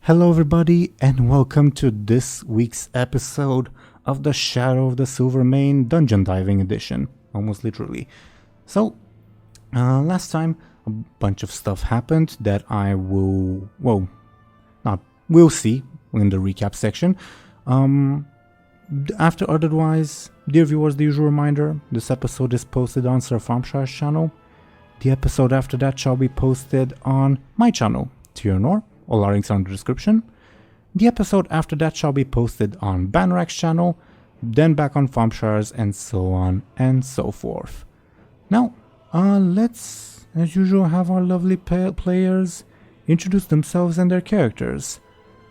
Hello everybody and welcome to this week's episode of the Shadow of the Silvermane Dungeon Diving Edition, almost literally. So, last time a bunch of stuff happened that I will see in the recap section. After otherwise, dear viewers, the usual reminder, this episode is posted on Sir Thompshire's channel. The episode after that shall be posted on my channel, Teeironor. All our links are in the description. The episode after that shall be posted on Banrak's channel, then back on Thompshire's, and so on and so forth. Now, let's, as usual, have our lovely players introduce themselves and their characters.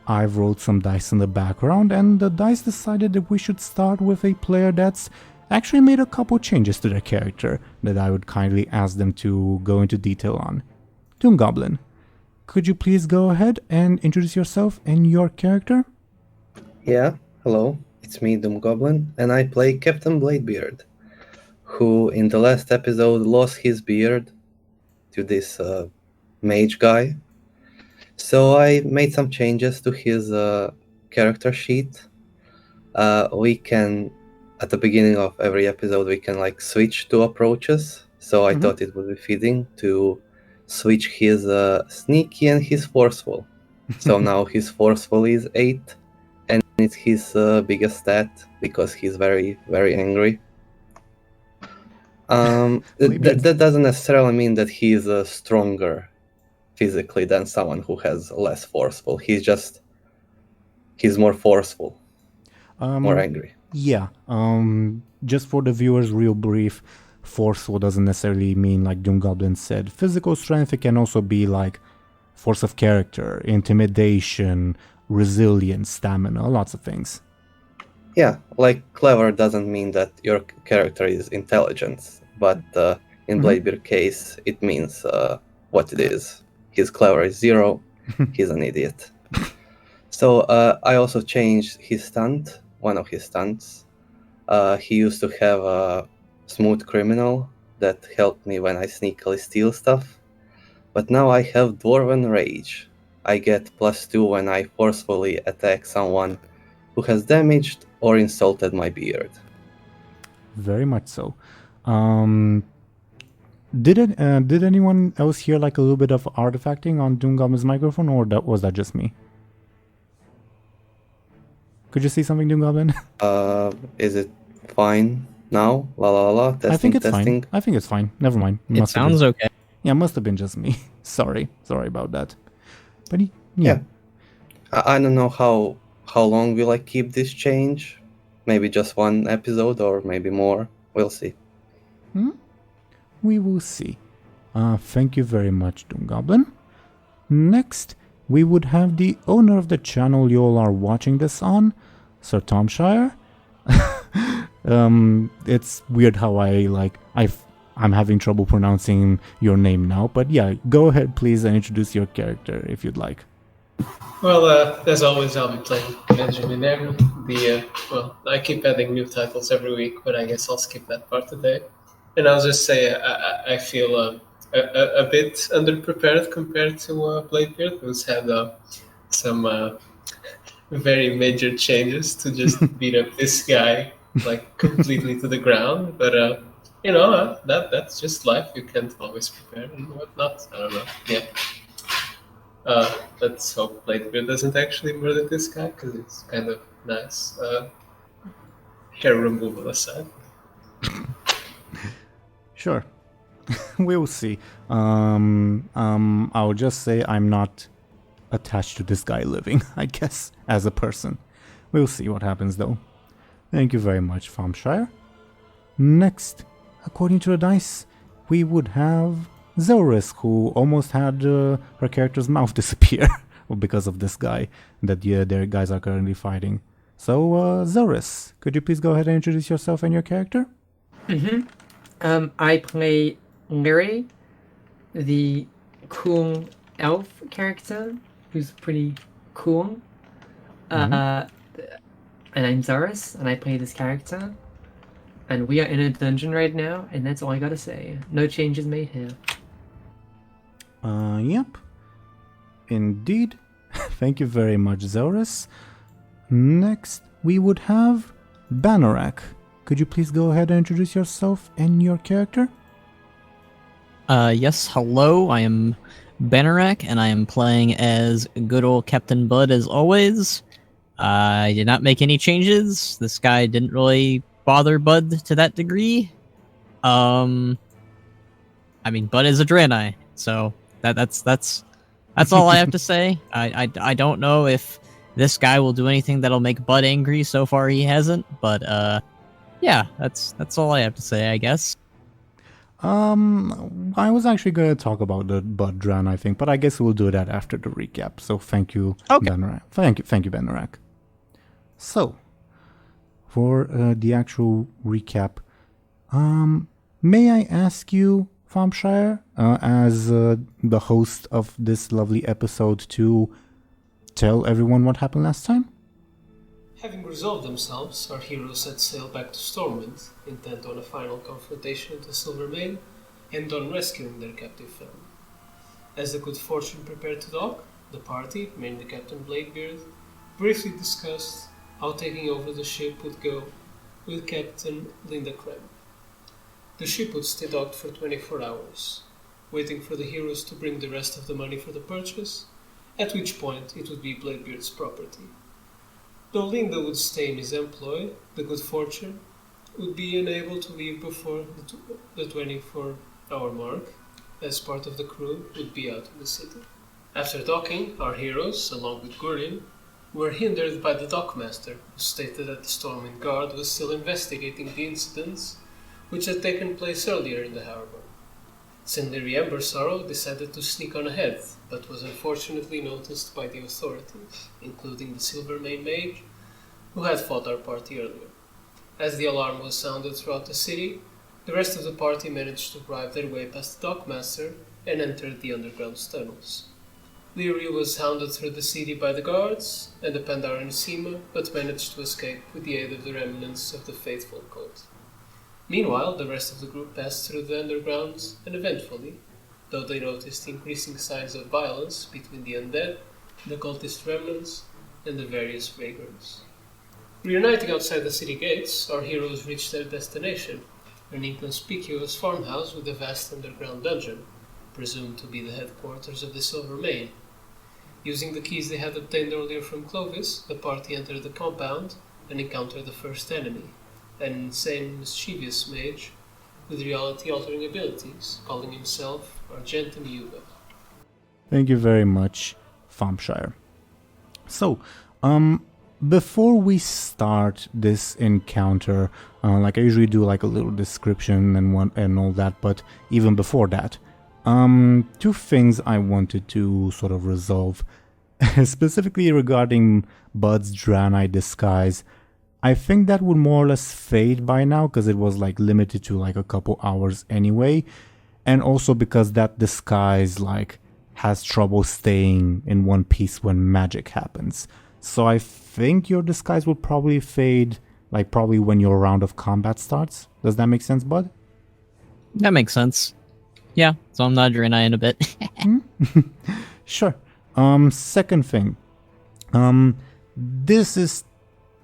I've rolled some dice in the background, and the dice decided that we should start with a player that's actually made a couple changes to their character that I would kindly ask them to go into detail on. DoomGoblin, could you please go ahead and introduce yourself and your character? Yeah, hello, it's me, DoomGoblin, and I play Captain Bladebeard, who in the last episode lost his beard to this mage guy. So I made some changes to his character sheet. We can, at the beginning of every episode, we can switch to approaches. So I thought it would be fitting to switch his sneaky and his forceful. So now his forceful is 8, and it's his biggest stat because he's very, very angry. That doesn't necessarily mean that he's stronger physically than someone who has less forceful. He's more forceful, more angry. Yeah, just for the viewers, real brief, forceful doesn't necessarily mean, like DoomGoblin said, physical strength. It can also be like force of character, intimidation, resilience, stamina, lots of things. Yeah, like clever doesn't mean that your character is intelligence, but in Bladebeard's case, it means what it is. His clever is 0, he's an idiot. So I also changed his stunt, one of his stunts. He used to have a smooth criminal that helped me when I sneakily steal stuff. But now I have Dwarven Rage. I get +2 when I forcefully attack someone who has damaged or insulted my beard. Very much so. Did anyone else hear like a little bit of artifacting on DoomGoblin's microphone, or was that just me? Could you see something, DoomGoblin? Is it fine now? La la la. Testing, I think it's testing. fine. I think it's fine. Never mind. It sounds okay. Yeah, must have been just me. Sorry about that. But yeah. I don't know how long will I keep this change. Maybe just one episode or maybe more. We'll see. We will see. Thank you very much, DoomGoblin. Next, we would have the owner of the channel you all are watching this on, Sir Thompshire. It's weird how I'm having trouble pronouncing your name now, but yeah, go ahead please and introduce your character if you'd like. Well, as always, I'll be playing Benjamin Aaran. I keep adding new titles every week, but I guess I'll skip that part today. And I'll just say I feel a bit underprepared compared to Bladebeard, who's had some very major changes to just beat up this guy completely to the ground. But that's just life. You can't always prepare and whatnot. I don't know. Yeah. Let's hope Bladebeard doesn't actually murder this guy, because it's kind of nice. Hair removal aside. Sure. We'll see. I'll just say I'm not attached to this guy living, I guess, as a person. We'll see what happens though. Thank you very much, Thompshire. Next, according to the dice, we would have Zelris, who almost had her character's mouth disappear because of this guy that their guys are currently fighting. So, Zelris, could you please go ahead and introduce yourself and your character? I play Lyri, the cool elf character, who's pretty cool. And I'm Zelris, and I play this character. And we are in a dungeon right now, and that's all I gotta say. No changes made here. Yep. Indeed. Thank you very much, Zelris. Next, we would have Banorak. Could you please go ahead and introduce yourself and your character? Yes, hello, I am Banorak, and I am playing as good old Captain Buhd as always. I did not make any changes. This guy didn't really bother Buhd to that degree. I mean, Buhd is a Draenei, so that's all I have to say. I don't know if this guy will do anything that'll make Buhd angry. So far, he hasn't, but yeah, that's all I have to say, I guess. I was actually going to talk about the Buhd Draenei, I think, but I guess we'll do that after the recap. So thank you, Okay. Banorak. Thank you, Banorak. So, for the actual recap, may I ask you, Thompshire, as the host of this lovely episode, to tell everyone what happened last time? Having resolved themselves, our heroes set sail back to Stormwind, intent on a final confrontation with the Silvermane and on rescuing their captive family. As the good fortune prepared to dock, the party, mainly Captain Bladebeard, briefly discussed how taking over the ship would go with Captain Lindacrem. The ship would stay docked for 24 hours, waiting for the heroes to bring the rest of the money for the purchase, at which point it would be Bladebeard's property. Though Linda would stay in his employ, the good fortune would be unable to leave before the 24-hour mark, as part of the crew would be out in the city. After docking, our heroes, along with Gurrin, were hindered by the dockmaster, who stated that the Stormwind Guard was still investigating the incidents which had taken place earlier in the harbour. Lyri Embersorrow decided to sneak on ahead, but was unfortunately noticed by the authorities, including the Silvermane mage, who had fought our party earlier. As the alarm was sounded throughout the city, the rest of the party managed to bribe their way past the dockmaster and entered the underground tunnels. Lyri was hounded through the city by the guards and the Pandaren Sima, but managed to escape with the aid of the remnants of the faithful cult. Meanwhile, the rest of the group passed through the undergrounds, and eventually, though they noticed increasing signs of violence between the undead, the cultist remnants, and the various vagrants. Reuniting outside the city gates, our heroes reached their destination, an inconspicuous farmhouse with a vast underground dungeon, presumed to be the headquarters of the Silvermane. Using the keys they had obtained earlier from Clovis, the party entered the compound and encountered the first enemy, an insane, mischievous mage with reality-altering abilities, calling himself Argentum Yuga. Thank you very much, Thompshire. So, before we start this encounter, like I usually do like a little description and all that, but even before that, two things I wanted to sort of resolve, specifically regarding Buhd's Draenei disguise. I think that would more or less fade by now because it was like limited to like a couple hours anyway, and also because that disguise like has trouble staying in one piece when magic happens. So I think your disguise will probably fade like probably when your round of combat starts. Does that make sense, Buhd? That makes sense. Yeah, so I'm not Draenei in a bit. Sure. Second thing. This is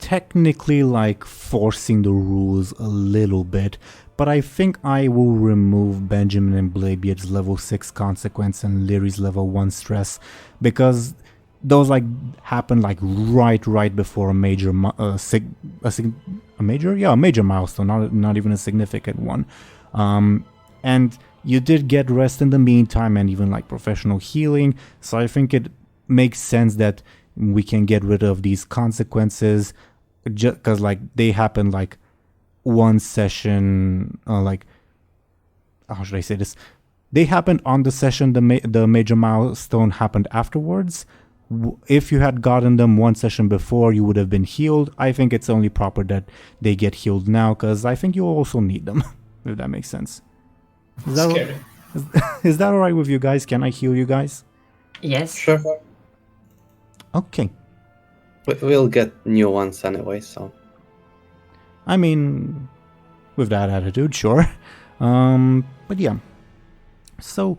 technically like forcing the rules a little bit, but I think I will remove Benjamin and Bladebeard's level 6 consequence and Lyri's level 1 stress, because those like happen like right before a major major milestone, not even a significant one. And you did get rest in the meantime and even like professional healing, so I think it makes sense that we can get rid of these consequences just because like they happen like one session, like how should I say this, they happened on the session, the major milestone happened afterwards. If you had gotten them one session before, you would have been healed. I think it's only proper that they get healed now, because I think you also need them, if that makes sense. Is that alright with you guys? Can I heal you guys? Yes. Sure. Okay. We'll get new ones anyway, so. I mean, with that attitude, sure. But yeah. So,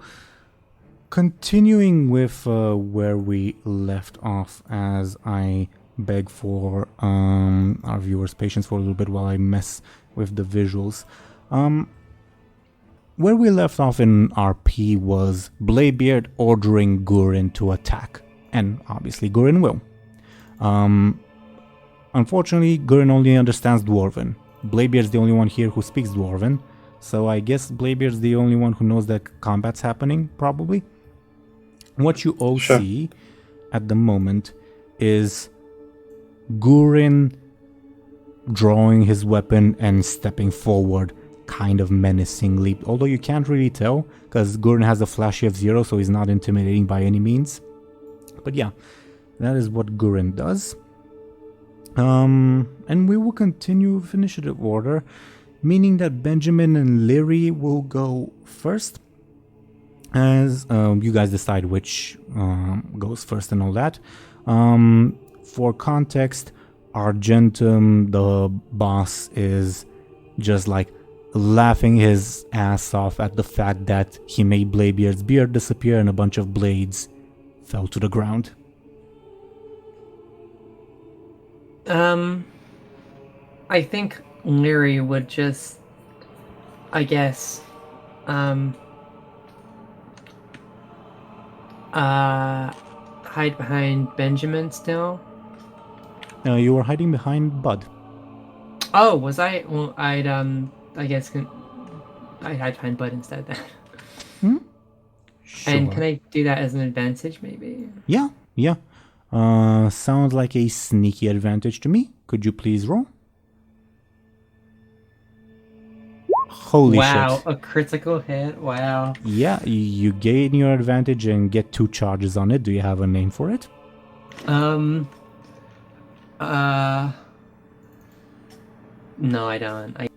continuing with where we left off, as I beg for our viewers' patience for a little bit while I mess with the visuals. Where we left off in RP was Bladebeard ordering Gurin to attack, and obviously Gurin will. Unfortunately, Gurin only understands Dwarven. Bladebeard's the only one here who speaks Dwarven, so I guess Bladebeard's the only one who knows that combat's happening, probably. What you all see at the moment is Gurin drawing his weapon and stepping forward, kind of menacingly, although you can't really tell, because Gurin has a flashy F0, so he's not intimidating by any means. But yeah, that is what Gurin does. And we will continue with initiative order, meaning that Benjamin and Lyri will go first, as you guys decide which goes first and all that. For context, Argentum, the boss, is just like laughing his ass off at the fact that he made Bladebeard's beard disappear and a bunch of blades fell to the ground. I think Lyri would just, I guess, hide behind Benjamin still. You were hiding behind Buhd. Oh, was I? Well, I guess I'd hide behind Buhd instead then. Sure. And can I do that as an advantage, maybe? Yeah. Sounds like a sneaky advantage to me. Could you please roll? Holy shit. Wow, a critical hit. Wow. Yeah, you gain your advantage and get 2 charges on it. Do you have a name for it? No, I don't. I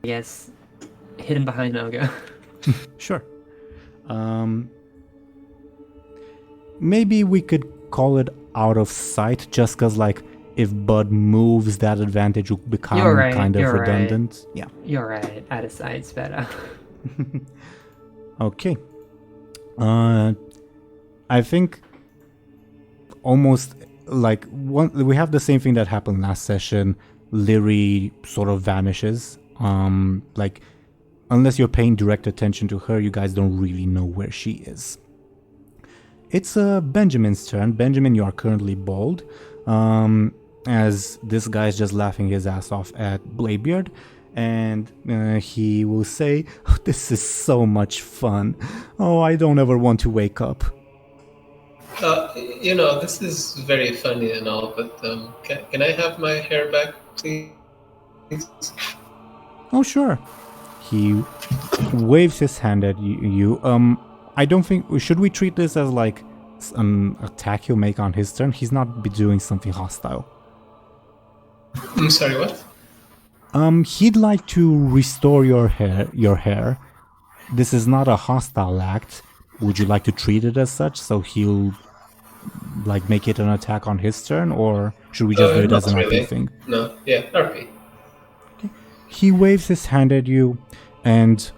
guess hidden behind an ogre. Sure. Maybe we could call it out of sight, just because, like, if Buhd moves, that advantage will become kind of redundant. Right. Yeah. You're right. Out of sight's better. Okay. I think almost like we have the same thing that happened last session. Lyri sort of vanishes. Like, unless you're paying direct attention to her, you guys don't really know where she is. It's Benjamin's turn. Benjamin, you are currently bald. As this guy's just laughing his ass off at Bladebeard, and he will say, oh, "This is so much fun. Oh, I don't ever want to wake up." This is very funny and all, but can I have my hair back, please? Oh, sure. He waves his hand at you. I don't think... Should we treat this as like an attack he'll make on his turn? He's not be doing something hostile. I'm sorry, what? He'd like to restore your hair. This is not a hostile act. Would you like to treat it as such, so he'll like make it an attack on his turn, or should we just do it as an RP thing? No, yeah, RP. Okay. He waves his hand at you, and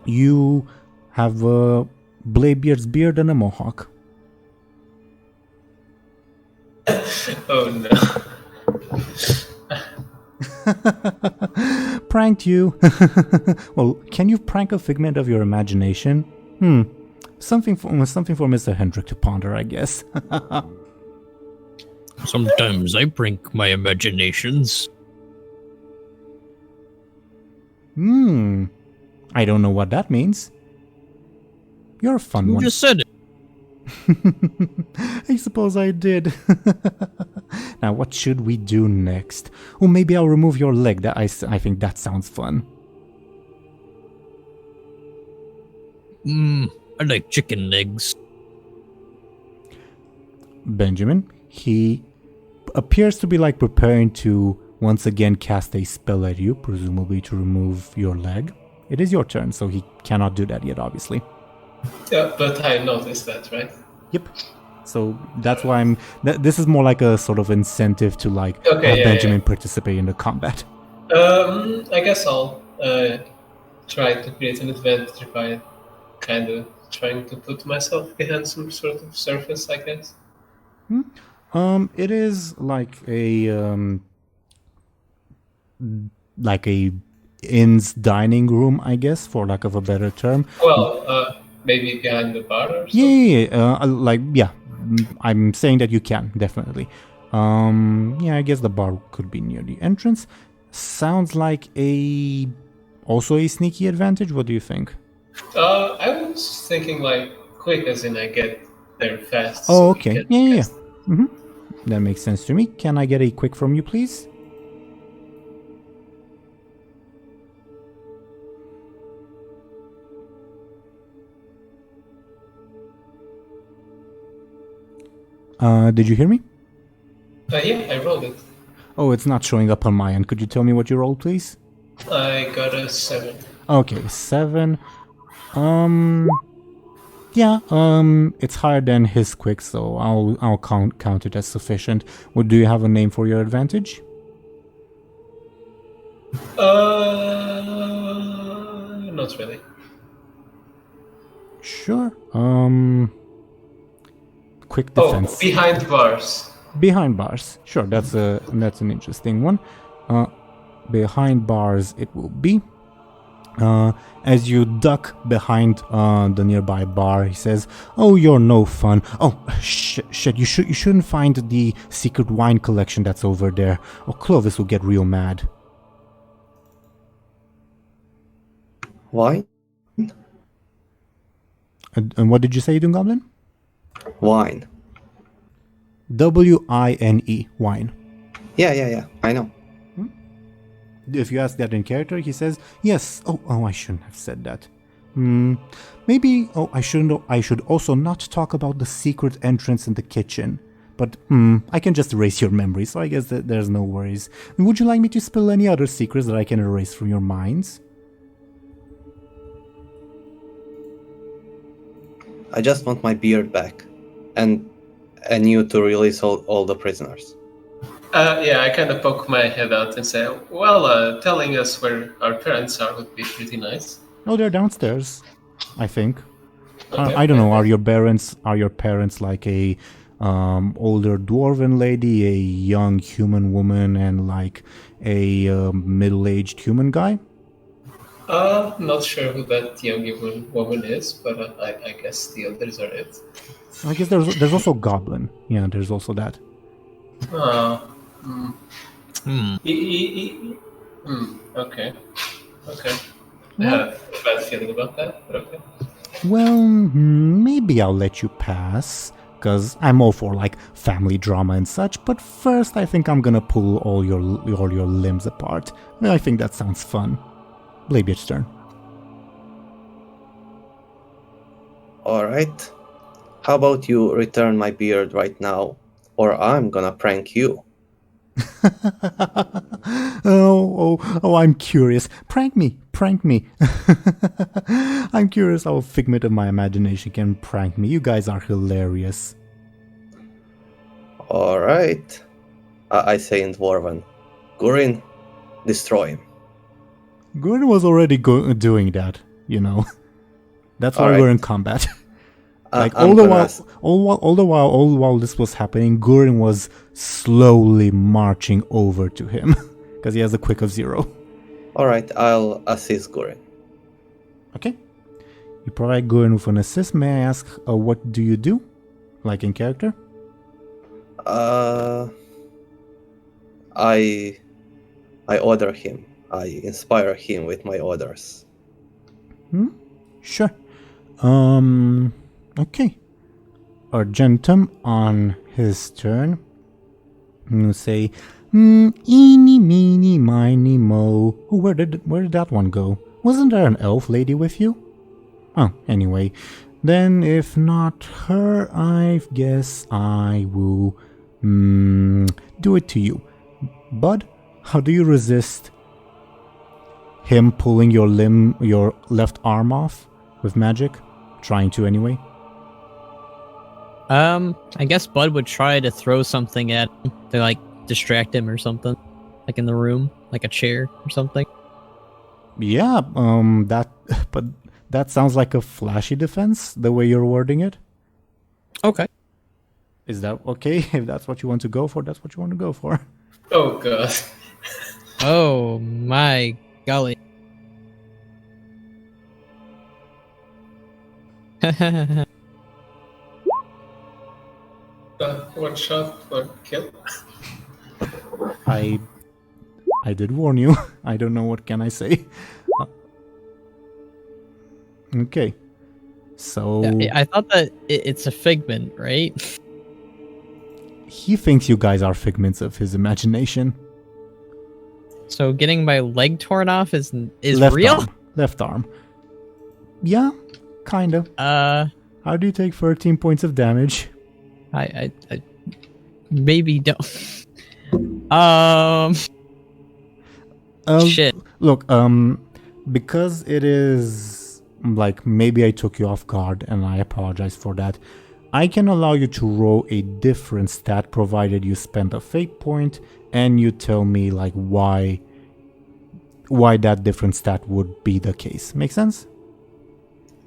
you have a Bladebeard's beard and a mohawk. Oh no. Pranked you. Well, can you prank a figment of your imagination? Something for Mr. Hendrick to ponder, I guess. Sometimes I prank my imaginations. I don't know what that means. You're a fun one. You just said it. I suppose I did. Now, what should we do next? Oh, maybe I'll remove your leg. I think that sounds fun. I like chicken legs. Benjamin, he appears to be like preparing to once again cast a spell at you, presumably to remove your leg. It is your turn, so he cannot do that yet, obviously. Yeah, but I noticed that, right? Yep. So that's why this is more like a sort of incentive to like have Benjamin participate in the combat. I guess I'll try to create an advantage by kind of trying to put myself behind some sort of surface, I guess. It is like a inn's dining room, I guess, for lack of a better term. Well, maybe behind the bar or something? Yeah. I'm saying that you can, definitely. I guess the bar could be near the entrance. Sounds like also a sneaky advantage. What do you think? I was thinking like quick, as in I get there fast. Oh, so we okay. can Yeah. cast- That makes sense to me. Can I get a quick from you, please? Did you hear me? Yeah, I rolled it. Oh, it's not showing up on my end. Could you tell me what you rolled, please? I got a 7. Okay, 7. It's higher than his quick, so I'll count it as sufficient. Well, do you have a name for your advantage? Not really. Sure. Quick defense. Oh, behind bars. Behind bars. Sure, that's an interesting one. Behind bars it will be. As you duck behind the nearby bar, he says, "Oh, you're no fun. Oh, shit! You shouldn't find the secret wine collection that's over there, or Clovis will get real mad." Wine? And what did you say, DoomGoblin? Wine. W-I-N-E, wine. Yeah. I know. If you ask that in character, he says, "Yes." Oh, I shouldn't have said that. Maybe. Oh, I shouldn't. I should also not talk about the secret entrance in the kitchen. But I can just erase your memory, so I guess that there's no worries. Would you like me to spill any other secrets that I can erase from your minds? I just want my beard back, and you to release all the prisoners. I kind of poke my head out and say, well, telling us where our parents are would be pretty nice. Oh, they're downstairs, I think. Okay. I don't know. Are your parents like a older dwarven lady, a young human woman, and like a middle-aged human guy? Not sure who that young woman is, but I guess the others are it. I guess there's also goblin. Yeah, there's also that. Okay. I have a bad feeling about that, but okay. Well, maybe I'll let you pass, because I'm all for like family drama and such, but first I think I'm gonna pull all your limbs apart. I think that sounds fun. Bladebeard's turn. Alright. How about you return my beard right now, or I'm gonna prank you. Oh, I'm curious. Prank me. I'm curious how a figment of my imagination can prank me. You guys are hilarious. Alright. I say in Dwarven. Gurin, destroy him. Gurin was already doing that, you know. That's why we're in combat. Like all the while this was happening, Gurin was slowly marching over to him because he has a quick of 0. Alright, I'll assist Gurin. Okay. You provide Gurin with an assist. May I ask, what do you do? Like in character? I order him. I inspire him with my orders. Sure. Okay. Argentum on his turn. You say, eeny, meeny, miny, mo. Where did that one go? Wasn't there an elf lady with you? Oh, anyway. Then if not her, I guess I will do it to you. Buhd, how do you resist him pulling your left arm off with magic? Trying to anyway. I guess Buhd would try to throw something at him to like distract him or something, like in the room, like a chair or something. Yeah, that that sounds like a flashy defense, the way you're wording it. Okay. Is that okay? If that's what you want to go for, that's what you want to go for. Oh god. Oh my golly. One shot, one kill. I did warn you. I don't know what can I say. Okay. So Yeah, I thought that it's a figment, right? he thinks you guys are figments of his imagination. So getting my leg torn off is Left real? arm. Left arm. Yeah, kind of. How do you take 13 points of damage? I maybe don't. Shit. Look, because it is like maybe I took you off guard and I apologize for that. I can allow you to roll a different stat provided you spend a fate point and you tell me like why that different stat would be the case. Make sense?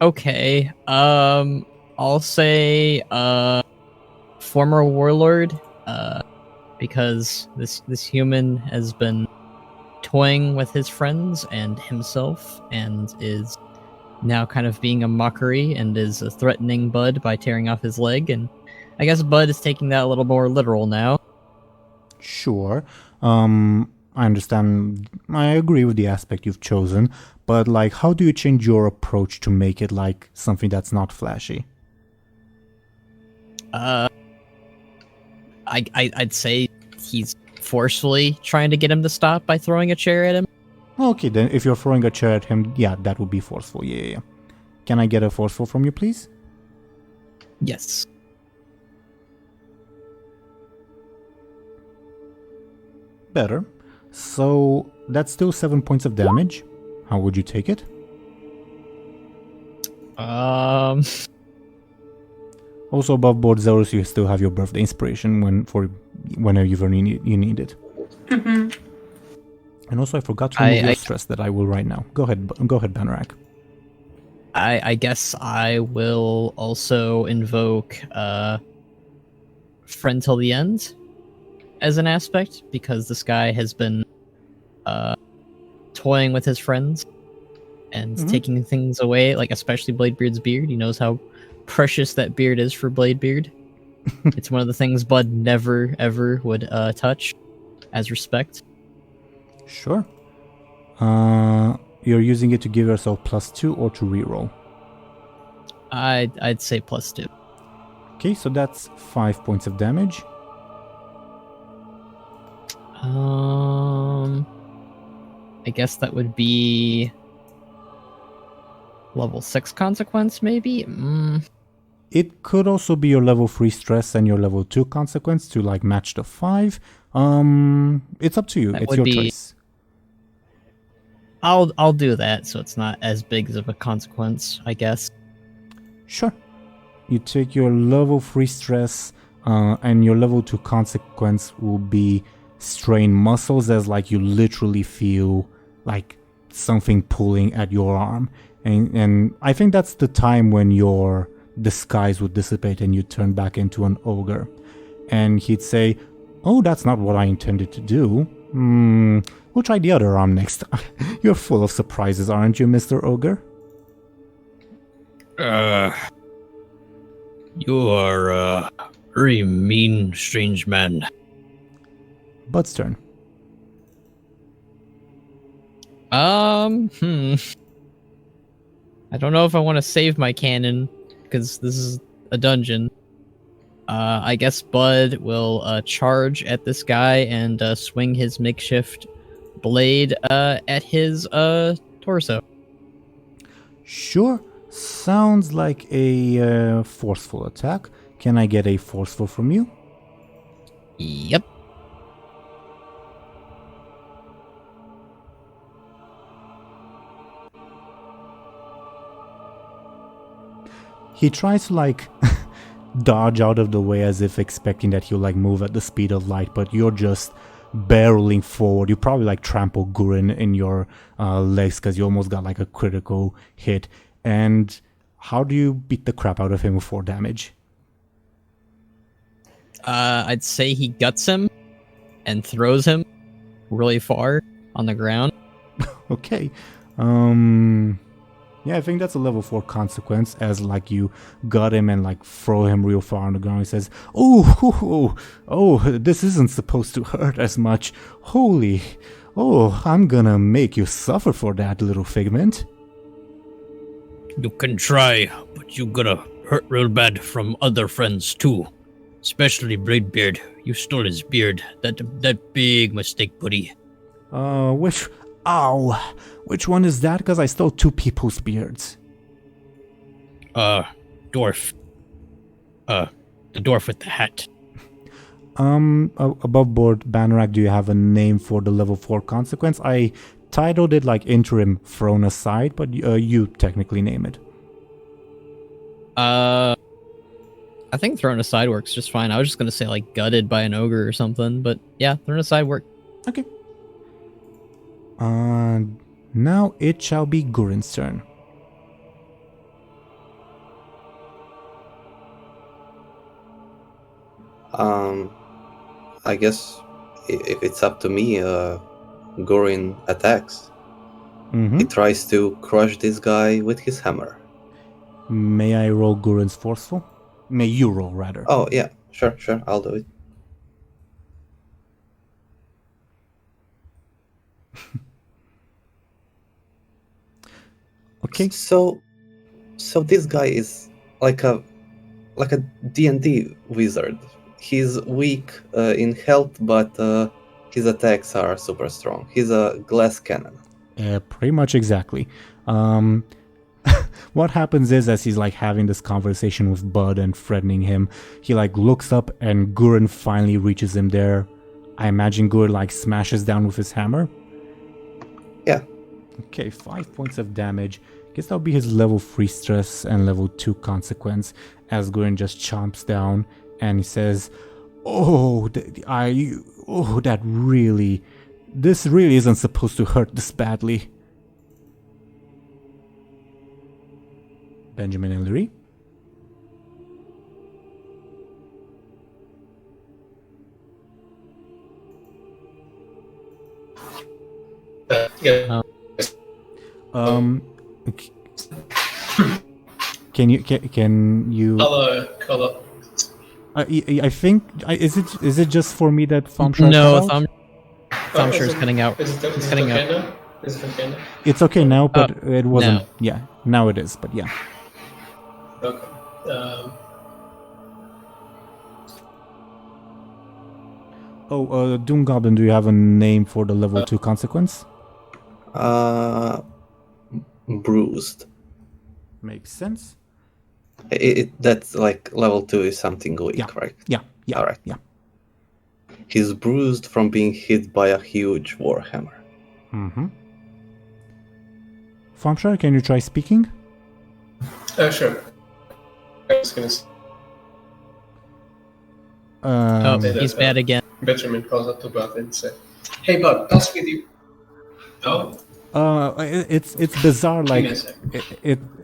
Okay. I'll say former warlord, because this human has been toying with his friends and himself and is now kind of being a mockery and is threatening Buhd by tearing off his leg, and I guess Buhd is taking that a little more literal now. Sure. I understand. I agree with the aspect you've chosen, but like, how do you change your approach to make it like something that's not flashy? I'd say he's forcefully trying to get him to stop by throwing a chair at him. Okay, then if you're throwing a chair at him, yeah, that would be forceful. Yeah. Can I get a forceful from you, please? Yes. Better. So that's still 7 points of damage. How would you take it? Also above board, Zelris, you still have your birthday inspiration whenever you need it. Mm-hmm. And also, I forgot to remove your stress that I will right now. Go ahead, Banarak. I guess I will also invoke Friend Till the End as an aspect, because this guy has been toying with his friends and taking things away, like especially Bladebeard's beard. He knows how precious that beard is for Bladebeard. It's one of the things Buhd never ever would touch as respect. Sure. You're using it to give yourself +2 or to reroll? I'd say +2. Okay, so that's 5 points of damage. I guess that would be level 6 consequence, maybe? It could also be your level 3 stress and your level 2 consequence to like match the 5. It's up to you. It's your choice. I'll do that, so it's not as big of a consequence, I guess. Sure. You take your level 3 stress, and your level 2 consequence will be strain muscles, as like you literally feel like something pulling at your arm. And I think that's the time when your disguise would dissipate and you turn back into an ogre. And he'd say, "Oh, that's not what I intended to do. We'll try the other arm next time." You're full of surprises, aren't you, Mr. Ogre? You are a very mean, strange man. Buhd's turn. I don't know if I want to save my cannon, because this is a dungeon. I guess Buhd will charge at this guy and swing his makeshift blade at his torso. Sure. Sounds like a forceful attack. Can I get a forceful from you? Yep. He tries to like dodge out of the way as if expecting that he'll like move at the speed of light, but you're just barreling forward. You probably like trample Gurin in your legs because you almost got like a critical hit, And how do you beat the crap out of him with 4 damage? I'd say he guts him and throws him really far on the ground. Okay. Yeah, I think that's a level 4 consequence, as like you gut him and like throw him real far on the ground. He says, oh, this isn't supposed to hurt as much. Holy, I'm gonna make you suffer for that, little figment. You can try, but you gonna hurt real bad from other friends too. Especially Bladebeard. You stole his beard. That big mistake, buddy. Which one is that? Because I stole 2 people's beards. Dwarf. The dwarf with the hat. Above board, Banarak, do you have a name for the level 4 consequence? I titled it like interim thrown aside, but you technically name it. I think thrown aside works just fine. I was just gonna say like gutted by an ogre or something, but yeah, thrown aside worked. Okay. Now it shall be Gurin's turn. I guess if it's up to me, Gurin attacks. Mm-hmm. He tries to crush this guy with his hammer. May I roll Gurin's forceful? May you roll, rather. Oh, yeah, sure, I'll do it. Okay. So this guy is like a D&D wizard. He's weak in health, but his attacks are super strong. He's a glass cannon. Pretty much exactly. What happens is, as he's like having this conversation with Buhd and threatening him, he like looks up and Gurin finally reaches him there. I imagine Gurin like smashes down with his hammer. Yeah. Okay, 5 points of damage. Guess that'll be his level 3 stress and level 2 consequence, as Gurin just chomps down and he says, this really isn't supposed to hurt this badly. Benjamin and Lyri? Yeah. Can you? I'll call up. I think is it just for me that Thompshire? No, Thompshire's cutting out. Is it It's cutting okay out. now? Is it okay now? It's okay now, but it wasn't. no. Yeah, now it is. But yeah. Okay. DoomGoblin, do you have a name for the level 2 consequence? Bruised. Makes sense. That's like level 2 is something weak, Yeah. right? Yeah. All right. Yeah. He's bruised from being hit by a huge warhammer. Mm-hmm. Thompshire, can you try speaking? Sure. I was gonna say, He's bad again. Benjamin calls up to Buhd and say, "Hey, Buhd, pass me the." Oh. It's bizarre. Give me Like a sec.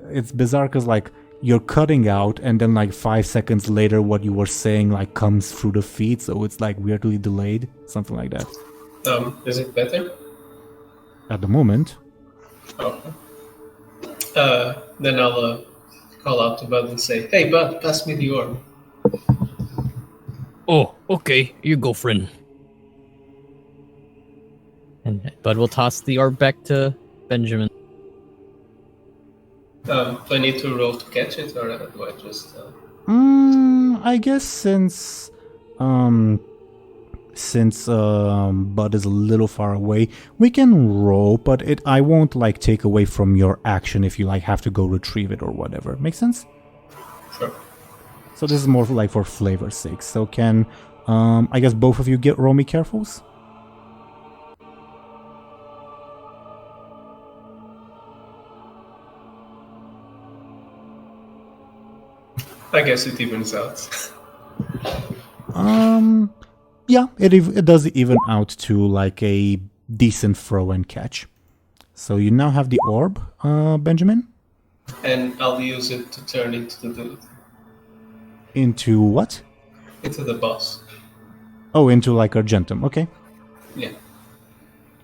it's bizarre because like you're cutting out, and then like 5 seconds later, what you were saying like comes through the feed, so it's like weirdly delayed, something like that. Is it better? At the moment. Okay. Then I'll call out to Buhd and say, "Hey, Buhd, pass me the orb." Oh, okay. You go, friend. And Buhd will toss the orb back to Benjamin. Do I need to roll to catch it, or do I just? I guess since Buhd is a little far away, we can roll, but I won't like take away from your action if you like have to go retrieve it or whatever. Make sense? Sure. So this is more like for flavor's sake. So can I guess both of you roll me carefuls? I guess it evens out. Yeah, it does even out to like a decent throw and catch. So you now have the orb, Benjamin. And I'll use it to turn into the dude. Into what? Into the boss. Oh, into like Argentum. Okay. Yeah.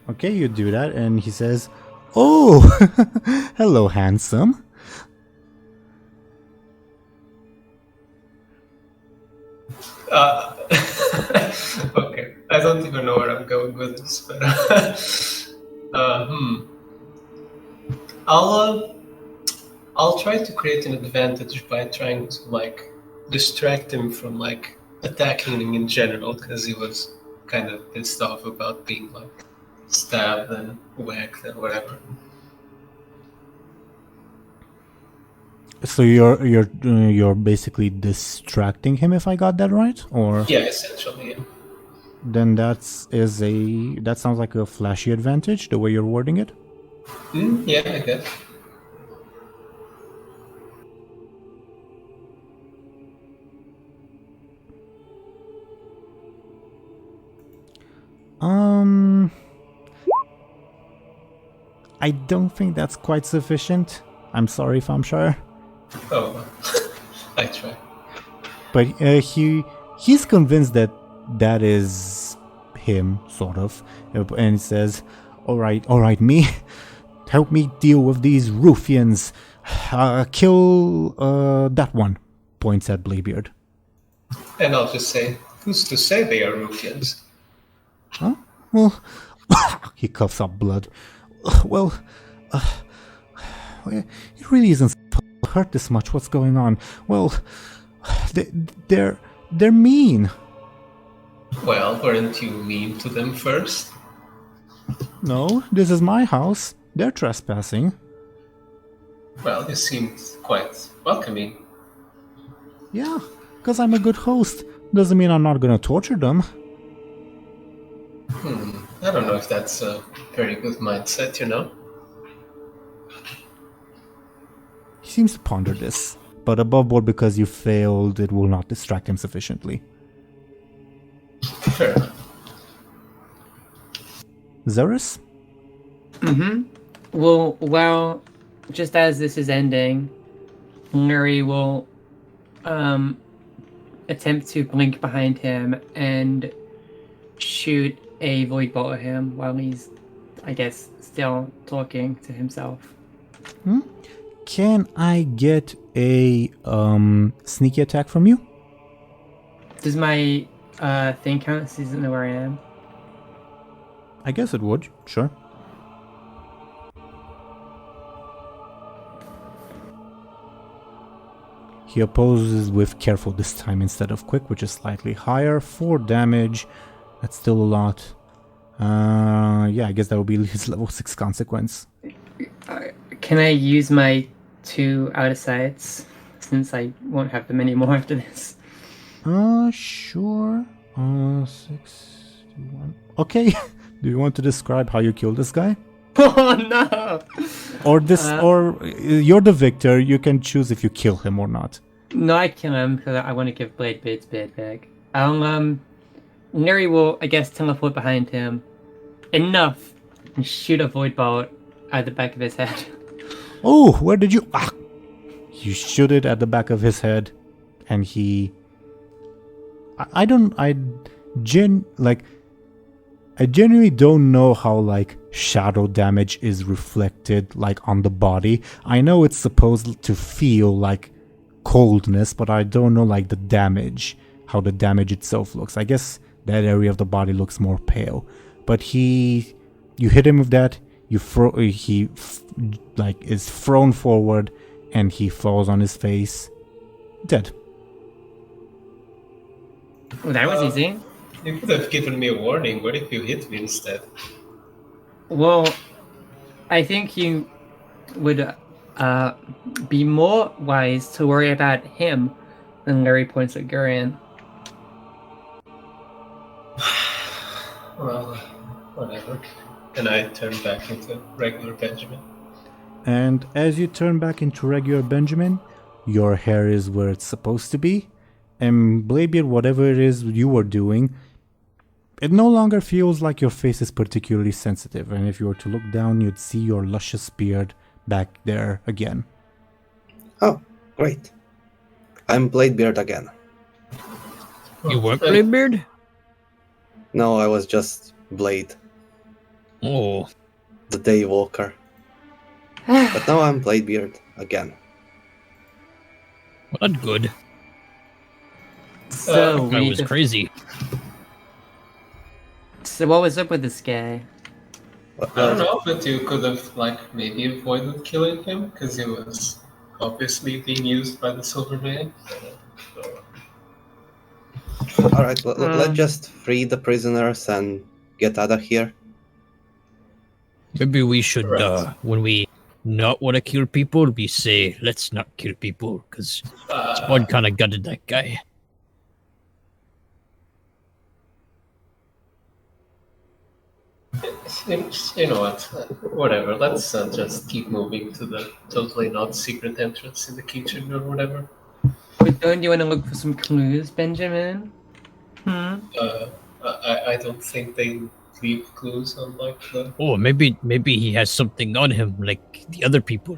Okay, you do that, and he says, "Oh, hello, handsome." Okay. I don't even know where I'm going with this, but I'll try to create an advantage by trying to like distract him from like attacking him in general, because he was kind of pissed off about being like stabbed and whacked and whatever. So you're basically distracting him, if I got that right, or Yeah, essentially. Yeah. then that sounds like a flashy advantage, the way you're wording it. Yeah, I guess. I don't think that's quite sufficient. I'm sorry, Thompshire. Oh, well. I try. But he's convinced that that is him, sort of, and he says, all right, me, help me deal with these ruffians. Kill that one," points at Bladebeard. And I'll just say, who's to say they are ruffians? Huh? Well, he coughs up blood. Well, it really isn't supposed to hurt this much. What's going on? Well, they're mean. Well, weren't you mean to them first? No, this is my house. They're trespassing. Well, you seemed quite welcoming. Yeah, because I'm a good host. Doesn't mean I'm not gonna torture them. I don't know if that's a very good mindset, you know? He seems to ponder this, but above board, because you failed, it will not distract him sufficiently. Fair enough. Zelris? Well, just as this is ending, Lyri will attempt to blink behind him and shoot a void bolt at him while he's, I guess, still talking to himself. Can I get a sneaky attack from you? Does my thing count? This doesn't know where I am. I guess it would, sure. He opposes with careful this time instead of quick, which is slightly higher. 4 damage. That's still a lot. Yeah, I guess that would be his level 6 consequence. Can I use my 2 outer sights, since I won't have them anymore after this? Sure. 61. Okay. Do you want to describe how you killed this guy? Oh no! Or you're the victor. You can choose if you kill him or not. No, I kill him because I want to give Bladebeard's beard back. Lyri will, I guess, teleport behind him enough and shoot a void bolt at the back of his head. Oh, where did you? Ah! You shoot it at the back of his head, and he. I genuinely don't know how like shadow damage is reflected like on the body. I know it's supposed to feel like coldness, but I don't know like the damage, how the damage itself looks. I guess that area of the body looks more pale. But you hit him with that. He is thrown forward, and he falls on his face, dead. Well, that was easy. You could have given me a warning. What if you hit me instead? Well, I think you would be more wise to worry about him than Lyri points at Gurion. Well, whatever. And I turn back into regular Benjamin. And as you turn back into regular Benjamin, your hair is where it's supposed to be. And Bladebeard, whatever it is you were doing, it no longer feels like your face is particularly sensitive. And if you were to look down, you'd see your luscious beard back there again. Oh, great. I'm Bladebeard again. You weren't Bladebeard? No, I was just Blade, Oh, the Daywalker. But now I'm Bladebeard again. well, that's good. So That guy was crazy. So what was up with this guy? I don't know, but you could have maybe avoided killing him because he was obviously being used by the Silver Veil. Alright, let's just free the prisoners and get out of here. Maybe we should, Right. when we not want to kill people, we say, let's not kill people, because Spud kind of gutted that guy. You know what? Whatever. Let's just keep moving to the totally not secret entrance in the kitchen or whatever. But don't you want to look for some clues, Benjamin? I don't think they leave clues on the. Oh, maybe he has something on him, like the other people.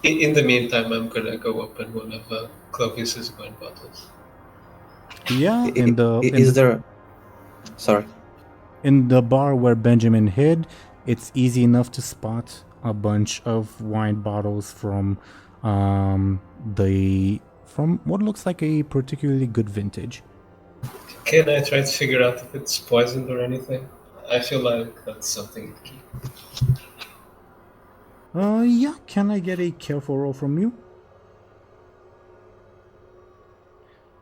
In the meantime, I'm gonna go open one of Clovis's wine bottles. Yeah, Sorry. in the bar where Benjamin hid, it's easy enough to spot a bunch of wine bottles from what looks like a particularly good vintage. Can I try to figure out if it's poisoned or anything? I feel like that's something to keep. Yeah, can I get a careful roll from you?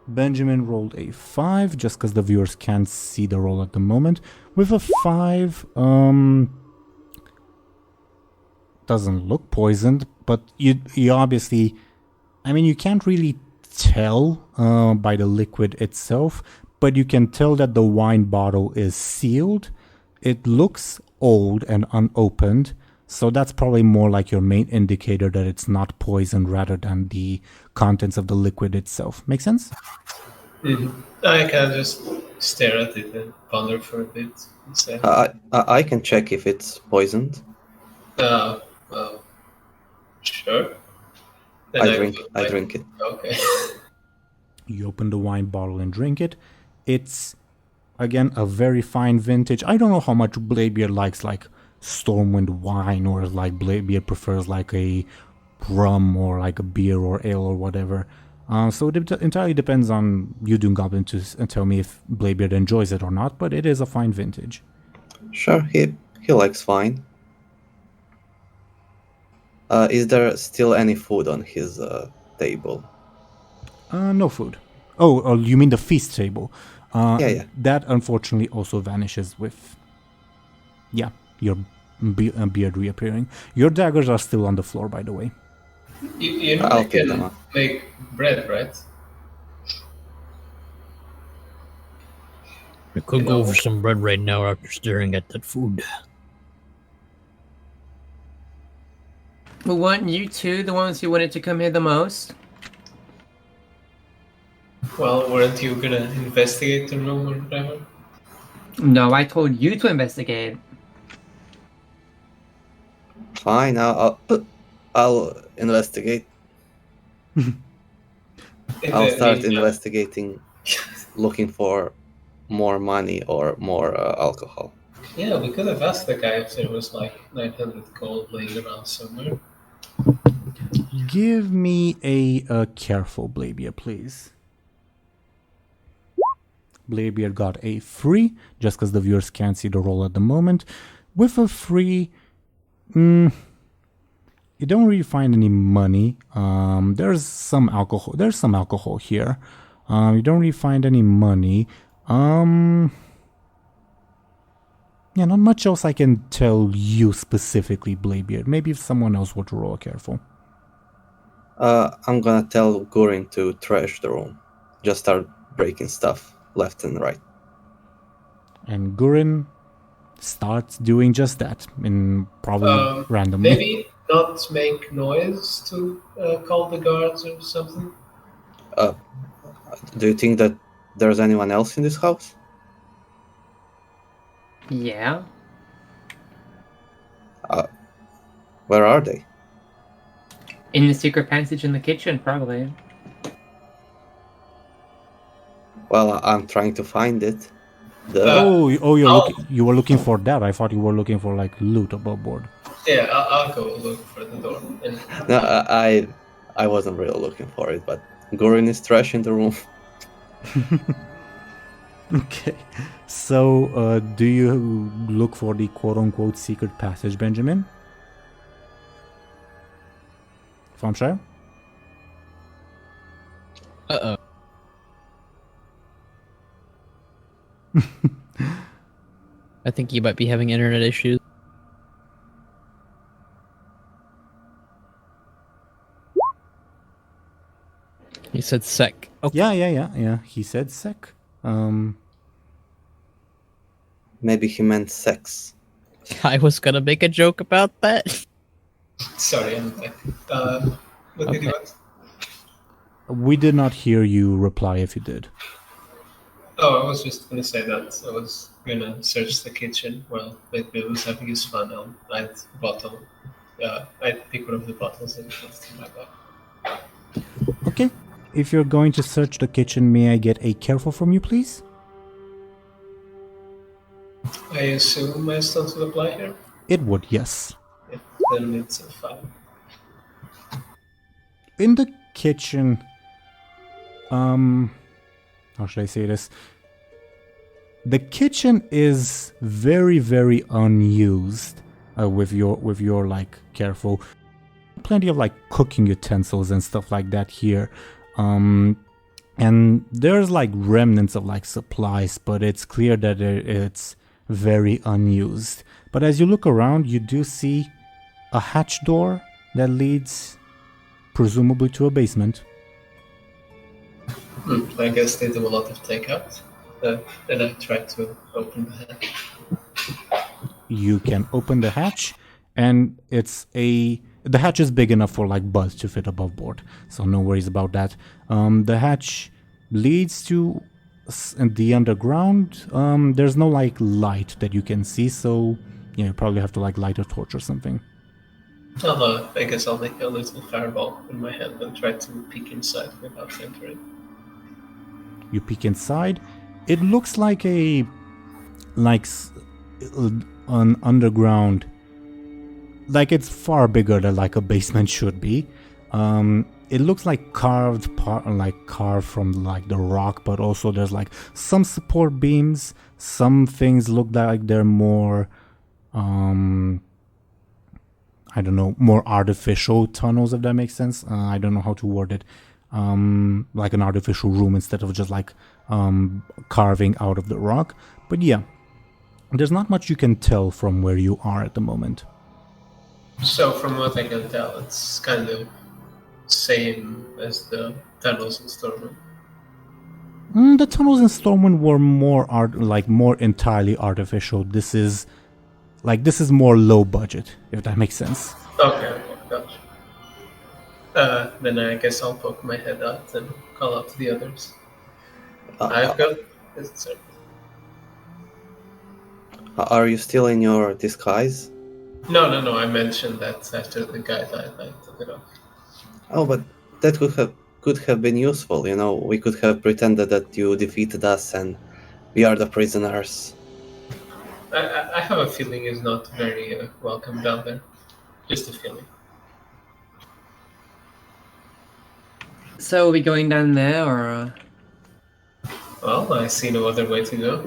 Benjamin rolled a 5, just because the viewers can't see the roll at the moment. With a 5, doesn't look poisoned, but you obviously, I mean, you can't really tell by the liquid itself, but you can tell that the wine bottle is sealed. It looks old and unopened, so that's probably more like your main indicator that it's not poisoned rather than the contents of the liquid itself. Make sense? I can just stare at it and ponder for a bit and say, I can check if it's poisoned. well, sure. Then I drink it. Okay. You open the wine bottle and drink it. It's, again, a very fine vintage. I don't know how much Bladebeard likes, like, Stormwind wine, or like Bladebeard prefers like a rum or like a beer or ale or whatever. So it entirely depends on you, DoomGoblin, to tell me if Bladebeard enjoys it or not, but it is a fine vintage. Sure, he likes wine. Is there still any food on his table? No food. Oh, you mean the feast table? Yeah. That unfortunately also vanishes with, your beard reappearing. Your daggers are still on the floor, by the way. You know, I'll I pick them can up. make bread, right? I could go for some bread right now after staring at that food. Well, weren't you two the ones who wanted to come here the most? Well, weren't you gonna investigate the room or whatever? No, I told you to investigate. Fine, I'll investigate. I'll start investigating, looking for more money or more alcohol. Yeah, we could have asked the guy if there was like 900 gold laying around somewhere. Give me a careful Bladebeard, please. Bladebeard got a 3, just because the viewers can't see the roll at the moment. With a 3, you don't really find any money. There's some alcohol. There's some alcohol here. You don't really find any money. Yeah, not much else I can tell you specifically, Bladebeard. Maybe if someone else were to roll careful. I'm gonna tell Gurin to trash the room. Just start breaking stuff left and right. And Gurin starts doing just that, in probably randomly. Maybe not make noise to call the guards or something. Do you think that there's anyone else in this house? Yeah. Where are they? In the secret passage in the kitchen, probably. Well, I'm trying to find it. You were looking for that. I thought you were looking for like loot above board. Yeah, I'll go look for the door. And No, I wasn't really looking for it, but Gorin is trash in the room. Okay. So, do you look for the quote-unquote secret passage, Benjamin? Thompshire? Uh-oh. I think you might be having internet issues. He said sec. Okay. Yeah. He said sec. Maybe he meant sex. I was gonna make a joke about that. sorry, I'm back. What did you want? We did not hear you reply if you did. Oh, I was just gonna say that I was gonna search the kitchen while Bladebeard was having his fun. I'd bottle. I'd pick one of the bottles and put it in my bag. Okay. If you're going to search the kitchen, may I get a careful from you, please? I assume my stunts would apply here. It would, yes. Yeah, then it's a 5. In the kitchen, how should I say this? The kitchen is very, very unused. With your like careful, plenty of like cooking utensils and stuff like that here. And there's like remnants of like supplies, but it's clear that it's very unused. But as you look around, you do see a hatch door that leads presumably to a basement. I guess they do a lot of takeout. And I try to open the hatch. You can open the hatch, and the hatch is big enough for like Buhd to fit above board, so no worries about that. The hatch leads to the underground. There's no like light that you can see, so yeah, you probably have to like light a torch or something. I guess I'll make a little fireball in my hand and try to peek inside without entering. You peek inside. It looks like an underground, like it's far bigger than like a basement should be. It looks like carved from like the rock, but also there's like some support beams. Some things look like they're more I don't know, more artificial tunnels, if that makes sense. I don't know how to word it. Like an artificial room instead of just like carving out of the rock. But yeah, there's not much you can tell from where you are at the moment. So from what I can tell, it's kind of same as the tunnels in Stormwind. The tunnels in Stormwind were more entirely artificial. This is more low budget, if that makes sense. Okay, gotcha. Then I guess I'll poke my head out and call out to the others. I've got this. Sir. Are you still in your disguise? No. I mentioned that after the guy died, I took it off. Oh, but that could have been useful. You know, we could have pretended that you defeated us and we are the prisoners. I have a feeling it's not very welcome down there. Just a feeling. So are we going down there, or? Well, I see no other way to go.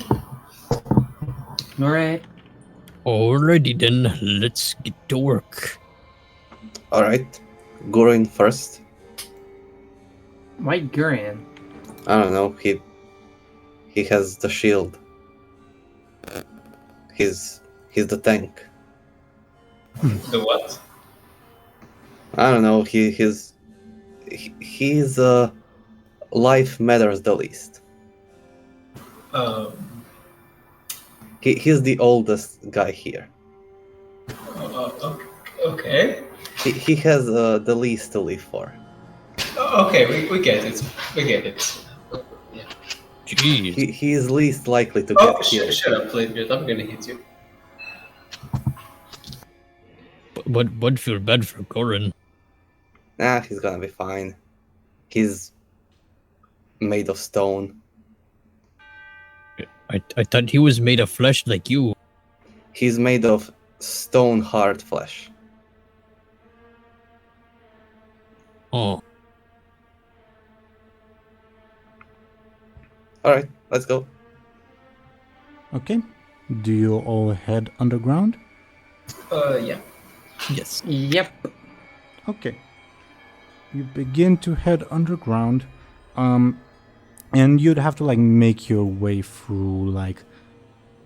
All right. Alrighty then, let's get to work. Alright, Gorin first. Why Gurin? I don't know, he has the shield. He's the tank. The what? I don't know, his life matters the least. He's the oldest guy here. Okay. He has the least to live for. Okay, we get it. Yeah. Jeez. He is least likely to get killed. Shut up, Bladebeard. I'm gonna hit you. Would feel bad for Gorin. Nah, he's gonna be fine. He's made of stone. I thought he was made of flesh like you. He's made of stone hard flesh. Oh, Alright, let's go. Okay. Do you all head underground? Yeah. Yes. Yep. Okay. You begin to head underground, and you'd have to like make your way through like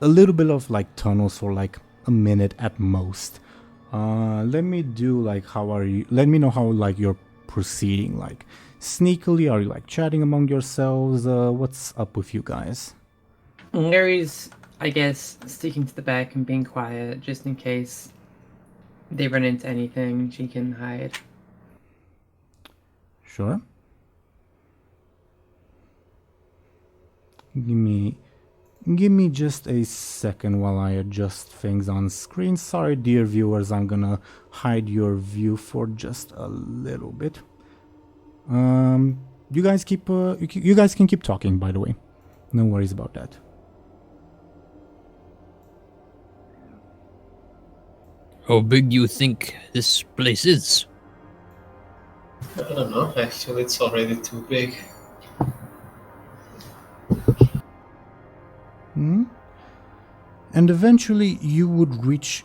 a little bit of like tunnels for like a minute at most. Let me do like let me know how like you're proceeding, like sneakily, are you like chatting among yourselves? What's up with you guys? Lyri's, I guess, sticking to the back and being quiet just in case they run into anything. She can hide. Sure. Give me just a second while I adjust things on screen. Sorry, dear viewers, I'm gonna hide your view for just a little bit. You guys keep you guys can keep talking, by the way. No worries about that. how big do you think this place is? I don't know. I feel it's already too big. And eventually you would reach,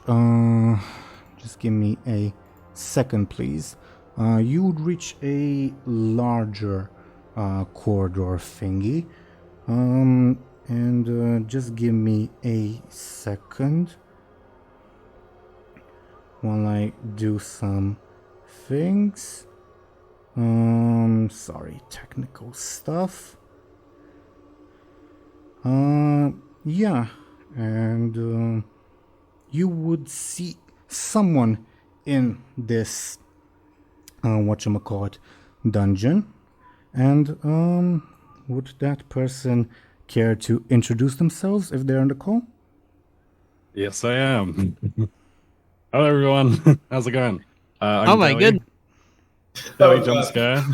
just give me a second please. You would reach a larger corridor thingy. And just give me a second while I do some things. Sorry, technical stuff. Yeah, and you would see someone in this whatchamacallit dungeon, and would that person care to introduce themselves if they're on the call? Yes, I am. Hello, everyone. How's it going? I'm Oh my Dely. good. Dely Oh, jump God. scare.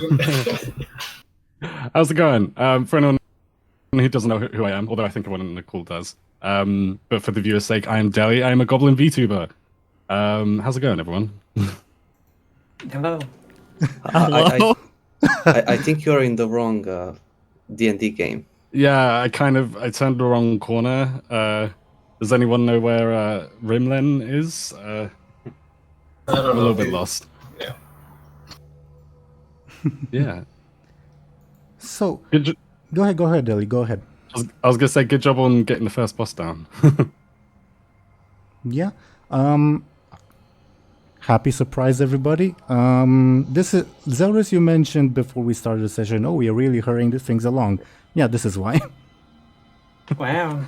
How's it going? For anyone who doesn't know who I am, although I think everyone in the call does, but for the viewer's sake, I am Dely. I am a Goblin VTuber. How's it going, everyone? Hello. Hello. I think you're in the wrong D&D game. Yeah, I turned the wrong corner. Does anyone know where Rimlen is? I I'm don't a know. little bit lost. Yeah. Yeah. So, Good go ahead, Dely, go ahead. I was gonna say, good job on getting the first boss down. Yeah. Happy surprise, everybody. This is Zelris. You mentioned before we started the session. Oh, we are really hurrying these things along. Yeah, this is why. Wow.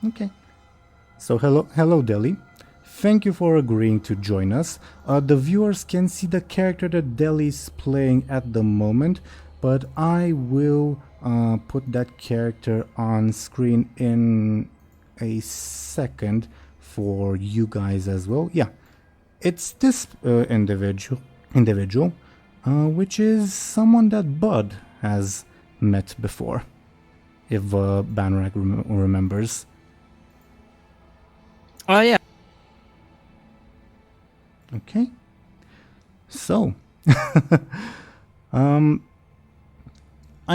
Okay. So hello, Dely. Thank you for agreeing to join us. The viewers can see the character that Dely's playing at the moment, but I will put that character on screen in a second for you guys as well. Yeah, it's this individual, which is someone that Buhd has met before, if Banrak remembers. Oh yeah. Okay. So, I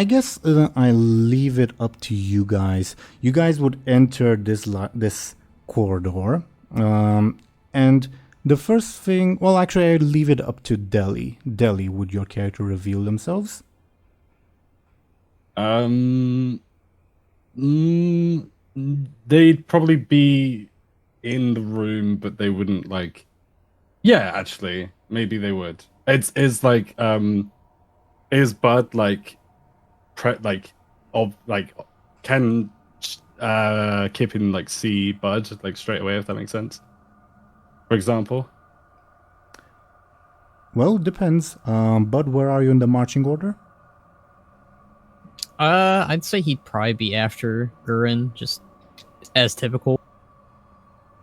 guess I leave it up to you guys. You guys would enter this corridor, and the first thing. Well, actually, I leave it up to Dely. Dely, would your character reveal themselves? They'd probably be in the room, but they wouldn't like. Yeah, actually, maybe they would. Is Buhd can Kippin like see Buhd like straight away, if that makes sense? For example. Well, it depends. Buhd, where are you in the marching order? I'd say he'd probably be after Aaran, just as typical.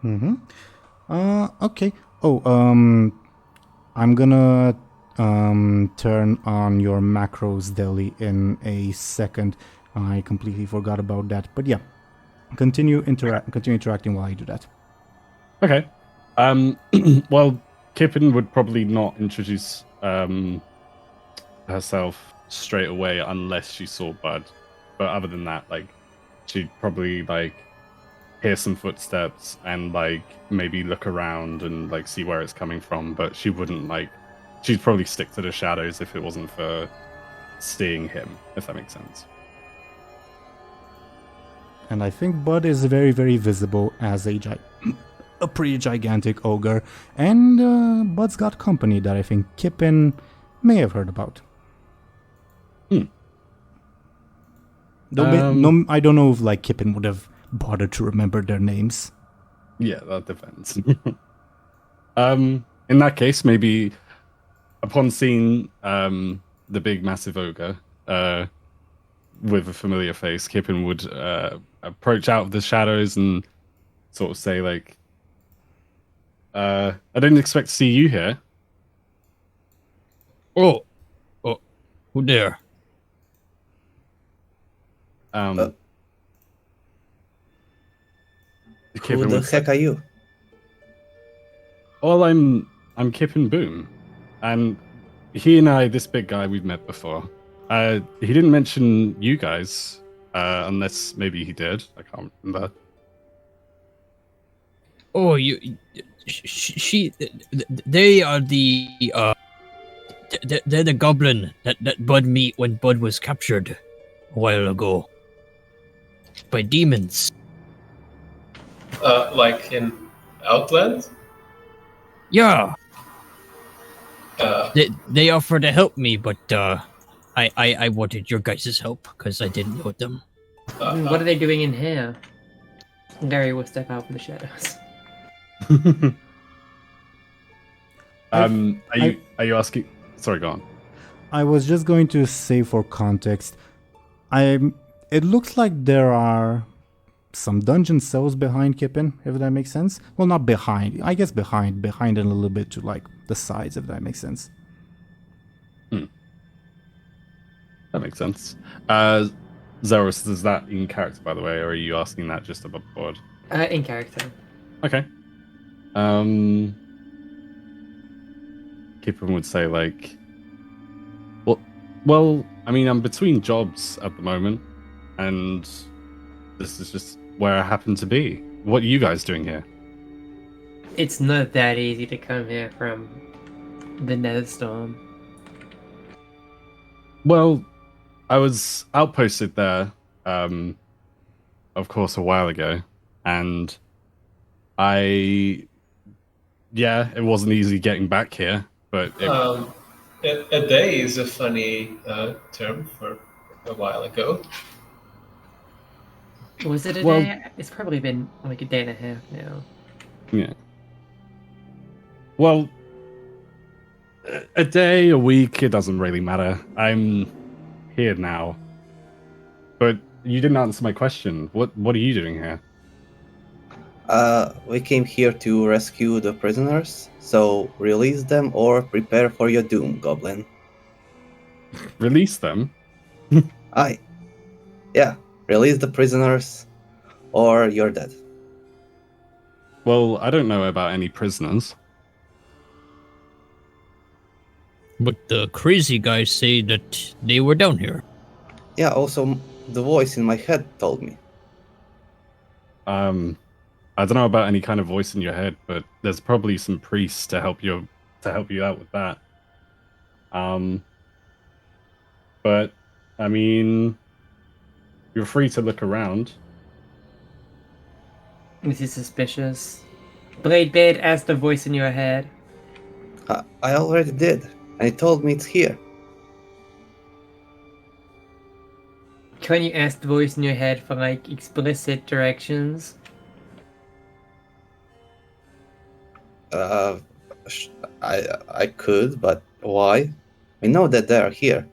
Mm-hmm. Okay. Oh, I'm gonna turn on your macros, Dely, in a second. I completely forgot about that. But yeah, continue interacting while I do that. Okay. Well, Kippin would probably not introduce herself straight away unless she saw Buhd. But other than that, like, she'd probably like hear some footsteps and like maybe look around and like see where it's coming from. But she wouldn't like. She'd probably stick to the shadows if it wasn't for seeing him. If that makes sense. And I think Buhd is very, very visible as a pretty gigantic ogre. And Bud's got company that I think Kippin may have heard about. No, I don't know if like Kippin would have bothered to remember their names. Yeah, that depends. In that case, maybe upon seeing the big, massive ogre with a familiar face, Kippin would approach out of the shadows and sort of say, like, I didn't expect to see you here. Oh, who there? Who Kippin the would say, heck are you? well, I'm Kippin Boom, and he and I, this big guy, we've met before. He didn't mention you guys, unless maybe he did. I can't remember. Oh, they are they're the goblin that Buhd meet when Buhd was captured a while ago by demons. Like in Outland? Yeah, Uh, they offered to help me, but I wanted your guys' help because I didn't know them. What are they doing in here? Lyri will step out from the shadows. Are you asking? Sorry, go on. I was just going to say for context, it looks like there are some dungeon cells behind Kippin, if that makes sense. Well, not behind. I guess behind and a little bit to like the sides, if that makes sense. That makes sense. Zelris, is that in character, by the way, or are you asking that just above board? In character. Okay. Kippin would say, like, well, I mean, I'm between jobs at the moment, and this is just where I happen to be. What are you guys doing here? It's not that easy to come here from the Netherstorm. Well, I was outposted there, of course, a while ago, and it wasn't easy getting back here, but a day is a funny term for a while ago. Was it a Well- day? It's probably been like a day and a half now. yeah. Well, a day, a week, it doesn't really matter. I'm here now. But you didn't answer my question. What are you doing here? We came here to rescue the prisoners, so release them or prepare for your doom, Goblin. Release them? Yeah, release the prisoners or you're dead. Well, I don't know about any prisoners. But the crazy guys say that they were down here. Yeah, also the voice in my head told me. I don't know about any kind of voice in your head, but there's probably some priests to help you out with that. But I mean, you're free to look around. This is suspicious. Bladebeard, ask the voice in your head. I already did, and it told me it's here. Can you ask the voice in your head for like explicit directions? I could, but why? We know that they are here.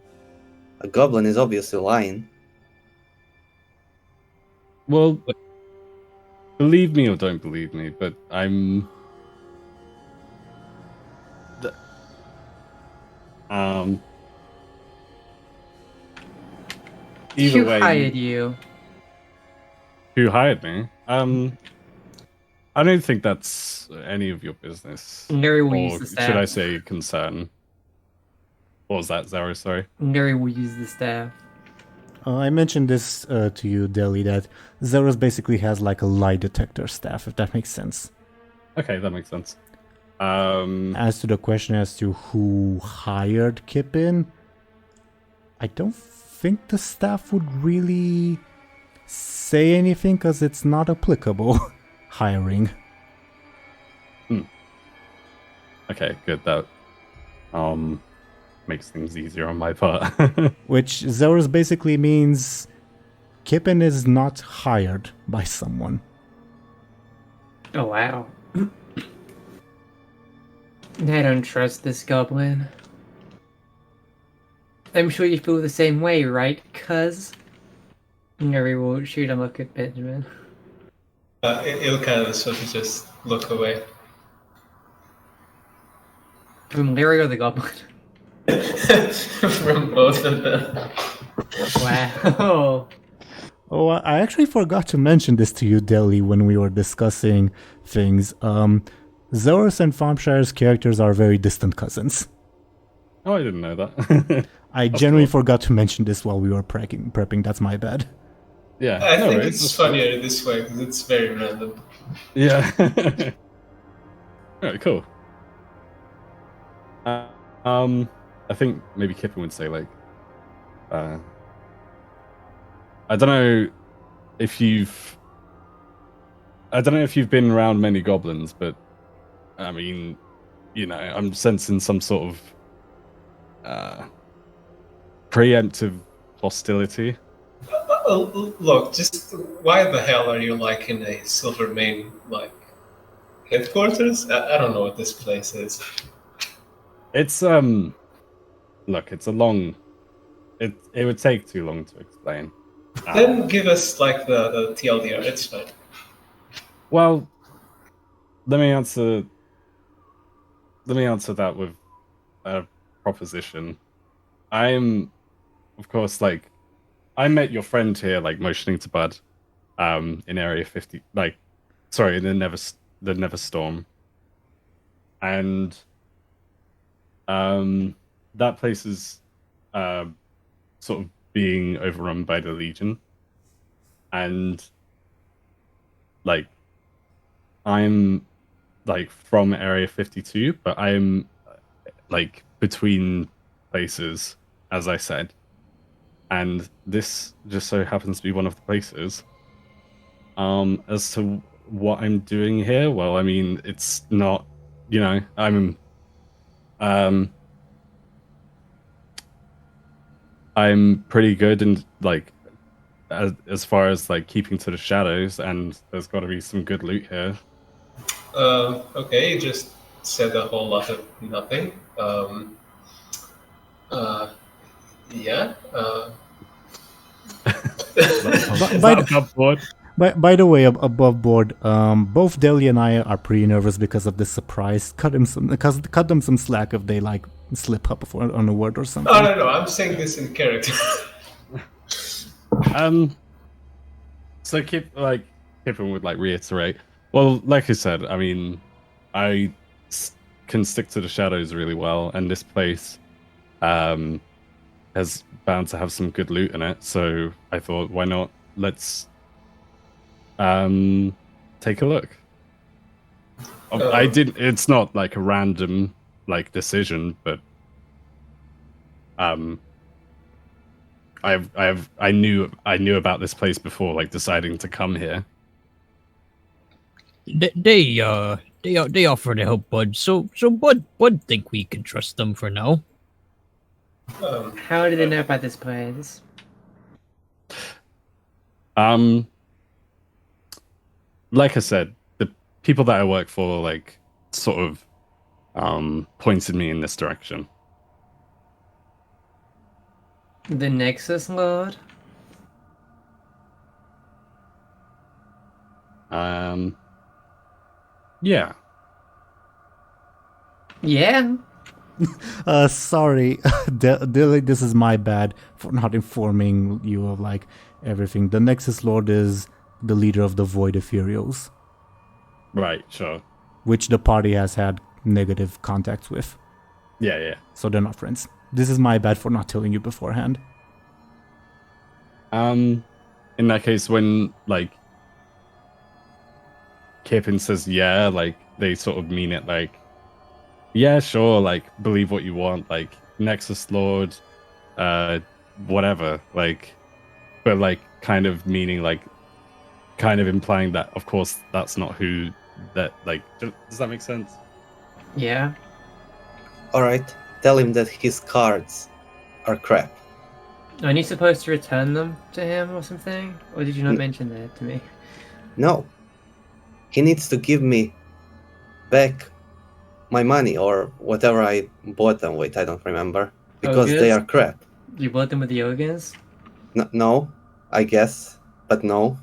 A goblin is obviously lying. Well, believe me or don't believe me, but Um, either Who way, hired you? who hired me? I don't think that's any of your business. Neri will Or use the staff. should I say concern? What was that, Zelris? Sorry. Neri will use the staff. I mentioned this to you, Dely, that Zelris basically has like a lie detector staff, if that makes sense. Okay, that makes sense. As to the question as to who hired Kippin, I don't think the staff would really say anything because it's not applicable. Hiring. Okay, good. That makes things easier on my part. Which Zelris basically means Kippin is not hired by someone. Oh, wow. I don't trust this goblin. I'm sure you feel the same way, right, cuz? Neri will shoot a look at Benjamin. He'll kind of sort of just look away. From Lyri or the goblin? From both of them. Wow. Oh, I actually forgot to mention this to you, Dely, when we were discussing things. Zelris and Thompshire's characters are very distant cousins. Oh, I didn't know that. I genuinely forgot to mention this while we were prepping. That's my bad. Yeah, I no think worries. it's funnier this way because it's very random. Yeah. Alright, cool. I think maybe Kippin would say like, I don't know if you've been around many goblins, but I mean, you know, I'm sensing some sort of preemptive hostility. Oh, look, just why the hell are you like in a Silvermane like headquarters? I don't know what this place is. It's look, it's a long. It would take too long to explain. Then give us like the TLDR. It's fine. Well, let me answer that with a proposition. I'm, of course, like, I met your friend here, like, motioning to Buhd, in Area 50, like, sorry, in the Neverstorm. And, that place is, sort of being overrun by the Legion. And, like, I'm, like, from Area 52, but I'm, like, between places, as I said. And this just so happens to be one of the places. As to what I'm doing here, well, I mean, it's not, you know, I'm pretty good in, like, as far as, like, keeping to the shadows, and there's got to be some good loot here. Okay, you just said a whole lot of nothing. Yeah. By the way, above board, both Dely and I are pretty nervous because of this surprise. Cut them some slack if they like slip up on a word or something. Oh no, I'm saying this in character. So Kippin would like reiterate. Well, like I said, I mean, I can stick to the shadows really well, and this place has bound to have some good loot in it. So I thought, why not? Let's take a look. It's not like a random like decision, but I knew about this place before, like deciding to come here. They offer to help Buhd, so Buhd think we can trust them for now. How did they know about this place? Like I said, the people that I work for, like, sort of, pointed me in this direction. The Nexus Lord? Yeah. Yeah. Sorry, Dely, this is my bad for not informing you of like everything. The Nexus Lord is the leader of the Void Ethereals, Right, sure. which the party has had negative contacts with. Yeah. So they're not friends. This is my bad for not telling you beforehand. In that case, when like Kippin says yeah, like they sort of mean it like, yeah, sure, like believe what you want, like Nexus Lord, whatever, like, but like kind of meaning like, kind of implying that of course that's not who that like. Does that make sense? Yeah. Alright, tell him that his cards are crap. Aren't you supposed to return them to him or something? Or did you not N- mention that to me? No. He needs to give me back my money or whatever I bought them with, I don't remember. Because they Ogres? are crap. You bought them with the ogres? No, I guess, but no.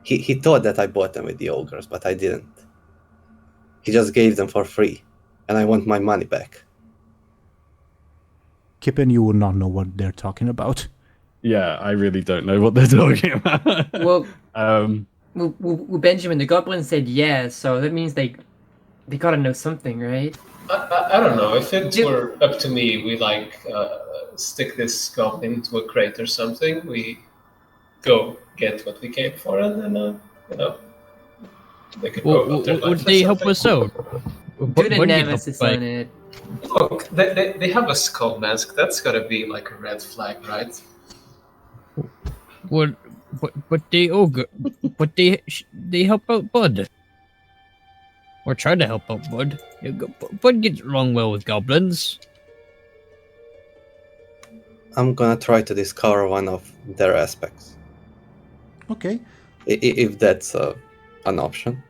He thought that I bought them with the ogres, but I didn't. He just gave them for free, and I want my money back. Kippin, you will not know what they're talking about. Yeah, I really don't know what they're talking about. Well, um, well, Benjamin, the goblin said yes, so that means they gotta know something, right? I don't know. If it Do- were up to me, we like stick this goblin into a crate or something. We go get what we came for, and then they could go about their Would lives or they help something. us out? Do the What do you nemesis help, on it. Look, they have a skull mask. That's gotta be like a red flag, right? But they they help out Buhd, or try to help out Buhd. Buhd gets along well with goblins. I'm gonna try to discover one of their aspects. Okay. If that's an option.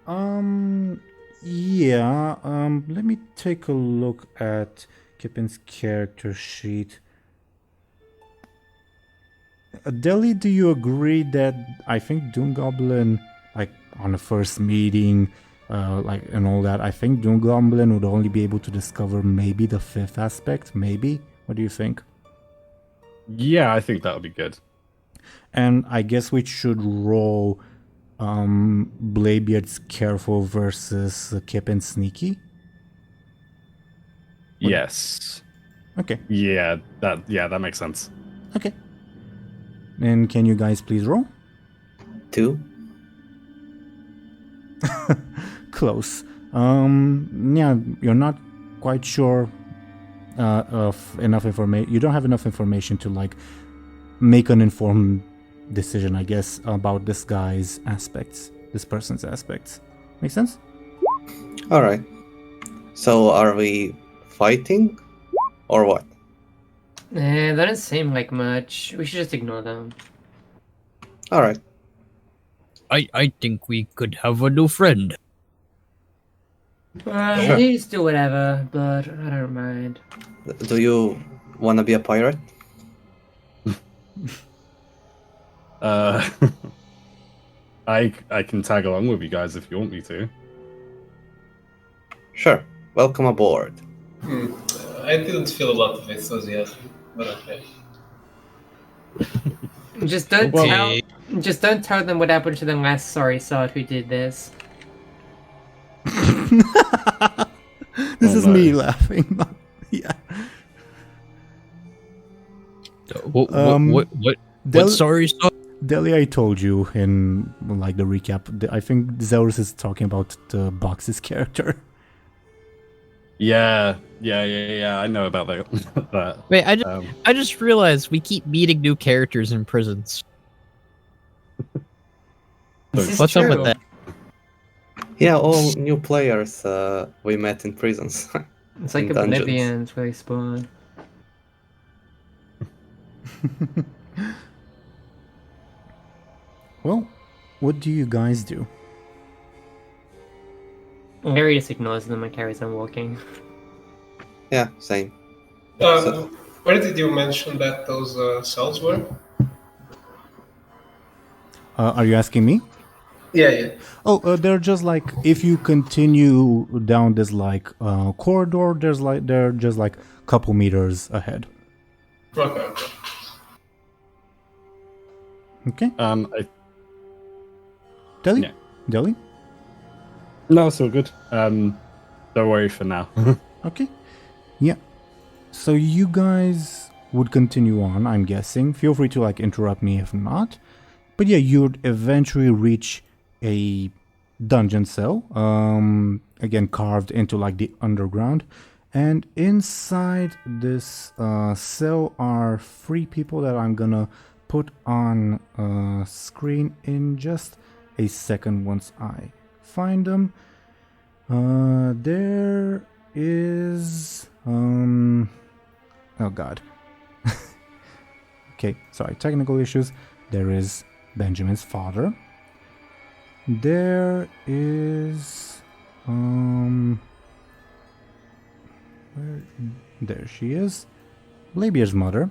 Yeah, let me take a look at Kippin's character sheet. Dely, do you agree that I think DoomGoblin, like on the first meeting, like and all that, I think DoomGoblin would only be able to discover maybe the fifth aspect, maybe? What do you think? yeah, I think that would be good. And I guess we should roll Bladebeard's careful versus Kippin sneaky. Yes. Okay. Yeah, that makes sense. Okay. And can you guys please roll? 2. Close. Yeah, you're not quite sure of enough information. You don't have enough information to like make an informed decision, I guess, about this guy's aspects, this person's aspects. Make sense? Alright. So are we fighting? Or what? That doesn't seem like much. We should just ignore them. Alright. I think we could have a new friend. Sure. You just do whatever, but I don't mind. Do you wanna be a pirate? I can tag along with you guys if you want me to. Sure. Welcome aboard. I didn't feel a lot of enthusiasm, but okay. Just don't Well- tell. Just don't tell them what happened to the last sorry sod who did this. This Oh, is no. me laughing. Yeah. What Del- sorry stuff? Dely, I told you in like the recap. I think Zelris is talking about the Box's character. Yeah. I know about that. that. Wait, Um, I just realized we keep meeting new characters in prisons. This is What's up with true. that? Yeah, all new players we met in prisons. It's like in dungeons. Oblivions where they spawn. Well, what do you guys do? Lyri just ignores them and carries on walking. Yeah, same. Where did you mention that those cells were? Are you asking me? Yeah. Oh, they're just like if you continue down this like corridor, they're just like couple meters ahead. Okay. Okay, I Dely? Yeah. Dely? No, it's all good. Don't worry for now. Okay. Yeah. So you guys would continue on, I'm guessing. Feel free to like interrupt me if not. But yeah, you'd eventually reach a dungeon cell. Again carved into like the underground. And inside this cell are 3 people that I'm gonna put on screen in just a second once I find them. There is oh god. Okay, sorry, technical issues. There is Benjamin's father. There is there she is. Bladebeard's mother.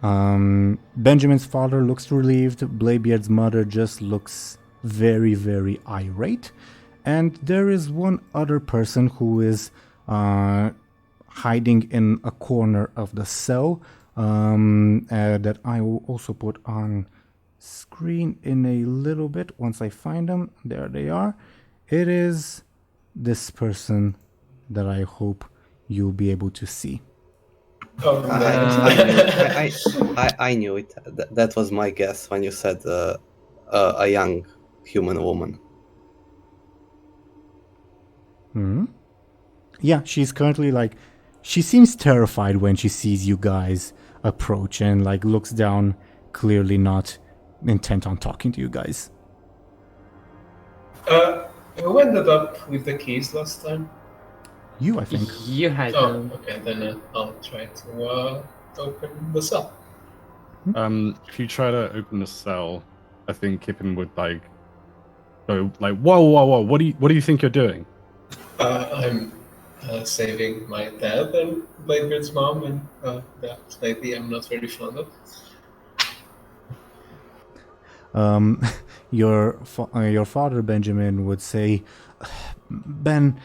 Benjamin's father looks relieved. Bladebeard's mother just looks very, very irate. And there is one other person who is hiding in a corner of the cell that I will also put on screen in a little bit once I find them. There they are. It is this person that I hope you'll be able to see. Oh, I knew it. That was my guess when you said a young human woman. Yeah, she's currently like, she seems terrified when she sees you guys approach and like looks down, clearly not intent on talking to you guys. Who ended up with the keys last time? You, I think. You had Oh, them. okay. Then I'll try to open the cell. If you try to open the cell, I think Kippin would like go like, whoa! What do you think you're doing? I'm saving my dad and Bladebeard's mom and that lady I'm not very fond of. Your father Benjamin would say, Ben,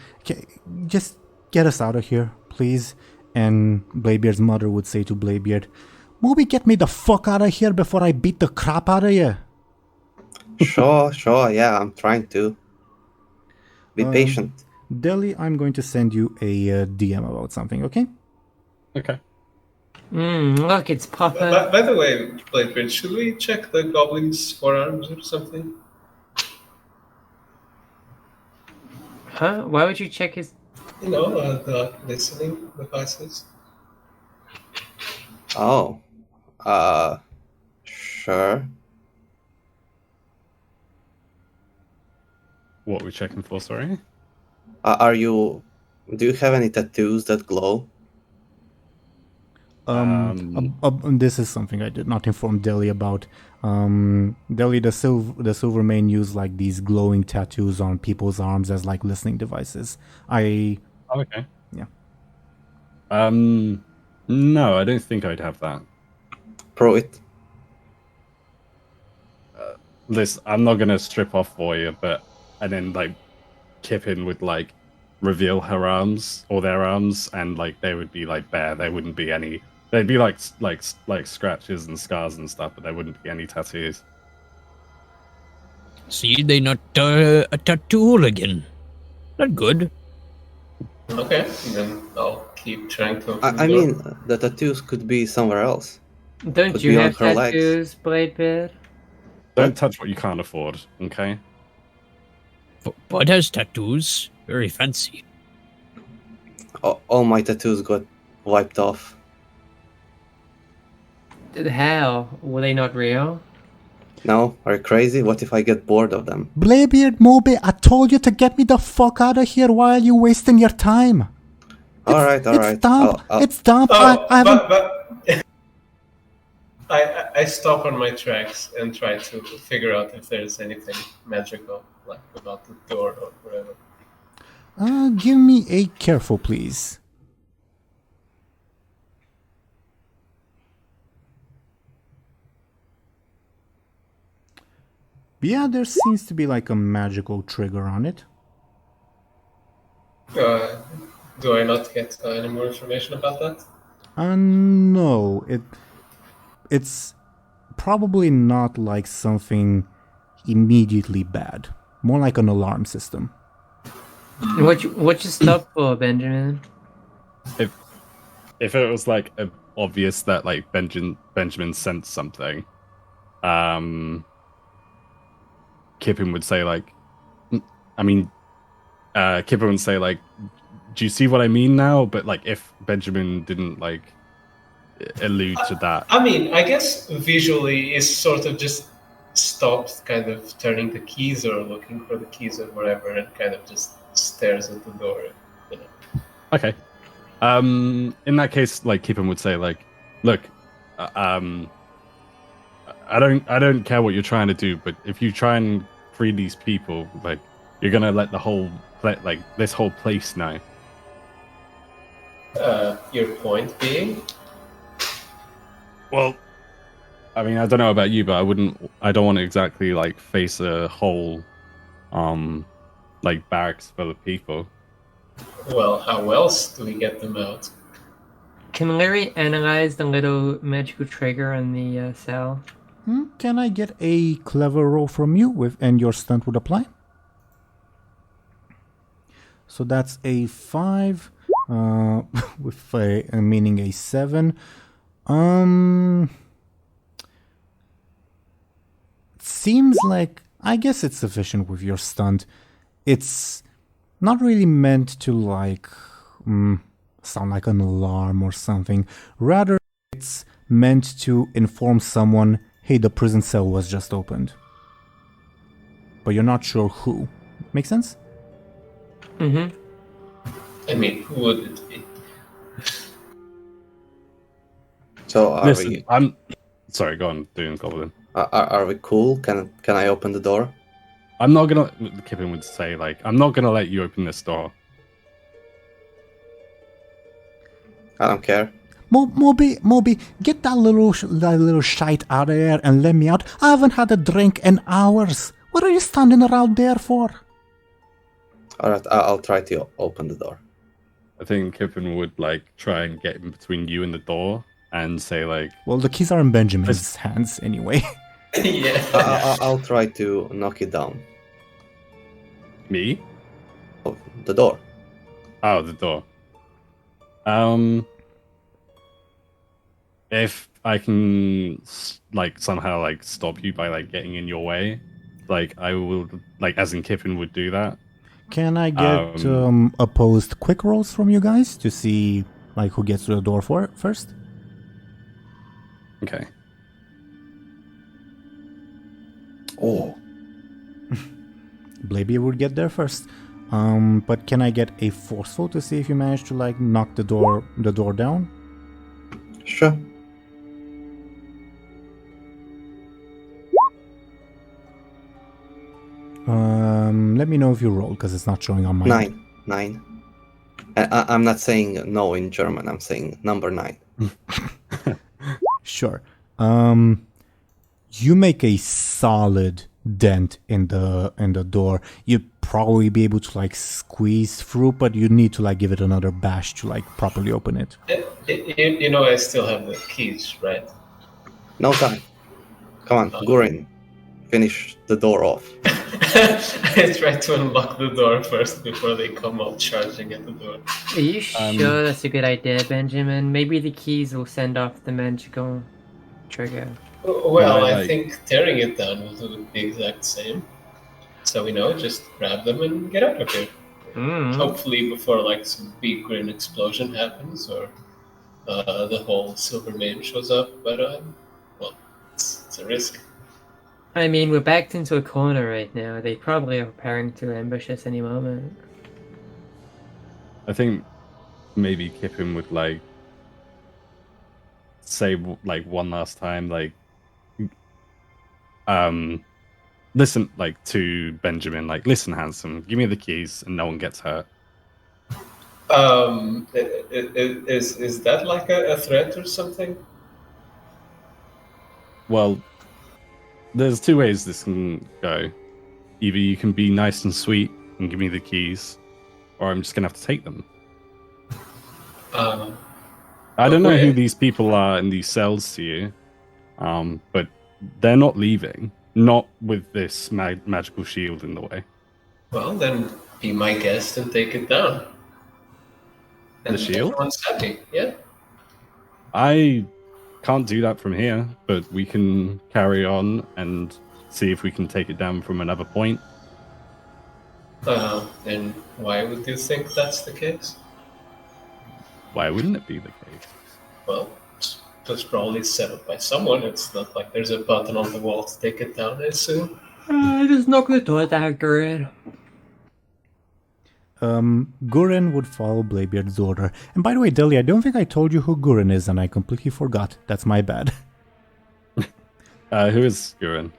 just get us out of here, please. And Bladebeard's mother would say to Bladebeard, Moby, get me the fuck out of here before I beat the crap out of you. Sure, yeah, I'm trying to. Be patient. Dely, I'm going to send you a DM about something, okay? Okay. Look, it's Papa. By the way, Bladebeard, should we check the goblin's forearms or something? Huh? Why would you check his... You know, the listening devices. Oh. Sure. What are we checking for? Sorry. Do you have any tattoos that glow? This is something I did not inform Dely about. Dely, the Silvermane use like these glowing tattoos on people's arms as like listening devices. Oh, okay. Yeah. No, I don't think I'd have that. Pro it. Listen, I'm not gonna strip off for you, and then like Kippin would like reveal her arms or their arms, and like they would be like bare. There wouldn't be any. They'd be like scratches and scars and stuff, but there wouldn't be any tattoos. See, they not a tattoo again. Not good. Okay, then I'll keep trying to. I mean, the tattoos could be somewhere else. Don't Could you be on have her legs. tattoos, Bladebeard? Don't touch what you can't afford, okay? Bud has tattoos. Very fancy. All my tattoos got wiped off. How? Were they not real? No? Are you crazy? What if I get bored of them? Bladebeard, Moby, I told you to get me the fuck out of here. Why are you wasting your time? Alright. It's dumb. It's dumb. Oh, I haven't... but I stop on my tracks and try to figure out if there's anything magical, like about the door or whatever. Give me a careful, please. Yeah, there seems to be like a magical trigger on it. Do I not get any more information about that? No, it's probably not like something immediately bad. More like an alarm system. What you stop for, Benjamin? If it was like obvious that like Benjamin sent something, Kippin would say like, Kippin would say like, do you see what I mean now? But like if Benjamin didn't like allude to that, I mean, I guess visually is sort of just stopped kind of turning the keys or looking for the keys or whatever, and kind of just stares at the door. You know. okay. In that case, like Kippin would say like, look, I don't care what you're trying to do, but if you try and free these people, like you're gonna let this whole place know. Your point being? Well, I mean, I don't know about you, but I don't want to exactly like face a whole, like barracks full of people. Well, how else do we get them out? Can Lyri analyze the little magical trigger on the cell? Can I get a clever roll from you and your stunt would apply? So that's a 5, with meaning a 7. Seems like, I guess it's sufficient with your stunt. It's not really meant to like sound like an alarm or something. Rather, it's meant to inform someone, hey, the prison cell was just opened. But you're not sure who. Make sense? Mm-hmm. I mean, who would it be? So Listen, I'm sorry. Go on, DoomGoblin. are we cool? Can I open the door? I'm not gonna. Kippin would say like, I'm not gonna let you open this door. I don't care. Moby, get that little shite out of there and let me out. I haven't had a drink in hours. What are you standing around there for? Alright, I'll try to open the door. I think Kippin would like try and get in between you and the door and say like, well, the keys are in Benjamin's hands anyway. Yeah. I'll try to knock it down. me? Oh, the door. Oh, the door. If I can like somehow like stop you by like getting in your way, like I will, like as in Kippin would do that. Can I get opposed quick rolls from you guys to see like who gets to the door first? Okay. Oh. Bladebeard would get there first. But can I get a forceful to see if you manage to like knock the door down? Sure. Let me know if you roll because it's not showing on mine. 9. I'm not saying no in German. I'm saying number 9. Sure. You make a solid dent in the door. You'd probably be able to like squeeze through, but you need to like give it another bash to like properly open it. You know, I still have the keys, right? No time. Come on, Gurin. Finish the door off. I try to unlock the door first before they come out charging at the door. Are you sure that's a good idea, Benjamin? Maybe the keys will send off the magical trigger. Well, I think tearing it down will do the exact same. So we know, just grab them and get out of here. Hopefully before like some big green explosion happens or the whole silver mane shows up. But well, it's a risk. I mean, we're backed into a corner right now. They probably are preparing to ambush us any moment. I think maybe Kippin would like say like one last time, like listen, like to Benjamin, like listen, handsome, give me the keys and no one gets hurt. Is that like a threat or something? Well, there's two ways this can go. Either you can be nice and sweet and give me the keys, or I'm just gonna have to take them. I don't know who these people are in these cells to you, but they're not leaving. Not with this magical shield in the way. Well, then be my guest and take it down. And the shield? Everyone's happy, yeah. I can't do that from here, but we can carry on and see if we can take it down from another point. And why would you think that's the case? Why wouldn't it be the case? Well, it was probably set up by someone. It's not like there's a button on the wall to take it down, I assume. Just knock the door down, Gurren. Gurren would follow Bladebeard's order. And by the way, Dely, I don't think I told you who Gurren is, and I completely forgot. That's my bad. Who is Gurren?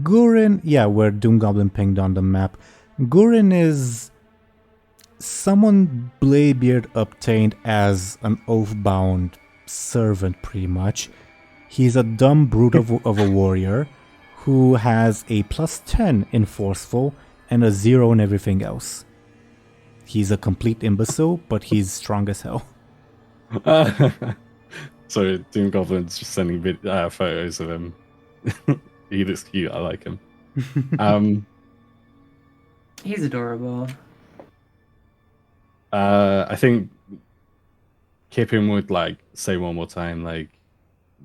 Gurren, yeah, where DoomGoblin pinged on the map. Gurren is someone Bladebeard obtained as an oath-bound servant, pretty much. He's a dumb brute of a warrior who has a +10 in forceful and a 0 in everything else. He's a complete imbecile, but he's strong as hell. So DoomGoblin's just sending photos of him. He looks cute. I like him. He's adorable. I think Kippin would like say one more time, like,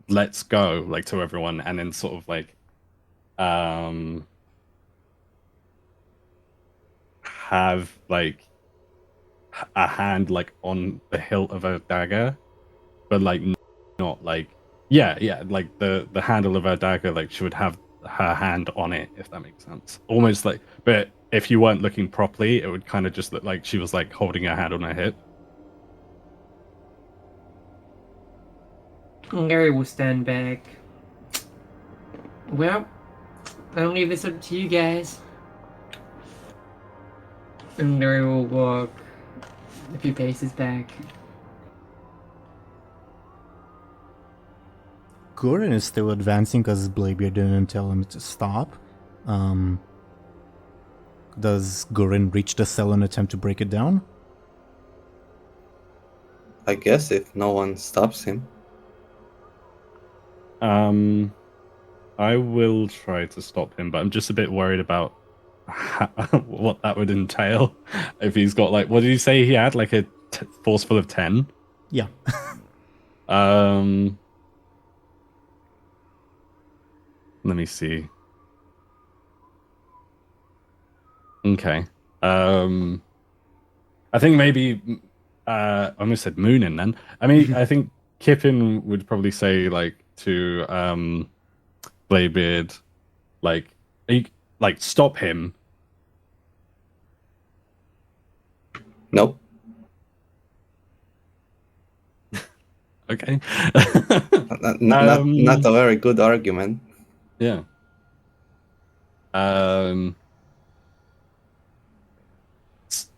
"Let's go," like to everyone, and then sort of like, have like a hand like on the hilt of a dagger, but like not like like the handle of her dagger, like she would have her hand on it, if that makes sense. Almost like, but if you weren't looking properly, it would kind of just look like she was like holding her hand on her hip. Lyri will stand back. Well, I'll leave this up to you guys. And Lyri will walk a few paces back. Gurren is still advancing because Bladebeard didn't tell him to stop. Does Gurren reach the cell and attempt to break it down? I guess if no one stops him. I will try to stop him, but I'm just a bit worried about what that would entail. If he's got like, what did you say he had? Like a forceful of 10? Yeah. Let me see. Okay. I think maybe I almost said Moonin then. I mean, I think Kippin would probably say like to Bladebeard, like stop him. Nope. Okay. Not a very good argument. Yeah.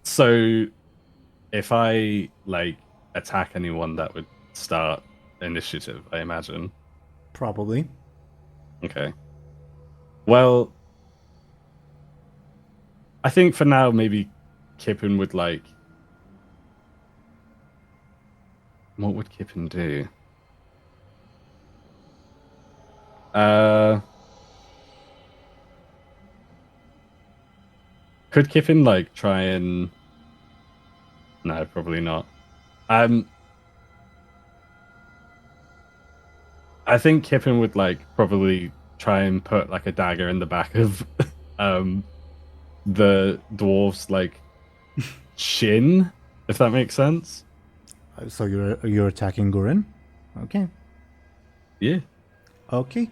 So if I like attack anyone, that would start initiative, I imagine. Probably. Okay. Well, I think for now maybe Kippin would like. What would Kippin do? Could Kippin like try and? No, probably not. I think Kippin would like probably try and put like a dagger in the back of the dwarf's like shin, if that makes sense. So you're attacking Gurren? Okay. Yeah. Okay.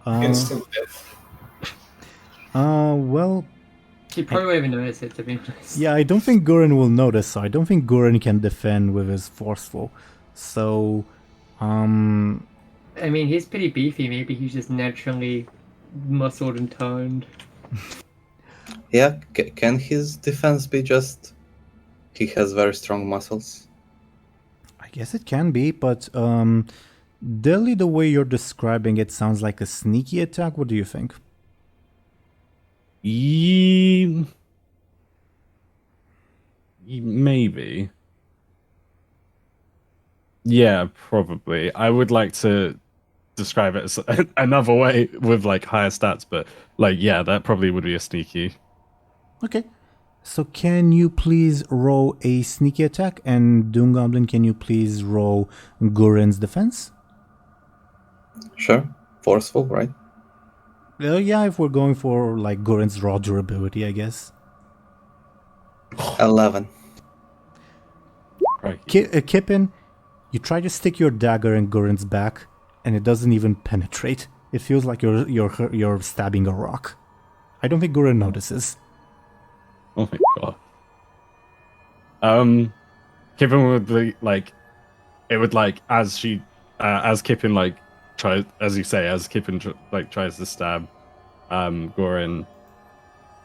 Instant death. Well, He probably won't even notice it, to be honest. yeah, I don't think Gurren will notice, so I don't think Gurren can defend with his forceful. So, I mean, he's pretty beefy. Maybe he's just naturally muscled and toned. Yeah, can his defense be just he has very strong muscles? I guess it can be, but Dely, the way you're describing it sounds like a sneaky attack. What do you think? Maybe. Yeah, probably. I would like to describe it as another way with like higher stats, but like yeah, that probably would be a sneaky. Okay. So can you please roll a sneaky attack? And DoomGoblin, can you please roll Guren's defense? Sure. Forceful, right? Yeah, if we're going for like Guren's raw durability, I guess. 11. Kippin, you try to stick your dagger in Guren's back, and it doesn't even penetrate. It feels like you're stabbing a rock. I don't think Guren notices. Oh my god. Kippin would be like, it would like as Kippin like tries, as you say, as Kippin tries to stab Guren,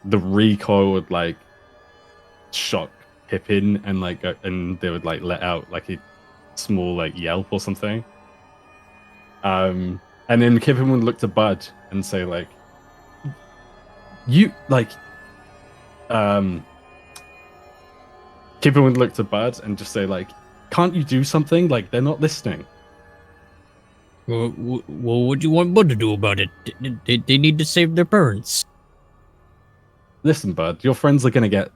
the recoil would like shock Kippin and like and they would like let out like a small like yelp or something. And then Kippin would look to Buhd and say like, you like. Kippin would look to Buhd and just say like, can't you do something? Like, they're not listening. Well, what do you want Buhd to do about it? They need to save their parents. Listen, Buhd, your friends are gonna get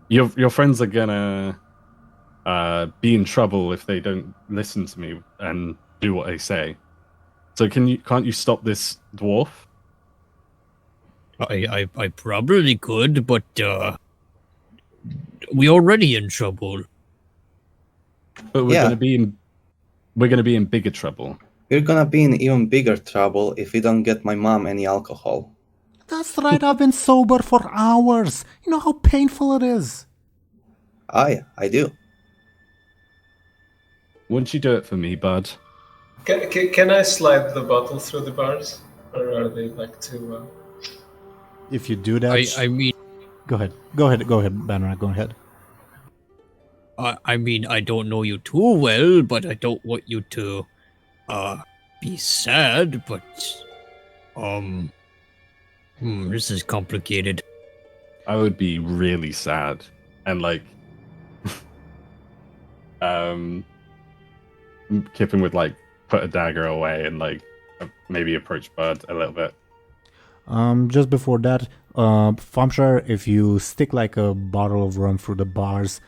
your friends are gonna be in trouble if they don't listen to me and do what I say. So can't you stop this dwarf? I probably could, but we already in trouble. But we're Yeah. gonna be in bigger trouble. You're gonna be in even bigger trouble if you don't get my mom any alcohol. That's right, I've been sober for hours. You know how painful it is. I do. Wouldn't you do it for me, Buhd? Can I slide the bottle through the bars? Or are they like too... If you do that... I mean... Go ahead, Banner, go ahead. I mean, I don't know you too well, but I don't want you to, be sad, but, this is complicated. I would be really sad and like, Kippin would like put a dagger away and like maybe approach Buhd a little bit. Just before that, Thompshire, if you stick like a bottle of rum through the bars,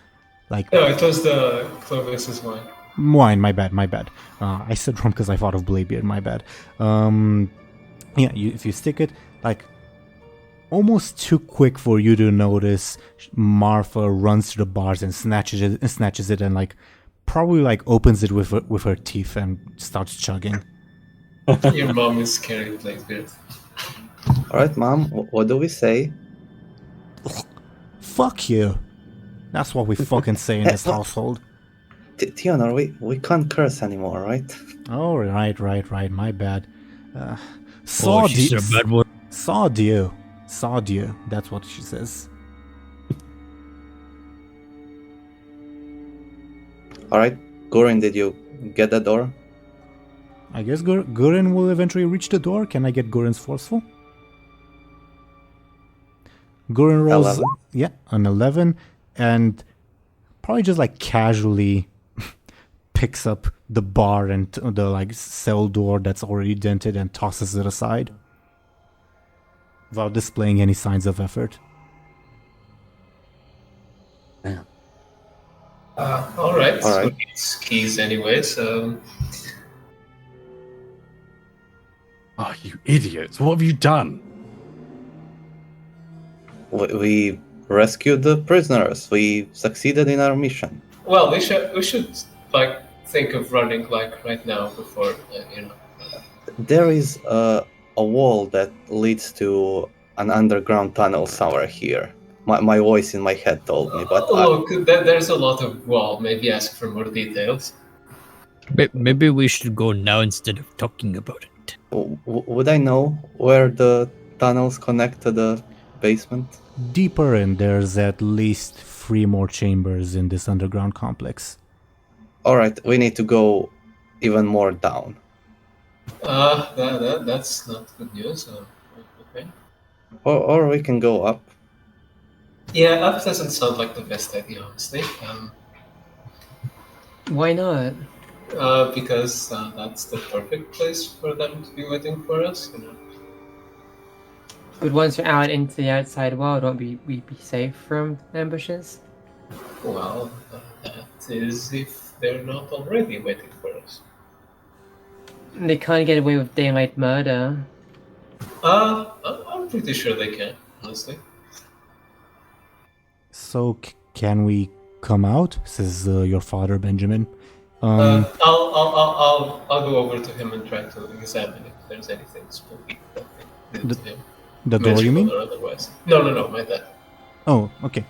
like... No, it was the Clovis's wine. Wine, my bad. I said rum because I thought of Bladebeard, my bad. If you stick it, like, almost too quick for you to notice, Martha runs to the bars and snatches it and, like, probably, like, opens it with her teeth and starts chugging. Your mom is carrying Bladebeard. Alright, Mom, what do we say? Fuck you. That's what we fucking say in this household. Teeironor, we can't curse anymore, right? Oh, right, my bad. She's a bad one. Saw Dieu, that's what she says. Alright, Guren, did you get the door? I guess Guren will eventually reach the door. Can I get Guren's forceful? Guren rolls 11. Yeah, an 11, and probably just like casually picks up the bar and the like cell door that's already dented and tosses it aside without displaying any signs of effort. Yeah. All right. So Alright. it's keys anyways. Oh, you idiots! What have you done? We rescued the prisoners. We succeeded in our mission. Well, we should like think of running like right now before There is a wall that leads to an underground tunnel somewhere here. My voice in my head told me, but Look, there's a lot of wall. Maybe ask for more details. Maybe we should go now instead of talking about it. would I know where the tunnels connect to the basement? Deeper in, there's at least 3 more chambers in this underground complex. Alright, we need to go even more down. That's not good news. Okay. Or we can go up. Yeah, up doesn't sound like the best idea, honestly. Why not? Because that's the perfect place for them to be waiting for us. But once we're out into the outside world, won't we be safe from ambushes? Well, that is if they're not already waiting for us. They can't get away with daylight murder. I'm pretty sure they can, honestly. So, can we come out? Says your father, Benjamin. I'll go over to him and try to examine if there's anything spooky that they did to him. The door, you mean? Magical or otherwise. No, my dad. Oh, okay.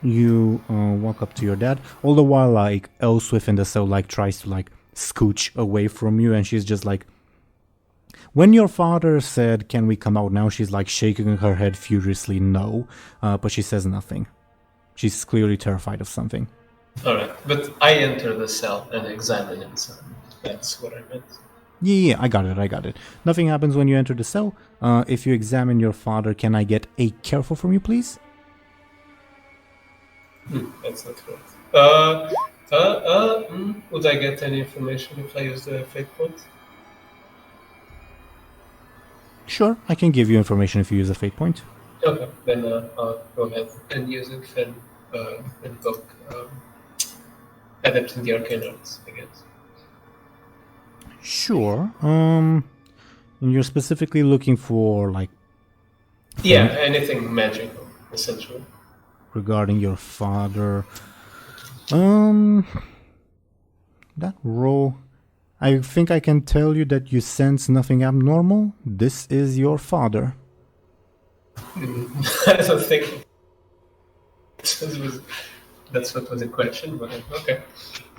You walk up to your dad. All the while, like, Elswith in the cell, like, tries to, like, scooch away from you, and she's just like... When your father said, can we come out now, she's, like, shaking her head furiously, no. But she says nothing. She's clearly terrified of something. Alright, but I enter the cell and examine it, so that's what I meant. Yeah, I got it. Nothing happens when you enter the cell. If you examine your father, can I get a careful from you, please? That's not correct. Would I get any information if I use the fate point? Sure, I can give you information if you use a fate point. Okay, then I'll go ahead and use it and invoke Adept in the Arcane Arts, I guess. Sure. And you're specifically looking for, like... Yeah, anything magical, essentially. Regarding your father. That roll... I think I can tell you that you sense nothing abnormal. This is your father. I don't think that's what was the question, but okay.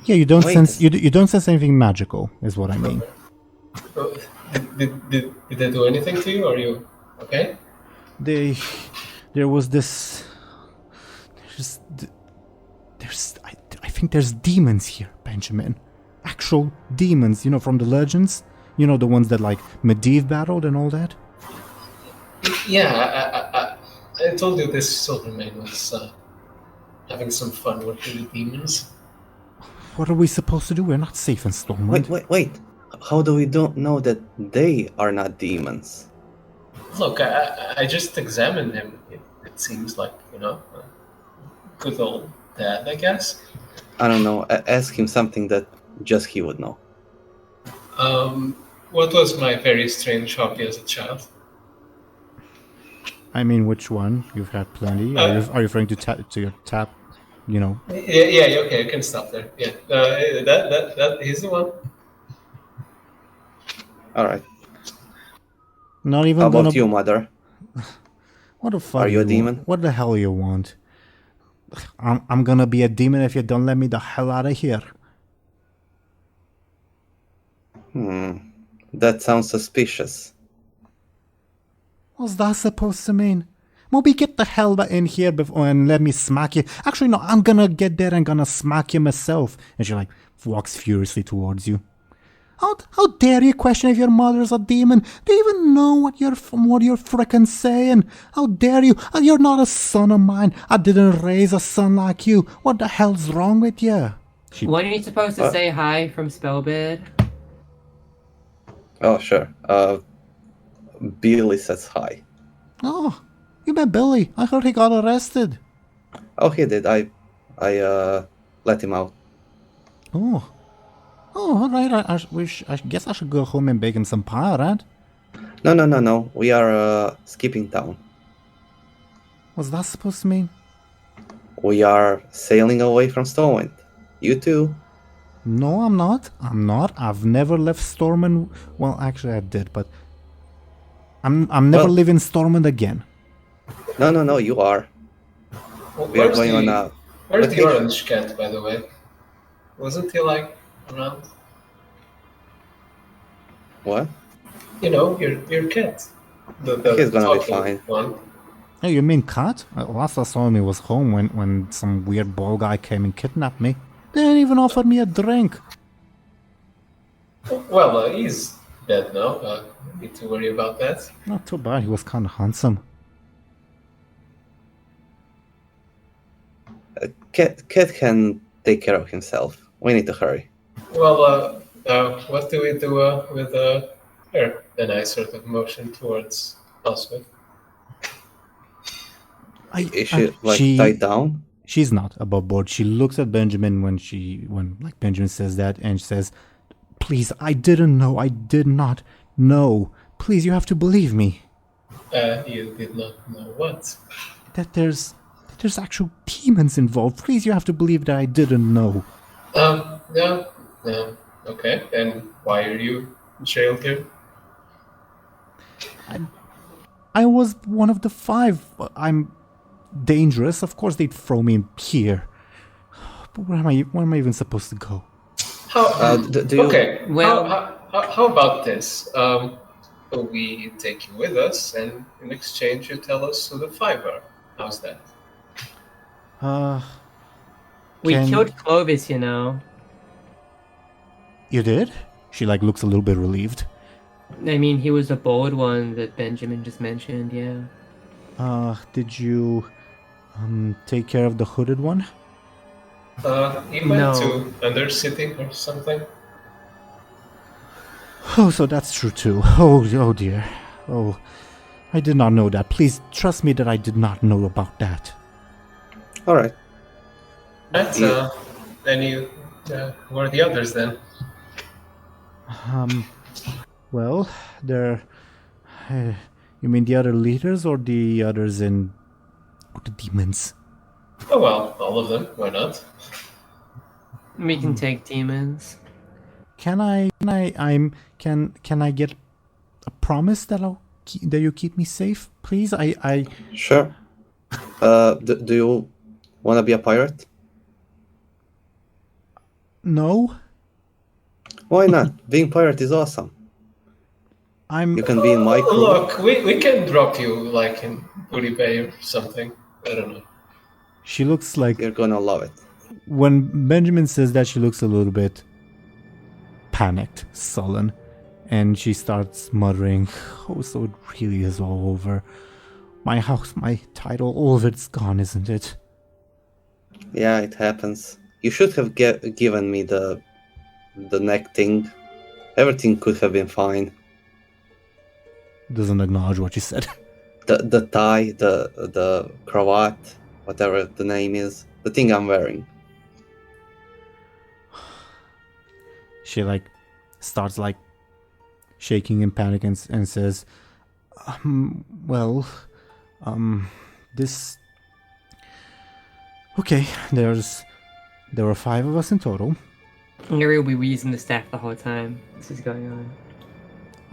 Yeah, you don't Wait. sense you don't sense anything magical, is what I mean. Oh, did they do anything to you? Are you okay? There was this. I think there's demons here, Benjamin. Actual demons, you know, from the legends. You know, the ones that like Medivh battled and all that. Yeah, I told you this Silvermane was having some fun working with demons. What are we supposed to do? We're not safe in Stormwind. Wait. How do we don't know that they are not demons? Look, I just examined him. It seems like, good old dad, I guess. I don't know. Ask him something that just he would know. What was my very strange hobby as a child? I mean, which one? You've had plenty. Are you referring to your tap? You know. Yeah. Okay, you can stop there. Yeah, that he's the one. All right. Not even How gonna. about you, mother? What the fuck? Are you a want? demon? What the hell you want? I'm gonna be a demon if you don't let me the hell out of here. That sounds suspicious. What's that supposed to mean? Moby, get the hell in here before and let me smack you. Actually, no, I'm gonna get there and gonna smack you myself. And she like walks furiously towards you. How dare you question if your mother's a demon? Do you even know what you're frickin' saying? How dare you? You're not a son of mine. I didn't raise a son like you. What the hell's wrong with you? When are you supposed to say hi from Spellbeard? Oh, sure. Billy says hi. Oh, you met Billy. I heard he got arrested. Oh, he did. I let him out. Oh, all right. I guess I should go home and bake him some pie, right? No. We are skipping town. What's that supposed to mean? We are sailing away from Stormwind. You too. No, I'm not. I've never left Stormwind. Well, actually, I did, but I'm never leaving Stormwind again. No. You are. Well, We are going on a. Where's the vacation. orange cat, by the way? Wasn't he like around? What? Your cat. The He's gonna be talking fine. one. Hey, you mean Kat? Last I saw him, he was home when some weird ball guy came and kidnapped me. They didn't even offer me a drink. Well, he's dead now. No need to worry about that. Not too bad, he was kind of handsome. Cat can take care of himself. We need to hurry. Well, what do we do with her? And I sort of motion towards Oswald. Is she tied down? She's not above board. She looks at Benjamin when like Benjamin says that, and she says, "Please, I didn't know. I did not know. Please, you have to believe me." You did not know what? That there's actual demons involved. Please, you have to believe that I didn't know. No. Okay, and why are you jailed here? I was one of the 5. I'm dangerous. Of course, they'd throw me in here. But where am I even supposed to go? Okay. Well- how about this? We take you with us, and in exchange, you tell us who the 5 are. How's that? We Can- killed Clovis, you know. You did? She like looks a little bit relieved. I mean, he was the bold one that Benjamin just mentioned, yeah. Did you take care of the hooded one? He went to Undercity or something. Oh, so that's true too. Oh dear. Oh, I did not know that. Please trust me that I did not know about that. All right. Right. Then you, who are the others then? Well, they're... you mean the other leaders or the others in... or the demons? Oh well, all of them. Why not? We can take demons. Can I get a promise that that you keep me safe, please? Sure. Do you want to be a pirate? No. Why not? Being pirate is awesome. You can be in my crew. Look, we can drop you like in Buhd Bay or something. I don't know. She looks like... You're gonna love it. When Benjamin says that, she looks a little bit panicked, sullen, and she starts muttering, "Oh, so it really is all over. My house, my title, all of it's gone, isn't it?" Yeah, it happens. You should have given me the neck thing. Everything could have been fine. Doesn't acknowledge what you said. The tie, the cravat, whatever the name is, the thing I'm wearing. She starts shaking in panic and says, this... Okay, there were 5 of us in total. Lyri will be wheezing the staff the whole time this is going on.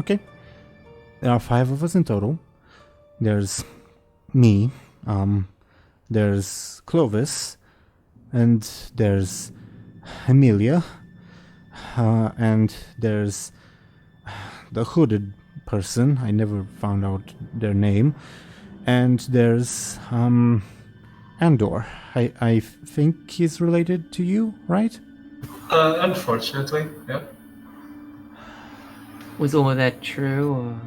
Okay. There are 5 of us in total. There's me, there's Clovis, and there's Emilia, and there's the hooded person. I never found out their name. And there's Andor. I think he's related to you, right? Unfortunately, yeah. Was all of that true, or...?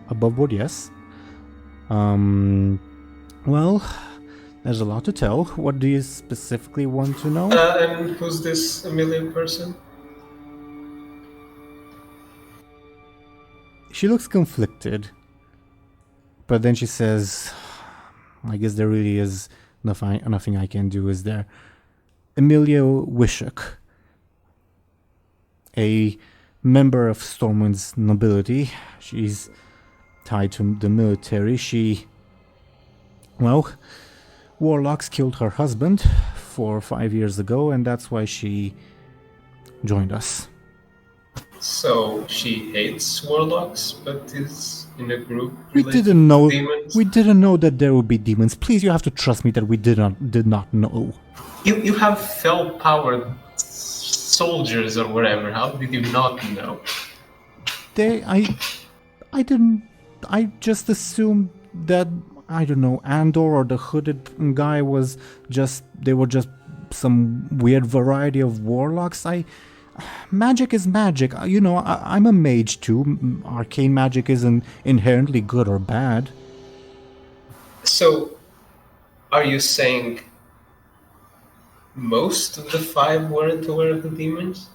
Above board, yes. Well, there's a lot to tell. What do you specifically want to know? And who's this Emilia person? She looks conflicted. But then she says, I guess there really is nothing I can do, is there? Emilia Wishuk, a member of Stormwind's nobility. She's tied to the military. Warlocks killed her husband 4 or 5 years ago, and that's why she joined us. So she hates warlocks, but is in a group. We didn't know. Demons? We didn't know that there would be demons. Please, you have to trust me that we did not know. You have fell-powered soldiers or whatever. How did you not know? I didn't. I just assumed that, I don't know, Andor or the hooded guy they were just some weird variety of warlocks. Magic is magic. I'm a mage too. Arcane magic isn't inherently good or bad. So, are you saying most of the 5 weren't aware of the demons?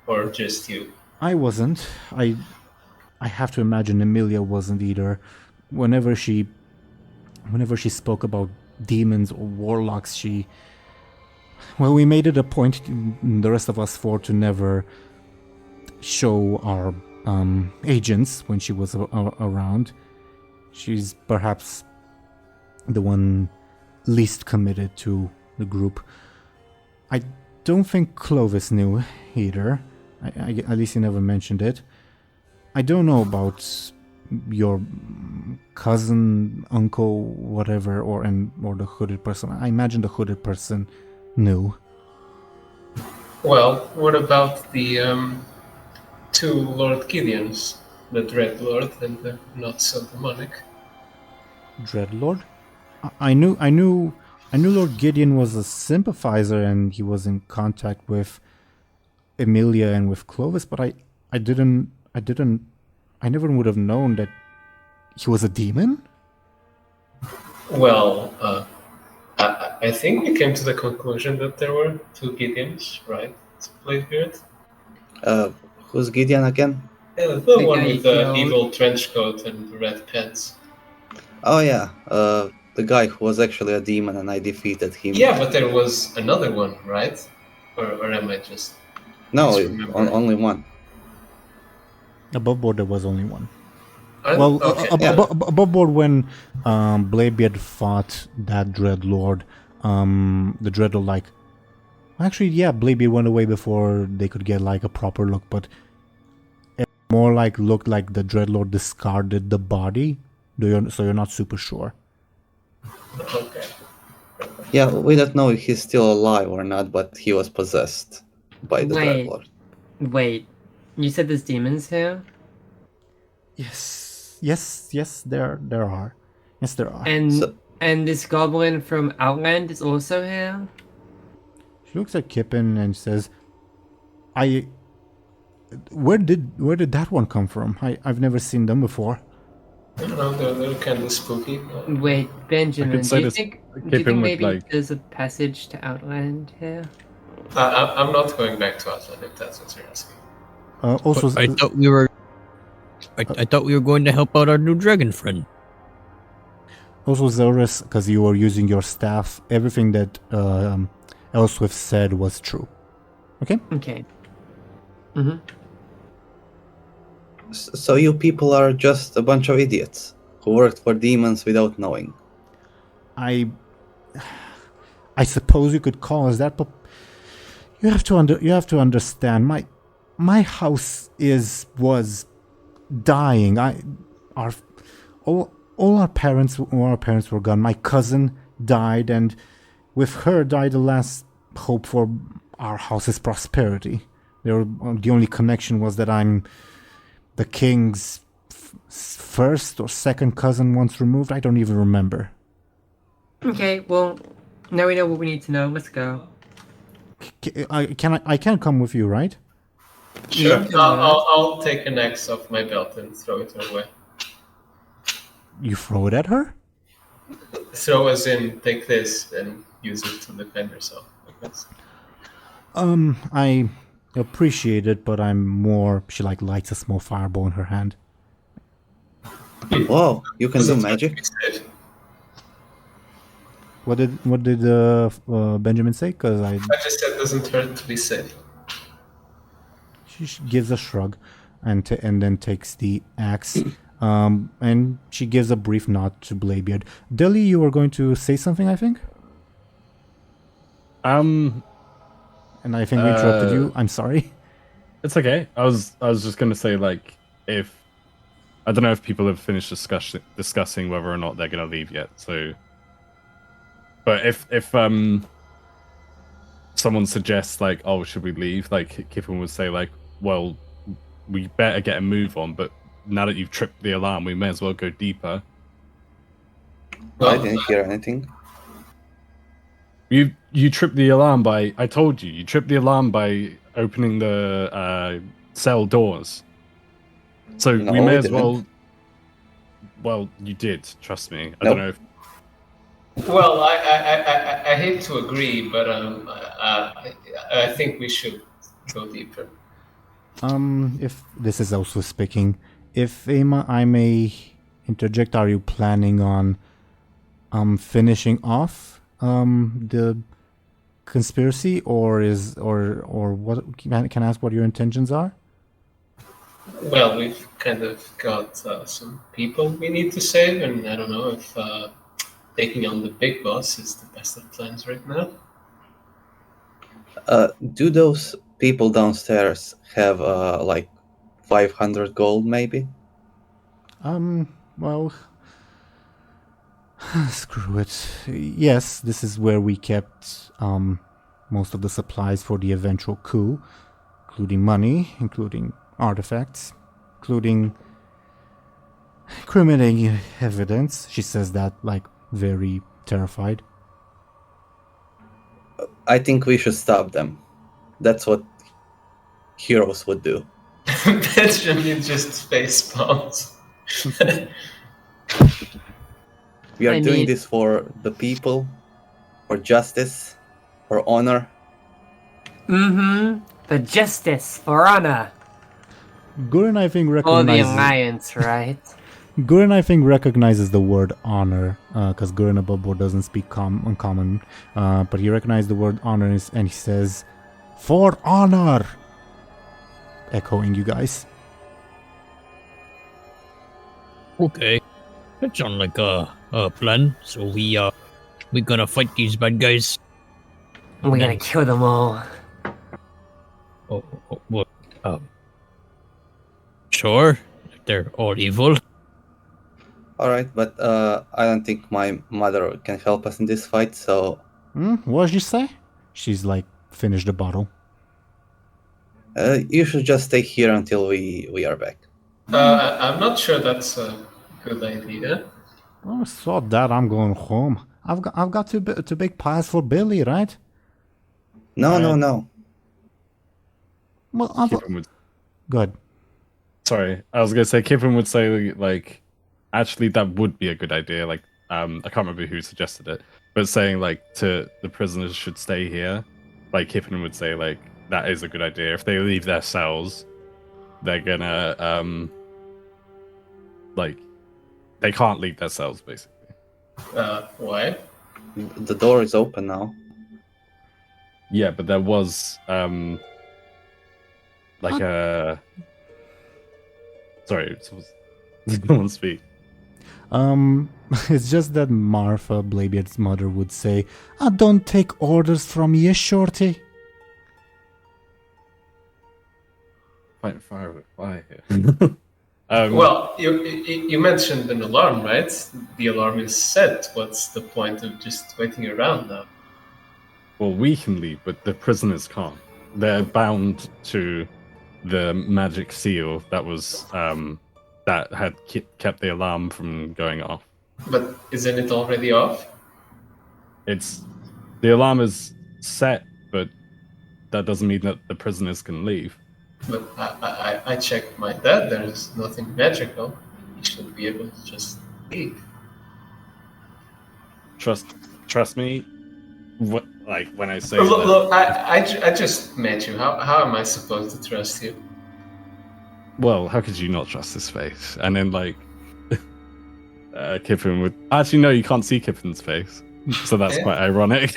Or just you? I wasn't. I have to imagine Emilia wasn't either. Whenever she spoke about demons or warlocks, we made it a point, the rest of us 4, to never show our agents when she was around. She's perhaps the one least committed to the group. I don't think Clovis knew either. At least he never mentioned it. I don't know about your cousin, uncle, whatever, or the hooded person. I imagine the hooded person knew. Well, what about the 2 Lord Gideons, the Dread Lord and the not so demonic? Dreadlord? I knew Lord Gideon was a sympathizer and he was in contact with Emilia and with Clovis, but I never would have known that he was a demon. Well, I think we came to the conclusion that there were 2 Gideons, right? It's Bladebeard. Who's Gideon again? Yeah, the The one guy with the killed. evil trench coat and the red pants. Oh yeah, the guy who was actually a demon and I defeated him. Yeah, but there was another one, right? Or am I just... No, remember. only one. Above board there was only one. Okay, yeah. Above board when Bladebeard fought that Dreadlord, the Dreadlord Bladebeard went away before they could get like a proper look, but it more like looked like the Dreadlord discarded the body. So you're not super sure. Okay. Yeah, we don't know if he's still alive or not, but he was possessed by the Dreadlord. Wait. You said there's demons here? Yes, there are. Yes, there are. And this goblin from Outland is also here? She looks at Kippin and says, where did that one come from? I've never seen them before. I don't know, they're kind of spooky. Wait, Benjamin, do you think Kippin maybe would, like- there's a passage to Outland here? I'm not going back to Outland if that's what you're asking. Also, I thought we were. I thought we were going to help out our new dragon friend. Also, Zelris, because you were using your staff, everything that Elswith said was true. Okay? Okay. Mm-hmm. So you people are just a bunch of idiots who worked for demons without knowing. I suppose you could call us that, but you have to understand. My house was dying. All our parents were gone. My cousin died, and with her died the last hope for our house's prosperity. The only connection was that I'm the king's first or second cousin once removed. I don't even remember. Okay, well, now we know what we need to know. Let's go. I can come with you, right? Sure. Yeah. I'll take an axe off my belt and throw it away. You throw it at her? Throw as in take this and use it to defend yourself, I guess. I appreciate it, but I'm more... She lights a small fireball in her hand. Whoa, you can do Doesn't magic? have to be said. What did Benjamin say? Because I just said doesn't hurt to be safe. She gives a shrug and then takes the axe. And she gives a brief nod to Bladebeard. Dely, you were going to say something, I think? And I think we interrupted you. I'm sorry. It's okay. I was just gonna say, like, if I don't know if people have finished discussing whether or not they're gonna leave yet. So, but if someone suggests like, oh, should we leave? Like Kippin would say, like, well, we better get a move on. But now that you've tripped the alarm, we may as well go deeper. I didn't hear anything. You tripped the alarm by. I told you tripped the alarm by opening the cell doors. So No, we may we as didn't. well. Well, you did. Trust me. I Nope. don't know if. Well, I hate to agree, but I think we should go deeper. If this is also speaking, if I may interject, are you planning on finishing off the conspiracy, or what? Can I ask what your intentions are? Well, we've kind of got some people we need to save, and I don't know if taking on the big boss is the best of plans right now. Do those people downstairs have like 500 gold, maybe? Well, screw it. Yes, this is where we kept most of the supplies for the eventual coup, including money, including artifacts, including incriminating evidence. She says that like very terrified. I think we should stop them. That's what heroes would do. Benjamin just face palms. We are I doing mean- this for the people, for justice, for honor. Mm-hmm. The justice for honor. Gurren, I think, For the recognizes. alliance, right? Gurren, I think, recognizes the word honor, because Gurren above board doesn't speak uncommon, but he recognizes the word honor and he says, "For honor!" Echoing you guys. Okay. That sounds like a plan. So we gonna fight these bad guys. We're gonna kill them all. What? Sure. They're all evil. All right, but I don't think my mother can help us in this fight, so What did you say? She's like, finish the bottle. you should just stay here until we are back. I'm not sure that's a good idea. Oh, so that I'm going home. I've got to bake pies for Billy, right? No. Well, Kippin would, good. sorry, I was gonna say Kippin would say like, actually that would be a good idea. Like, I can't remember who suggested it, but saying like to the prisoners should stay here. Like Kippin would say like that is a good idea. If they leave their cells, they're gonna like they can't leave their cells basically. Why? The door is open now. Yeah, but there was like a sorry, someone speak. It's just that Martha, Bladebeard's mother, would say, "I don't take orders from you, shorty." Fight fire with fire here. Well, you mentioned an alarm, right? The alarm is set. What's the point of just waiting around now? Well, we can leave, but the prisoners can't. They're bound to the magic seal that was that had kept the alarm from going off. But isn't it already off? It's the alarm is set, but that doesn't mean that the prisoners can leave. But I checked my dad. There's nothing magical. He should be able to just leave. Trust me. What like when I say Look, that, I just met you. How am I supposed to trust you? well, how could you not trust his face? And then like Kippin would actually no, you can't see Kippin's face, so that's Yeah. quite ironic.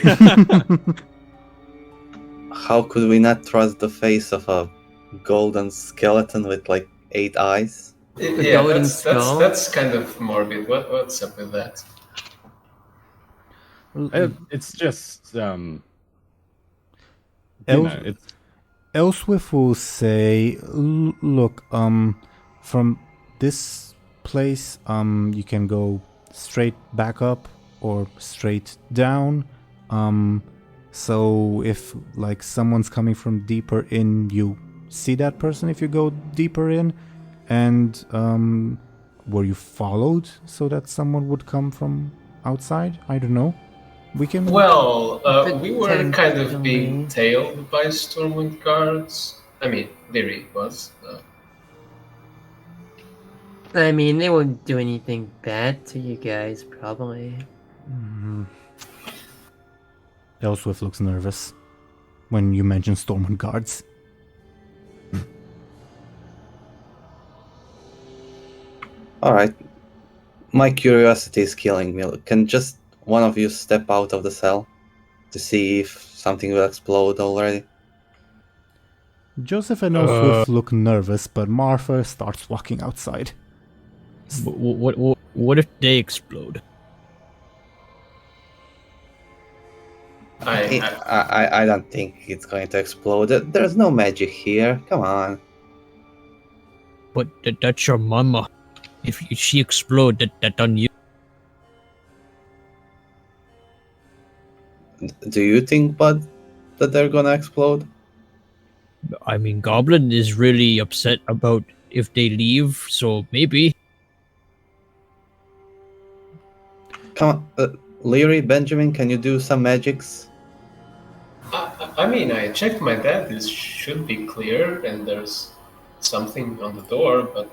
How could we not trust the face of a golden skeleton with like 8 eyes? Yeah, golden that's skull? that's kind of morbid. What's up with that? It's just Els- it's Elswith will say, "Look, from this place, you can go straight back up or straight down. So if like someone's coming from deeper in, you see that person if you go deeper in, and were you followed so that someone would come from outside? I don't know." We can. Well, we were kind of being Potentially. tailed by Stormwind guards. I mean, Lyri was. I mean, they won't do anything bad to you guys, probably. Elswith looks nervous when you mention Stormwind guards. Alright. My curiosity is killing me. Can just one of you step out of the cell to see if something will explode already? Joseph and Elswith look nervous, but Martha starts walking outside. What if they explode? I don't think it's going to explode. There's no magic here. Come on. But that's your mama. If she explode, that on you. Do you think, Bud, that they're gonna explode? I mean, Goblin is really upset about if they leave, so maybe. Come on, Lyri, Benjamin, can you do some magics? I mean, I checked my dad. This should be clear, and there's something on the door, but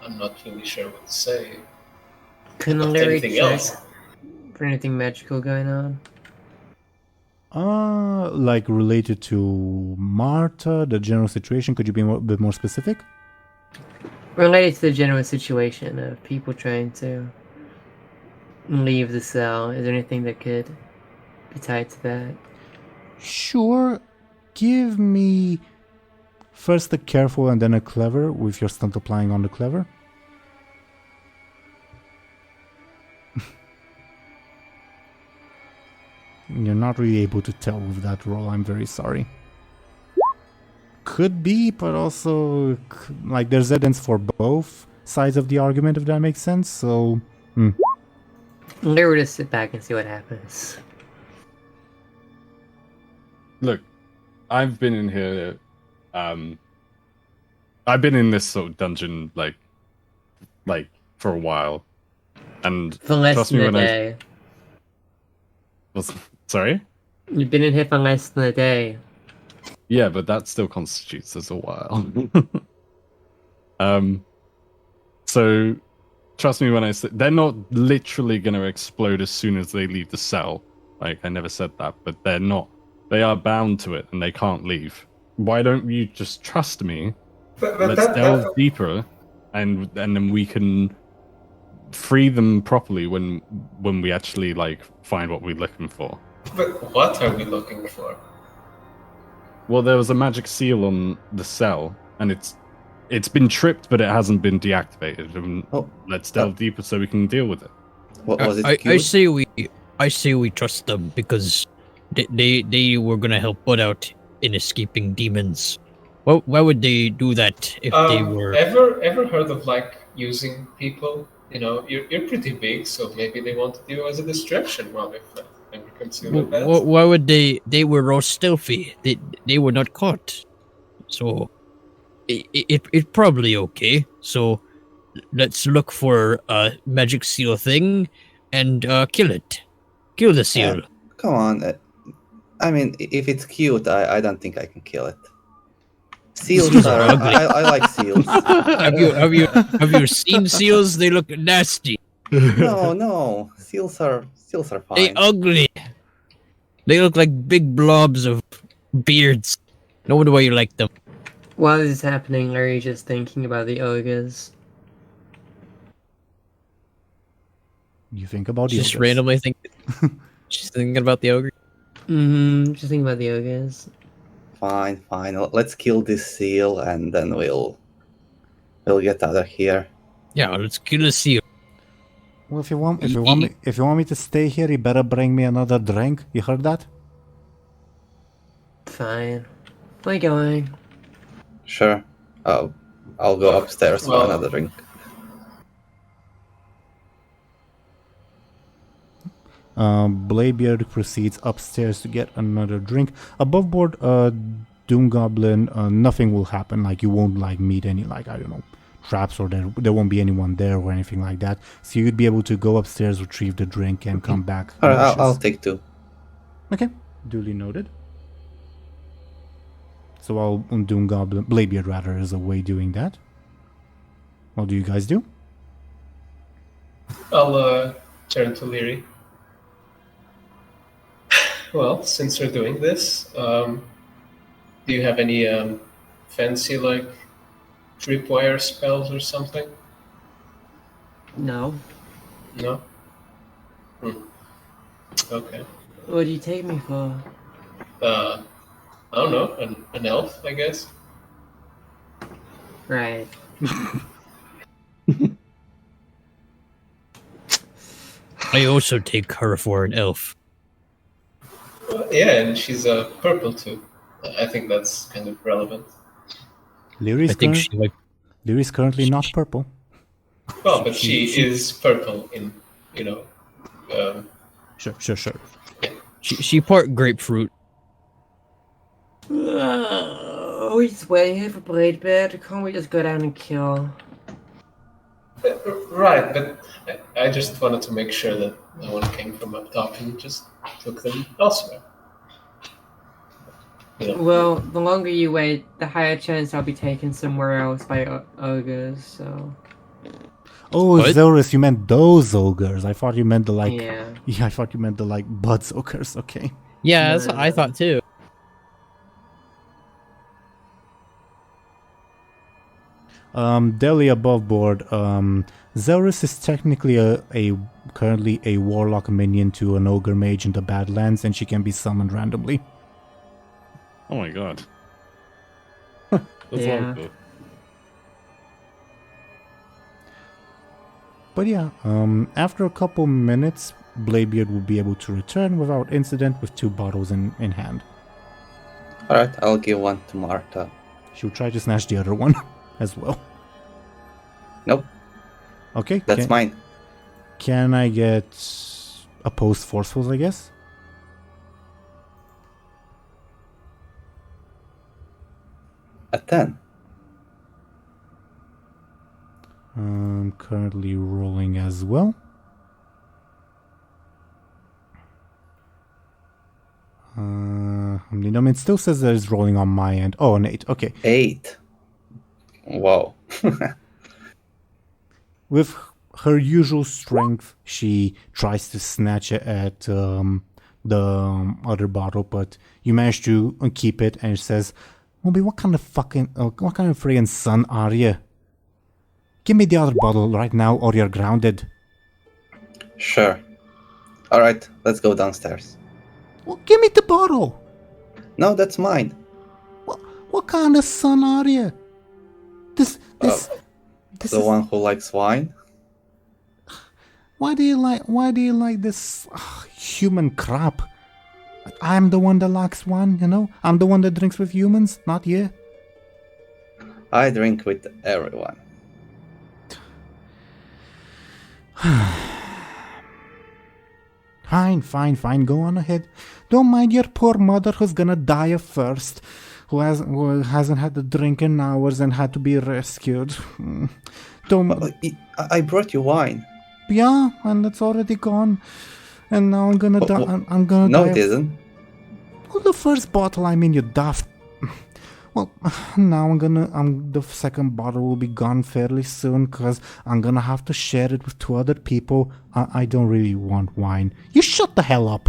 I'm not really sure what to say. Couldn't But Lyri anything check else? for anything magical going on? Like related to Marta, the general situation, could you be a bit more specific? Related to the general situation of people trying to leave the cell, is there anything that could be tied to that? Sure. Give me first a careful and then a clever, with your stunt applying on the clever. You're not really able to tell with that roll, I'm very sorry. Could be, but also, like, there's evidence for both sides of the argument, if that makes sense, so... Lyri will just sit back and see what happens. Look, I've been in here. I've been in this sort of dungeon like for a while, and For less trust than me a when day. sorry. You've been in here for less than a day. Yeah, but that still constitutes as a while. So trust me when I say they're not literally going to explode as soon as they leave the cell. Like, I never said that, but they're not. They are bound to it, and they can't leave. Why don't you just trust me? But Let's delve deeper, and then we can free them properly when we actually like find what we're looking for. But what are we looking for? Well, there was a magic seal on the cell, and it's been tripped, but it hasn't been deactivated. And let's delve deeper so we can deal with it. What was it? I say we trust them because they were gonna help Buhd out in escaping demons. Why would they do that if they were? Ever heard of like using people? You know, you're pretty big, so maybe they wanted you as a distraction while they fled. And you consume that. Why would they? They were all stealthy. They were not caught. So it's probably okay. So let's look for a magic seal thing and kill it. Kill the seal. Yeah, come on. I mean, if it's cute, I don't think I can kill it. Seals are ugly. I like seals. have you seen seals? They look nasty. No. Seals are fine. They ugly. They look like big blobs of beards. No wonder why you like them. While this is happening, Lyri's just thinking about the ogres. You think about Just ogres. randomly think. Just thinking about the ogre. Just thinking about the ogres. Fine. Let's kill this seal, and then we'll get out of here. Yeah, let's kill a seal. Well, if you want me to stay here, you better bring me another drink. You heard that? Fine. We're going. Sure. I'll go upstairs for another drink. Bladebeard proceeds upstairs to get another drink. Above board, DoomGoblin, nothing will happen. Like, you won't like meet any, like, I don't know, traps or there won't be anyone there or anything like that. So you'd be able to go upstairs, retrieve the drink, and come back. All right, I'll cautious. take 2. Okay, duly noted. So while DoomGoblin, Bladebeard rather, is away doing that, what do you guys do? I'll turn to Lyri. Well, since we're doing this, do you have any fancy like tripwire spells or something? No. No. Okay. What do you take me for? I don't know, an elf, I guess. Right. I also take her for an elf. Yeah, and she's purple too. I think that's kind of relevant. Lyri's I think she like Lyri's currently not purple. Well, but she is purple in, Sure. she part grapefruit. We're just waiting here for Bladebeard. Can't we just go down and kill? Right, but I just wanted to make sure that no one came from up top and just took them elsewhere. Well, the longer you wait, the higher chance I'll be taken somewhere else by ogres, so... Oh, What? Zelris, you meant those ogres. I thought you meant the Yeah. Yeah, I thought you meant the Bud's ogres. Okay. Yeah, that's what I thought too. Dely above board. Zelris is technically currently a warlock minion to an ogre mage in the Badlands, and she can be summoned randomly. Oh my god. That's Yeah. wonderful. But yeah, after a couple minutes, Bladebeard will be able to return without incident with 2 bottles in hand. All right, I'll give 1 to Martha. She'll try to snatch the other one as well. Nope, Okay, that's mine. Can I get opposed forcefuls, I guess? A 10. I'm currently rolling as well. It still says that it's rolling on my end. Oh, an 8. Okay. 8. Wow. With her usual strength, she tries to snatch it at the other bottle, but you manage to keep it, and it says, "Moby, what kind of friggin' son are you? Give me the other bottle right now, or you're grounded." Sure. All right, let's go downstairs. Well, give me the bottle. No, that's mine. What kind of son are you? This The one who likes wine? Why do you like this human crap? I'm the one that likes wine, I'm the one that drinks with humans, not you. I drink with everyone. Fine, go on ahead. Don't mind your poor mother who's gonna die of thirst, who hasn't had a drink in hours and had to be rescued. Well, I brought you wine. Yeah, and it's already gone. And now I'm gonna die. I'm gonna No, die. it isn't. Well, the first bottle, you daft. Well, now the second bottle will be gone fairly soon because I'm gonna have to share it with 2 other people. I don't really want wine. You shut the hell up.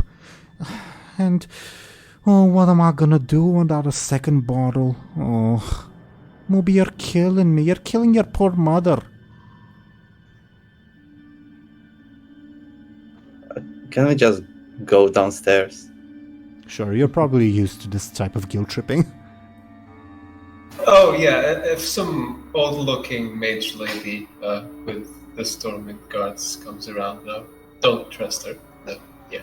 And, what am I gonna do without a second bottle? Oh, Moby, you're killing me. You're killing your poor mother. Can we just go downstairs? Sure, you're probably used to this type of guilt tripping. Oh yeah, if some old-looking mage lady with the Stormwind guards comes around, no, don't trust her. No, yeah.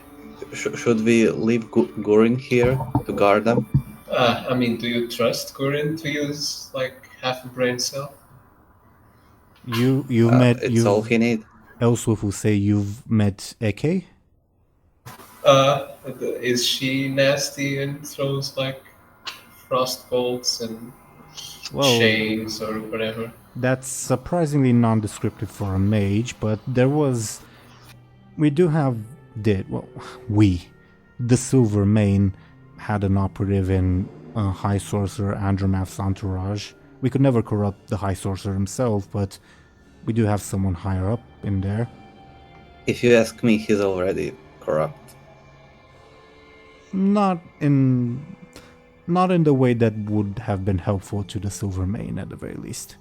Should we leave Gurin here to guard them? Do you trust Gurin to use like half a brain cell? You've met. It's all he need. Elsewhere will say you've met Eke. Is she nasty and throws like frost bolts and Well, chains or whatever. that's surprisingly non-descriptive for a mage, but we do have the Silver Mane had an operative in High Sorcerer Andromath's entourage. We could never corrupt the High Sorcerer himself, but we do have someone higher up in there. If you ask me, he's already corrupt. Not in the way that would have been helpful to the Silver Mane at the very least.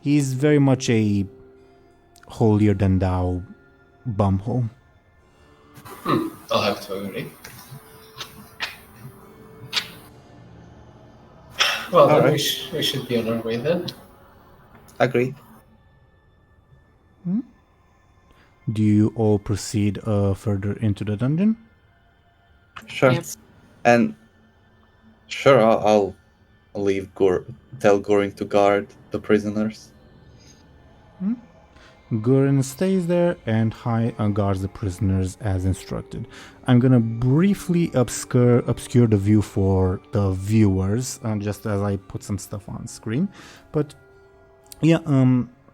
He's very much a holier-than-thou bumhole. I'll have to agree. Well, then Alright. we should be on our way then. Agreed. Do you all proceed further into the dungeon? Sure. Yep. And sure, I'll leave tell Goring to guard the prisoners. Gurin stays there and guards the prisoners as instructed. I'm gonna briefly obscure the view for the viewers, just as I put some stuff on screen. But yeah,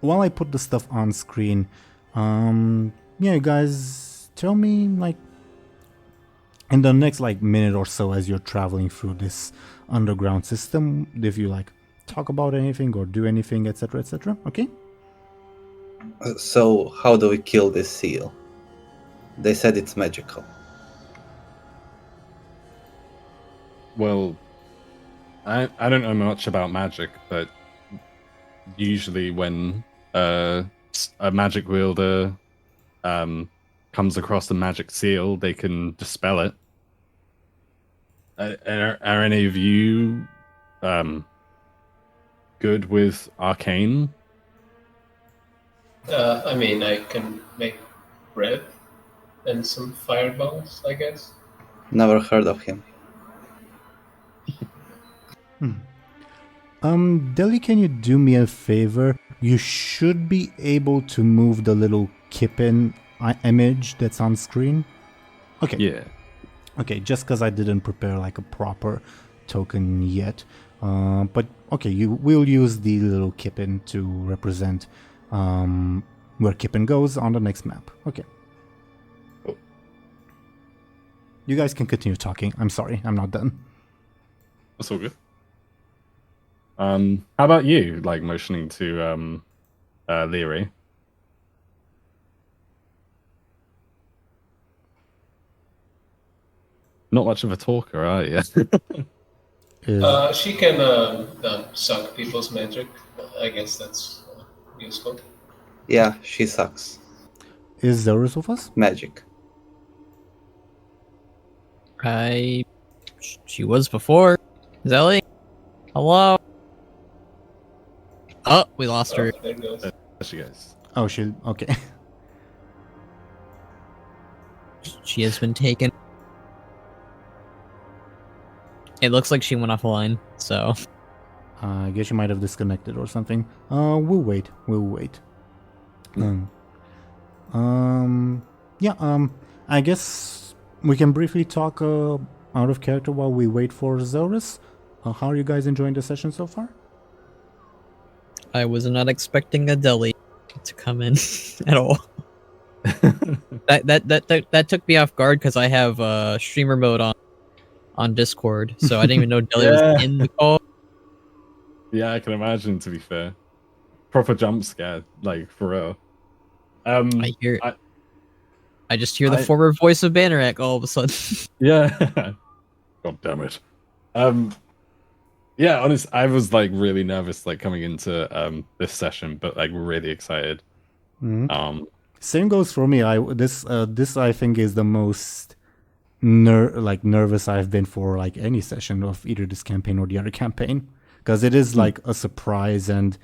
while I put the stuff on screen, yeah, guys, tell me, like, in the next minute or so as you're traveling through this underground system, if you talk about anything or do anything, etc., etc. Okay. So, how do we kill this seal? They said it's magical. Well, I don't know much about magic, but usually when a magic wielder comes across a magic seal, they can dispel it. Are any of you good with arcane? I mean, I can make bread and some fireballs, I guess. Never heard of him. Dely, can you do me a favor? You should be able to move the little Kippin image that's on screen. Okay. Yeah. Okay, just because I didn't prepare a proper token yet. But okay, we'll use the little Kippin to represent where Kippin goes on the next map. Okay. Oh. You guys can continue talking. I'm sorry, I'm not done. That's all good. How about you, motioning to Lyri? Not much of a talker, are you? She can suck people's magic. I guess that's useful. Yeah, she sucks. Is Zelris with us? Magic. She was before. Zelly? Hello? Oh, we lost her. There it goes. There she goes. Oh, okay. She has been taken. It looks like she went offline, so. I guess you might have disconnected or something. We'll wait. I guess we can briefly talk out of character while we wait for Zelris. How are you guys enjoying the session so far? I was not expecting a Dely to come in at all. That took me off guard because I have streamer mode on Discord, so I didn't even know Dely was in the call. Yeah, I can imagine, to be fair. Proper jump scare, for real. I just hear the former voice of Banneret all of a sudden. Yeah. God damn it. Yeah, honestly, I was really nervous coming into this session, but really excited. Mm-hmm. Same goes for me. This I think is the most nervous I've been for any session of either this campaign or the other campaign, because it is a surprise, and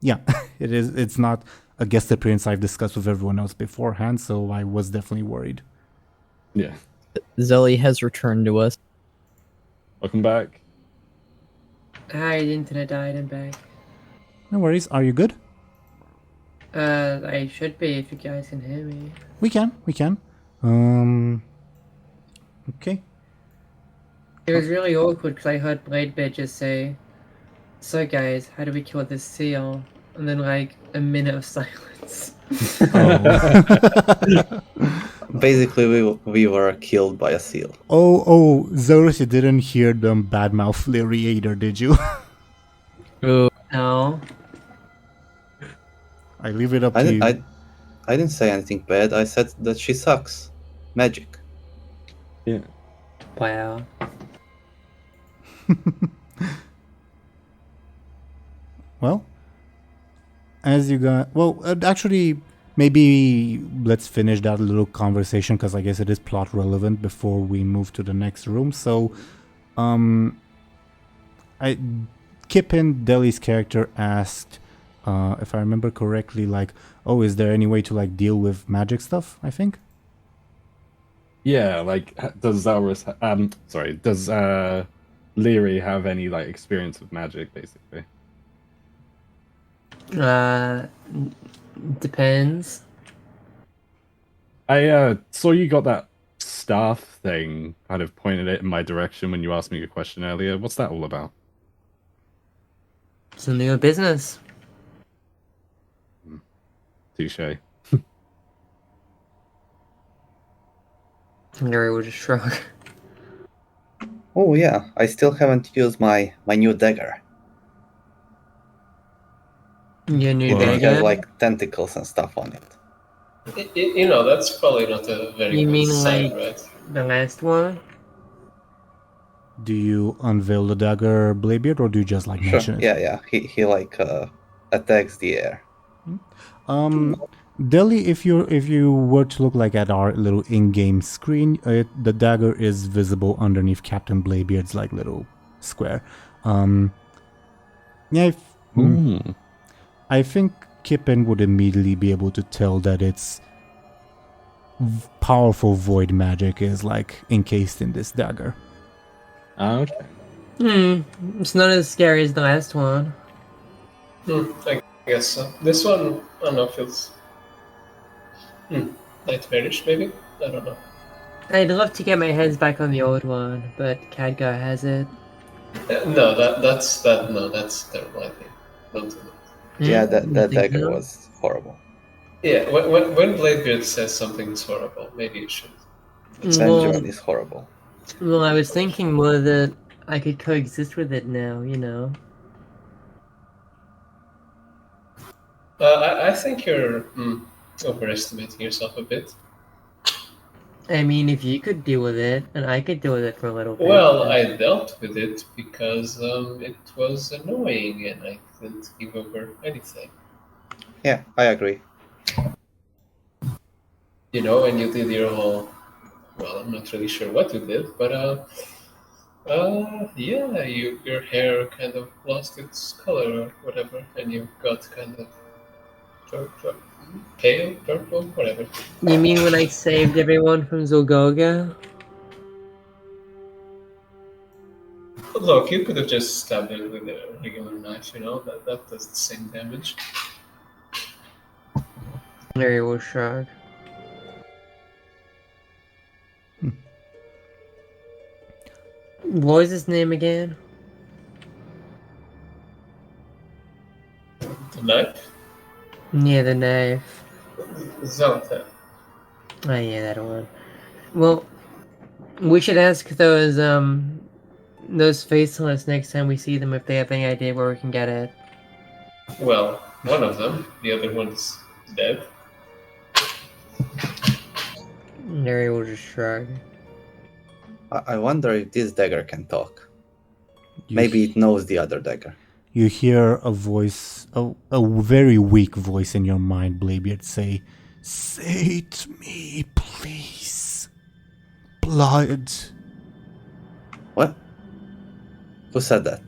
yeah, it is. It's not a guest appearance I've discussed with everyone else beforehand, so I was definitely worried. Yeah. Zelly has returned to us. Welcome back. Hi, the internet died. I'm back. No worries. Are you good? I should be if you guys can hear me. We can. Okay. It was really awkward because I heard Bladebeard just say, "So guys, how do we kill this seal?" And then like a minute of silence. Oh. Basically, we were killed by a seal. Oh, Zelris, you didn't hear them badmouth Lyri either, did you? Oh, No. I leave it up to you. I didn't say anything bad. I said that she sucks. Magic. Yeah. Wow. Well, as you got... Well, actually, maybe let's finish that little conversation, because I guess it is plot relevant before we move to the next room. So, Kippin, Dely's character, asked, if I remember correctly, like, oh, is there any way to, like, deal with magic stuff, I think? Yeah, like, does Zelris... does Lyri have any, like, experience with magic, basically? Depends. I saw you got that staff thing, kind of pointed it in my direction when you asked me a question earlier. What's that all about? It's none of your business. Touche. Gary would just shrug. Oh yeah, I still haven't used my new dagger. Your new It dagger? has like tentacles and stuff on it. You know, that's probably not a very You good mean sign, like- right? The last one? Do you unveil the dagger, Bladebeard, or do you just, like, Sure. mention it? Yeah. He like attacks the air. Dely, if you were to look like at our little in-game screen, the dagger is visible underneath Captain Bladebeard's like little square. I think Kippin would immediately be able to tell that it's powerful void magic is like encased in this dagger. Okay. It's not as scary as the last one. I guess so. This one, I don't know, feels nightmarish, maybe? I don't know. I'd love to get my hands back on the old one, but Khadgar has it. No, that's terrible, I think. Don't do that. Yeah, You that think dagger so? was horrible. Yeah, when Bladebeard says something is horrible, maybe you should. Benjamin is horrible. Well, I was thinking more that I could coexist with it now, you know. I think you're overestimating yourself a bit. I mean, if you could deal with it, and I could deal with it for a little bit. Well, I dealt with it because it was annoying and I couldn't give over anything. Yeah, I agree. You know, and you did your whole... Well, I'm not really sure what you did, but yeah, your hair kind of lost its color or whatever, and you got kind of pale, purple, whatever. You mean when I saved everyone from Zolgoga? Look, you could have just stabbed it with a regular knife, you know, that does the same damage. Larry will shrug. What was his name again? The knife? Yeah, the knife. Zelta. Oh yeah, that one. Well, we should ask those faceless next time we see them if they have any idea where we can get it. Well, one of them. The other one's dead. Larry will just shrug. I wonder if this dagger can talk. You Maybe it knows the other dagger. You hear a voice, a very weak voice in your mind, Bladebeard, say, "Say it me, please. Blood." What? Who said that?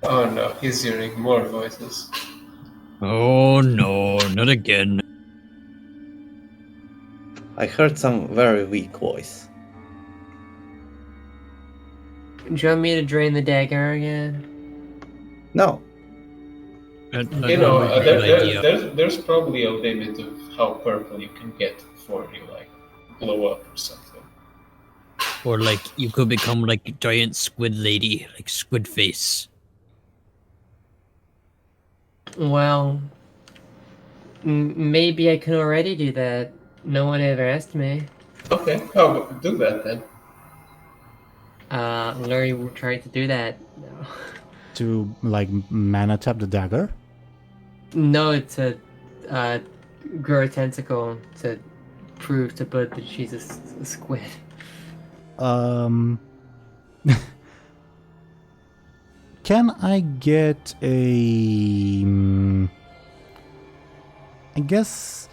Oh no, he's hearing more voices. Oh no, not again. I heard some very weak voice. Do you want me to drain the dagger again? No. You know, there's probably a limit of how purple you can get before you like blow up or something. Or like you could become like a giant squid lady, like squid face. Well, maybe I can already do that. No one ever asked me. Okay, oh, do that then. Lyri will try to do that. No, To like mana tap the dagger? no, to grow a tentacle to prove to Buhd that she's a squid. Can I get a I guess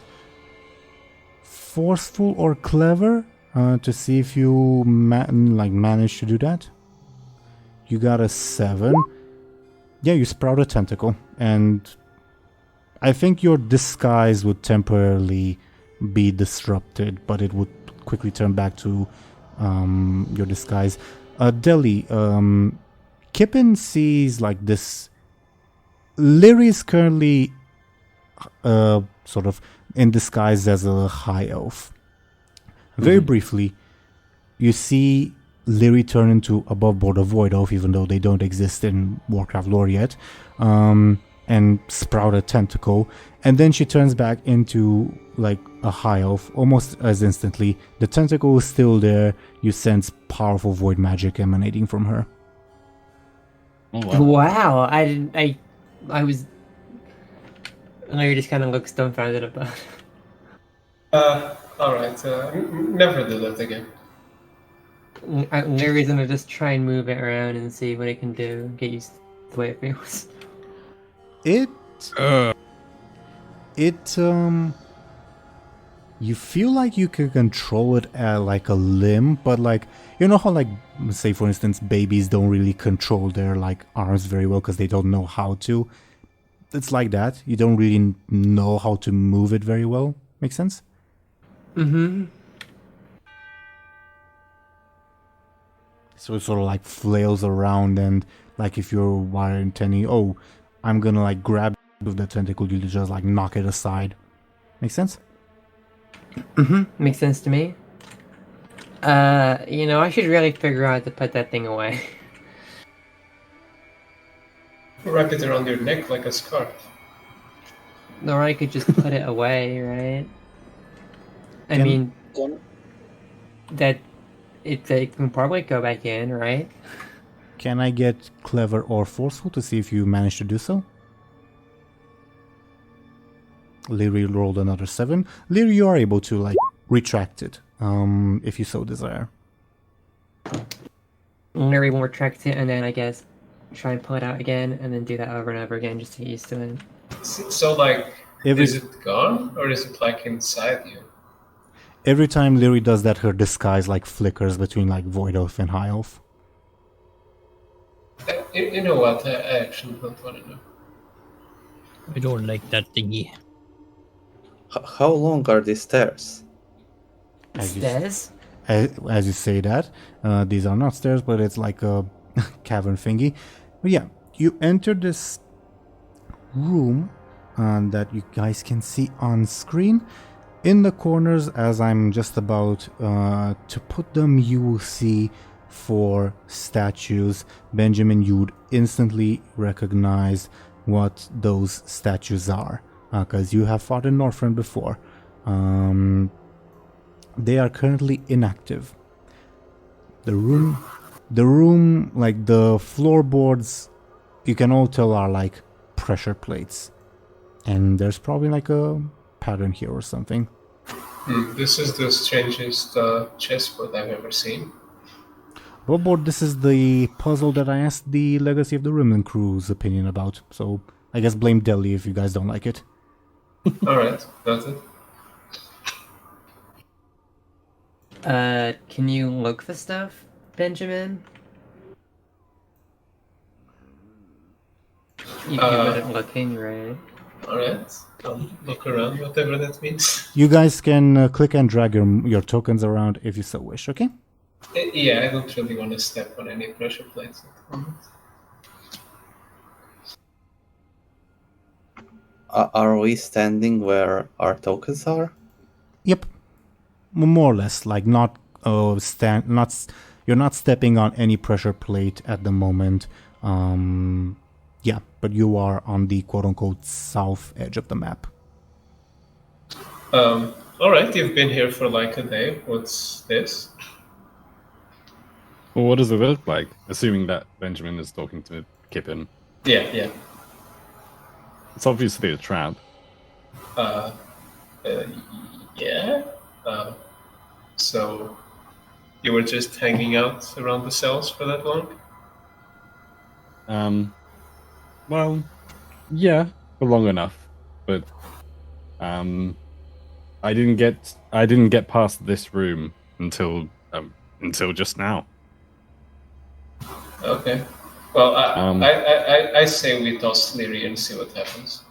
forceful or clever to see if you manage to do that? You got a 7. Yeah, you sprout a tentacle, and I think your disguise would temporarily be disrupted, but it would quickly turn back to your disguise. Dely, Kippin sees like this. Lyri is currently sort of in disguise as a high elf. Very briefly, you see Lyri turn into above board a void elf, even though they don't exist in Warcraft lore yet, and sprout a tentacle, and then she turns back into like a high elf almost as instantly. The tentacle is still there. You sense powerful void magic emanating from her. Oh, wow. Wow, I didn't. I was. Lyri just kind of looks dumbfounded about it. Alright, never do that again. Lyri's gonna just try and move it around and see what it can do. Get used to the way it feels. You feel like you can control it at like a limb, but like, you know how like, say for instance, babies don't really control their like arms very well because they don't know how to. It's like that. You don't really know how to move it very well. Make sense? Mm-hmm. So it sort of like flails around, and like if you're intending, oh, I'm gonna like grab with the tentacle, you just like knock it aside. Make sense? Mm-hmm. Makes sense to me. I should really figure out to put that thing away. Wrap it around your neck like a scarf. Or I could just put it away, right? I mean, that it can probably go back in, right? Can I get clever or forceful to see if you manage to do so? Lyri rolled another 7. Lyri, you are able to like retract it, if you so desire. Lyri will retract it, and then I guess try and pull it out again, and then do that over and over again just to get used to it. So like, is it gone, or is it like inside you? Every time Lyri does that, her disguise like flickers between like Void Elf and High Elf. You know what? I actually don't want to know. I don't like that thingy. How long are these stairs? Stairs? As you say that, these are not stairs, but it's like a cavern thingy. But yeah, you enter this room that you guys can see on screen. In the corners, as I'm just about to put them, you will see 4 statues. Benjamin, you would instantly recognize what those statues are, because you have fought in Northrend before. They are currently inactive. The room, like the floorboards, you can all tell are like pressure plates. And there's probably like a pattern here or something. This is the strangest chessboard I've ever seen. Robot, this is the puzzle that I asked the Legacy of the Rimland crew's opinion about, so I guess blame Dely if you guys don't like it. Alright, got it. Can you look the stuff, Benjamin? You good at looking, right? Alright, I'll look around, whatever that means. You guys can click and drag your tokens around if you so wish, okay? Yeah, I don't really want to step on any pressure plates at the moment. Are we standing where our tokens are? Yep. More or less, like not you're not stepping on any pressure plate at the moment. Yeah, but you are on the quote-unquote south edge of the map. All right, you've been here for like a day. What's this? Well, what does it look like? Assuming that Benjamin is talking to Kippin. Yeah. It's obviously a trap. Yeah. So you were just hanging out around the cells for that long? Well, yeah, for long enough, but I didn't get past this room until just now. Okay. Well, I say we toss Lyri and see what happens.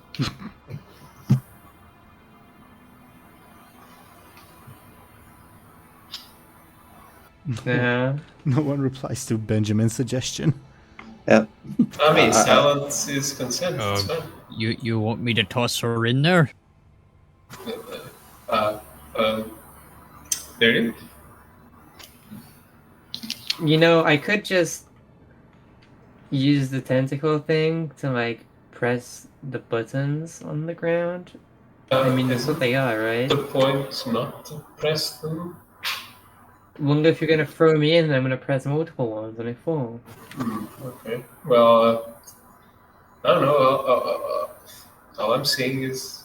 Yeah. No one replies to Benjamin's suggestion. Yeah. I mean, silence is consent. It's fine. You want me to toss her in there? Lyri? You know, I could just use the tentacle thing to like press the buttons on the ground. I mean, that's what they are, right? The point not to press them. Wonder if you're gonna throw me in, I'm gonna press multiple ones and I fall. Okay. Well, I don't know. All I'm seeing is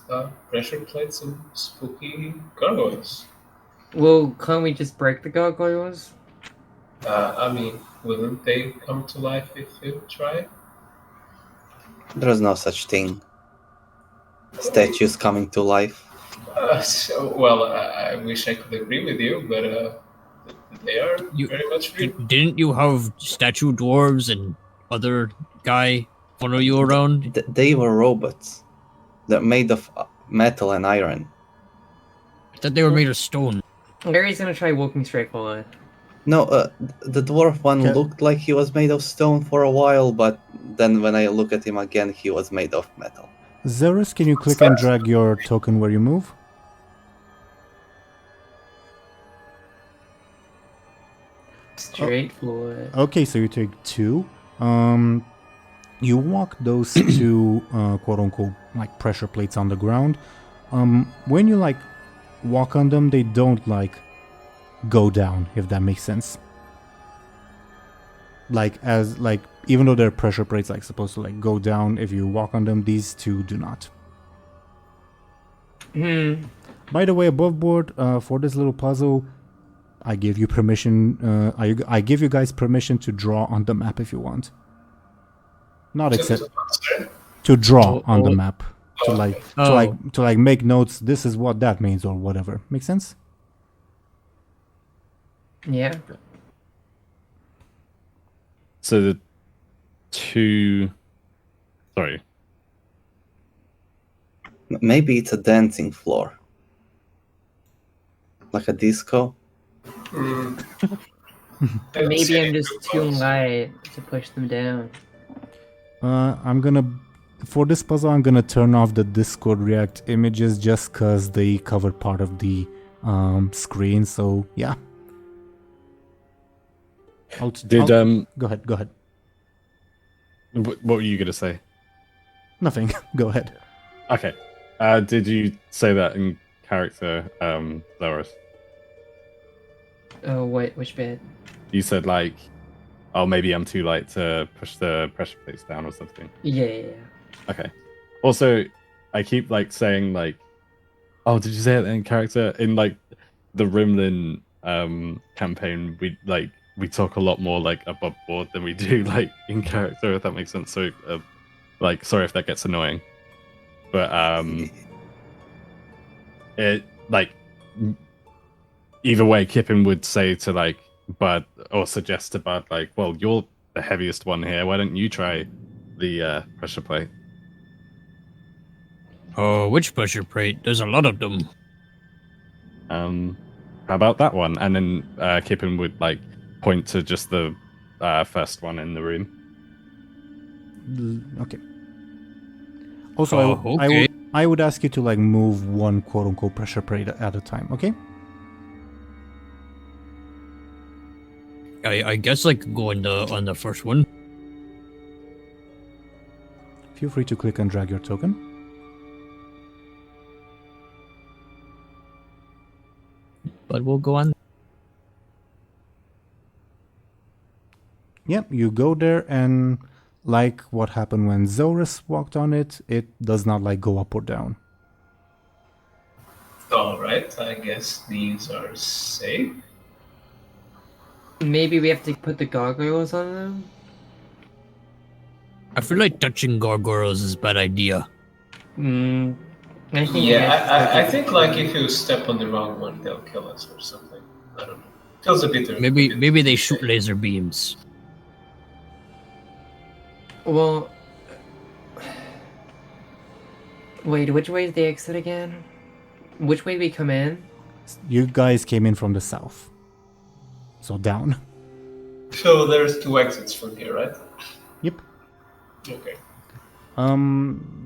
pressure plates and spooky gargoyles. Well, can't we just break the gargoyles? I mean, wouldn't they come to life if you try? There's no such thing. Statues coming to life. I wish I could agree with you, but they are very much real. Didn't you have statue dwarves and other guy follow you around? They were robots. They're made of metal and iron. I thought they were made of stone. Gary's gonna try walking straight forward. No, the dwarf one looked like he was made of stone for a while, but then when I look at him again, he was made of metal. Zelris, can you click and drag your token where you move? Straight forward. Okay, so you take 2. You walk those 2 quote-unquote like pressure plates on the ground. When you like walk on them, they don't like go down, if that makes sense. Even though they're pressure plates like supposed to like go down if you walk on them, these 2 do not. By the way, above board, for this little puzzle, I give you permission. I give you guys permission to draw on the map if you want. Not except to draw on the map. To make notes. This is what that means or whatever. Make sense? Yeah. So the 2. Sorry. Maybe it's a dancing floor. Like a disco. Maybe I'm just too light to push them down. For this puzzle, I'm gonna turn off the Discord React images just cause they cover part of the screen. So yeah. Go ahead. What were you gonna say? Nothing. Go ahead. Okay. Did you say that in character, Zelris? Oh, wait, which bit? You said like, oh, maybe I'm too light to push the pressure plates down or something. Yeah. Okay. Also, I keep like saying like, oh, did you say it in character? In like the Rimlin campaign, we talk a lot more like above board than we do like in character, if that makes sense. So like, sorry if that gets annoying, but it like either way, Kippin would say to like Buhd or suggest to Buhd like, well, you're the heaviest one here. Why don't you try the pressure plate? Oh, which pressure plate? There's a lot of them. How about that one? And then Kippin would like point to just the first one in the room. Okay. Also, I would ask you to like move one quote-unquote pressure plate at a time. Okay. I guess I could go on the first one. Feel free to click and drag your token. But we'll go on. Yep, you go there, and like what happened when Zelris walked on it, it does not like go up or down. Alright, I guess these are safe. Maybe we have to put the gargoyles on them? I feel like touching gargoyles is a bad idea. I think Yeah, I think like if you step on the wrong one, they'll kill us or something. I don't know. Feels a bit. Maybe they shoot laser beams. Well, wait, which way is the exit again? Which way do we come in? You guys came in from the south. So down. So there's 2 exits from here, right? Yep. Okay.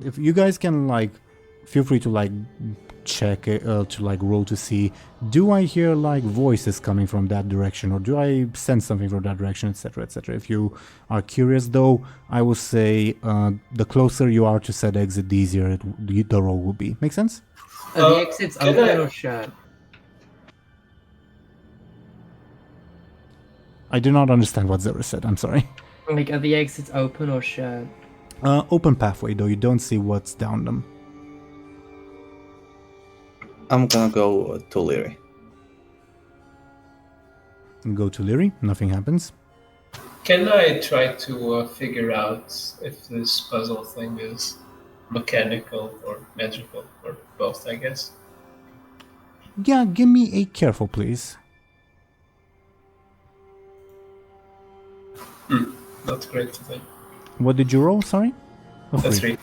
If you guys can like, feel free to like check it, to like roll to see, do I hear like voices coming from that direction, or do I sense something from that direction, etc., etc. If you are curious, though, I would say the closer you are to said exit, the easier the roll will be. Make sense? The exit's open or shut? I do not understand what Zelris said. I'm sorry. Like, are the exits open or shut? Open pathway, though. You don't see what's down them. I'm gonna go to Lyri. Go to Lyri. Nothing happens. Can I try to figure out if this puzzle thing is mechanical or magical or both, I guess? Yeah, give me a careful, please. Not great today. What did you roll? Sorry? That's 3.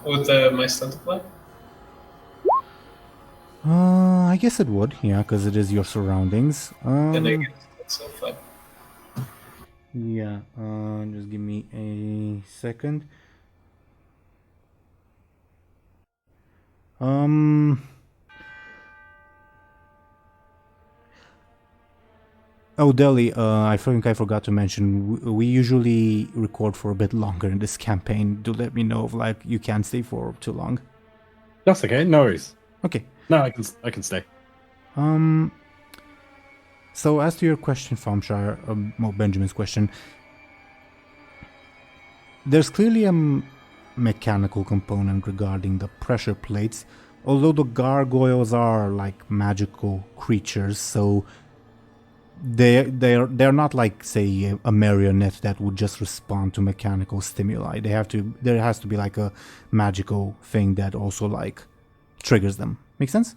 Would my stunt apply? I guess it would, yeah, because it is your surroundings. Then I guess that's a 5. Yeah, just give me a second. Oh, Dely, I think I forgot to mention, we usually record for a bit longer in this campaign. Do let me know if, like, you can't stay for too long. That's okay. No worries. Okay. No, I can stay. So as to your question, Thompshire, well, Benjamin's question, there's clearly a mechanical component regarding the pressure plates, although the gargoyles are like magical creatures, so they're not like, say, a marionette that would just respond to mechanical stimuli. There has to be like a magical thing that also like triggers them. Make sense?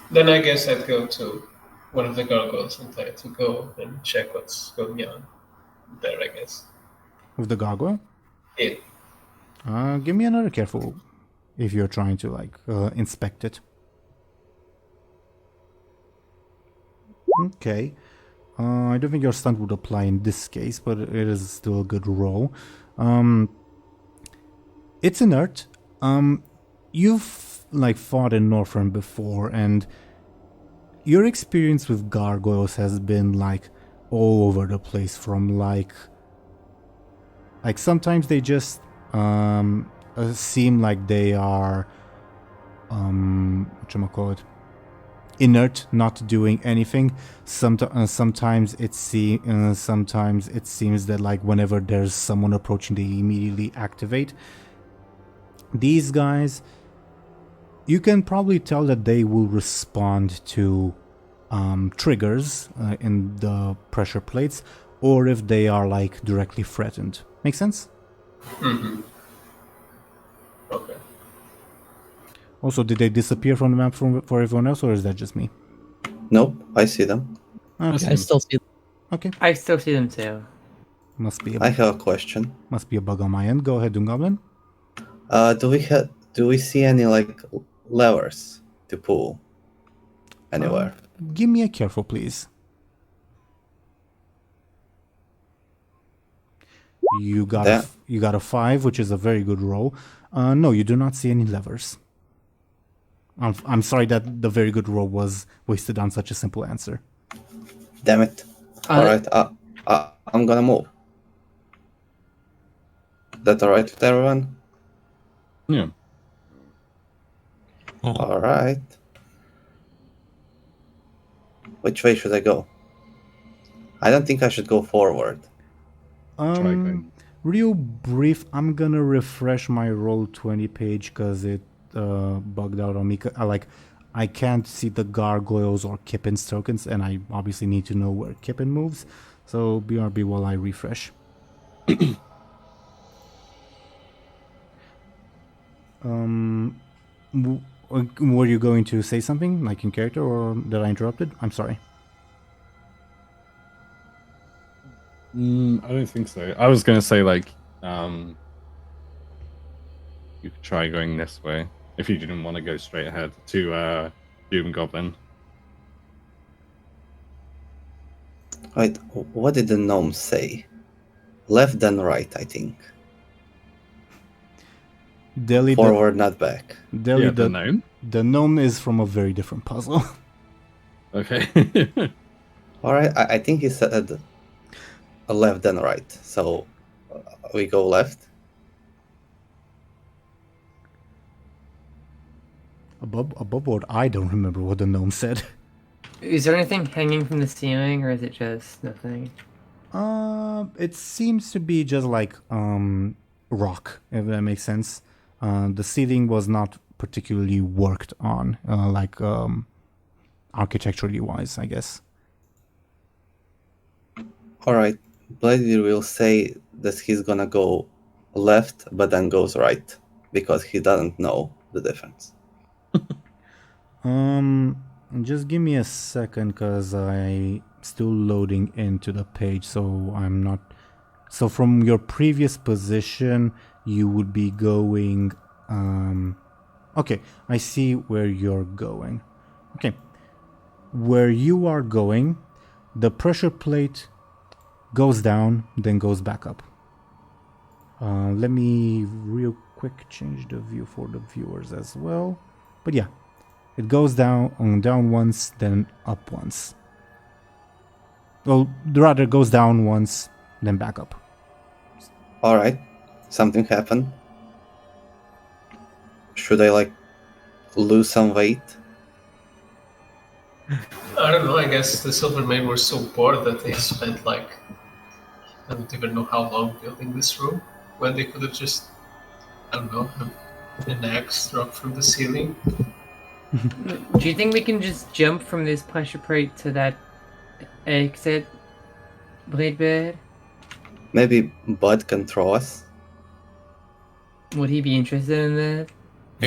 Then I guess I'd go to one of the gargoyles and try to go and check what's going on there, I guess. With the gargoyle? Yeah. Give me another careful if you're trying to like inspect it. Okay. I don't think your stunt would apply in this case, but it is still a good roll. It's inert. You've like fought in Northern before, and your experience with gargoyles has been like all over the place. From like sometimes they just seem like they are whatchamacallit, inert, not doing anything. Sometimes it seems that like whenever there's someone approaching, they immediately activate. These guys, you can probably tell that they will respond to triggers in the pressure plates, or if they are like directly threatened. Make sense? Mm-hmm. Okay. Also, did they disappear from the map for everyone else, or is that just me? Nope, I see them. Okay. I still see. Okay. I still see them too. Must be I have a question. must be a bug on my end. Go ahead, DoomGoblin. Do we see any like levers to pull anywhere? Give me a careful, please. You got a 5, which is a very good roll. No, you do not see any levers. I'm sorry that the very good roll was wasted on such a simple answer. Damn it. Alright, I'm gonna move. That alright with everyone? Yeah. Alright. Which way should I go? I don't think I should go forward. Try going. Real brief, I'm gonna refresh my Roll20 page because it bugged out on me. I can't see the gargoyles or Kippin's tokens, and I obviously need to know where Kippin moves. So BRB while I refresh. Were you going to say something, like in character, or that I interrupted? I'm sorry. I don't think so. I was gonna say like, you could try going this way if you didn't want to go straight ahead to DoomGoblin. Wait, what did the gnome say? Left then right, I think. Dely, Forward, not back. Dely, Yeah, the gnome. the gnome is from a very different puzzle. Okay. Alright, I think he said a left then right. So we go left. Above board, I don't remember what the gnome said. Is there anything hanging from the ceiling, or is it just nothing? It seems to be just like rock, if that makes sense. The ceiling was not particularly worked on, architecturally wise, I guess. Alright, Bladebeard will say that he's gonna go left, but then goes right, because he doesn't know the difference. Just give me a second, cause I still loading into the page, so I'm not. So from your previous position, you would be going. Okay, I see where you're going. Okay, where you are going, the pressure plate goes down, then goes back up. Let me real quick change the view for the viewers as well. But yeah, it goes down once, then up once. Well, rather goes down once, then back up. Alright, something happened. Should I lose some weight? I don't know, I guess the Silvermane were so bored that they spent I don't even know how long building this room, when they could have just, I don't know, have an axe drop from the ceiling. Do you think we can just jump from this pressure plate to that exit, Bladebeard? Maybe Buhd can throw us? Would he be interested in that?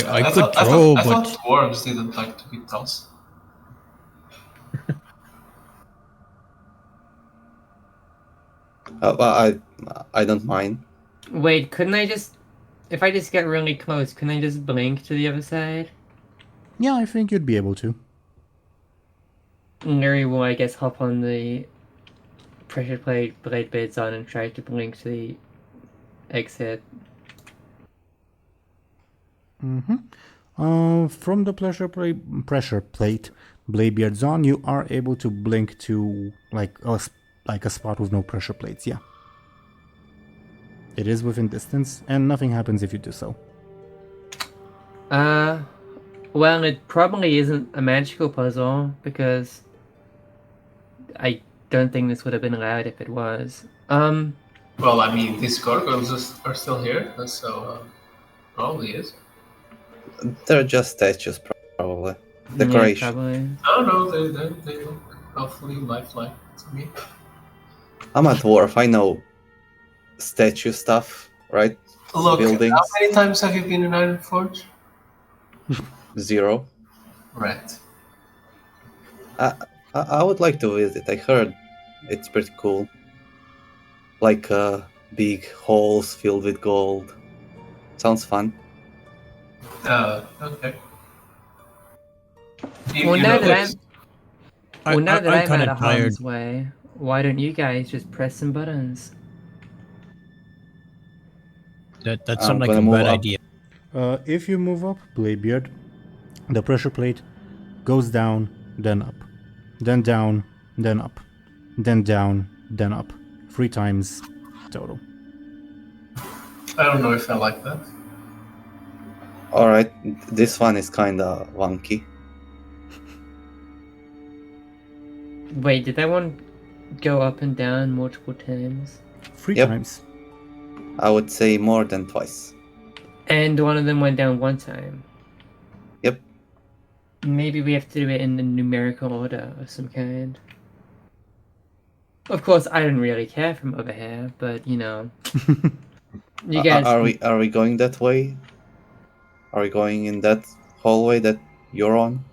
I could throw, I thought but dwarves didn't like to be tossed. But I don't mind. Wait, couldn't I just... If I just get really close, can I just blink to the other side? Yeah, I think you'd be able to. Lyri will, I guess, hop on the pressure plate Bladebeard's on and try to blink to the exit. From the pressure plate Bladebeard's on, you are able to blink to like a spot with no pressure plates. Yeah, it is within distance, and nothing happens if you do so. Well, it probably isn't a magical puzzle, because I don't think this would have been allowed if it was. Well, I mean, these gargoyles are still here, so probably is. They're just statues, probably. Decoration. Yeah, probably. I don't know, they look awfully lifelike to me. I'm a dwarf, I know statue stuff, right? Look, Buildings. how many times have you been in Ironforge? 0. Right. I would like to visit. I heard it's pretty cool. Big halls filled with gold. Sounds fun. Okay. Well, now that this? I'm out kinda of harm's way, why don't you guys just press some buttons? that I'm sounds like gonna a move bad up. idea. If you move up, Bladebeard, the pressure plate goes down, then up, then down, then up, then down, then up. 3 times total. I don't know if I like that. Alright, this one is kinda wonky. Wait, did that one go up and down multiple times? 3 Yep. times. I would say more than twice. And one of them went down one time. Yep. Maybe we have to do it in the numerical order of some kind. Of course, I don't really care from over here, but you know, you guys. Are we going that way? Are we going in that hallway that you're on?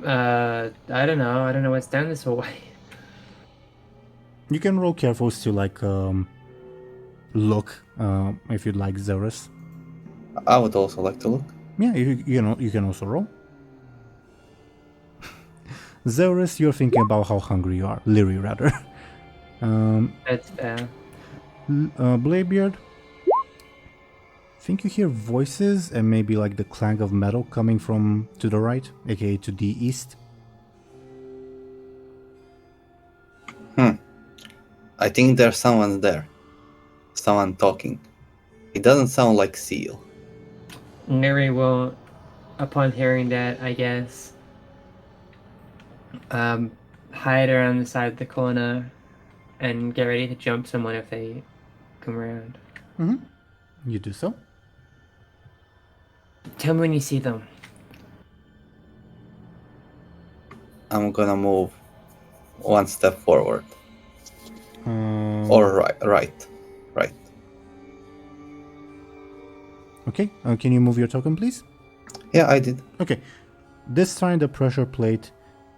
I don't know. I don't know what's down this hallway. You can roll careful to like look if you'd like, Zelris. I would also like to look. Yeah, you can also roll. Zelris, you're thinking about how hungry you are. Lyri, rather. That's fair. Bladebeard, think you hear voices and maybe like the clang of metal coming from to the right, aka to the east. I think there's someone there. Someone talking. It doesn't sound like Seal. Lyri will, upon hearing that, I guess, hide around the side of the corner and get ready to jump someone if they come around. You do so. Tell me when you see them. I'm gonna move one step forward. Or right. Okay, can you move your token, please? Yeah, I did. Okay, this time the pressure plate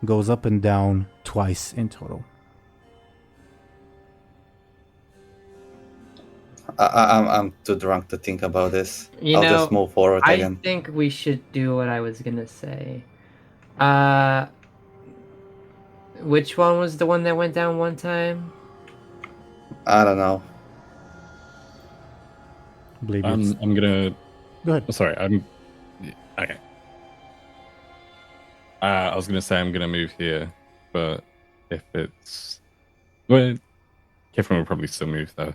goes up and down twice in total. I'm too drunk to think about this. You I'll know, just move forward I again. think we should do what I was gonna say. Which one was the one that went down one time? I don't know. Bladebeard. I'm gonna. Go ahead. Sorry, I'm. Okay. I was gonna say I'm gonna move here, but if it's, well, Kippin will probably still move though.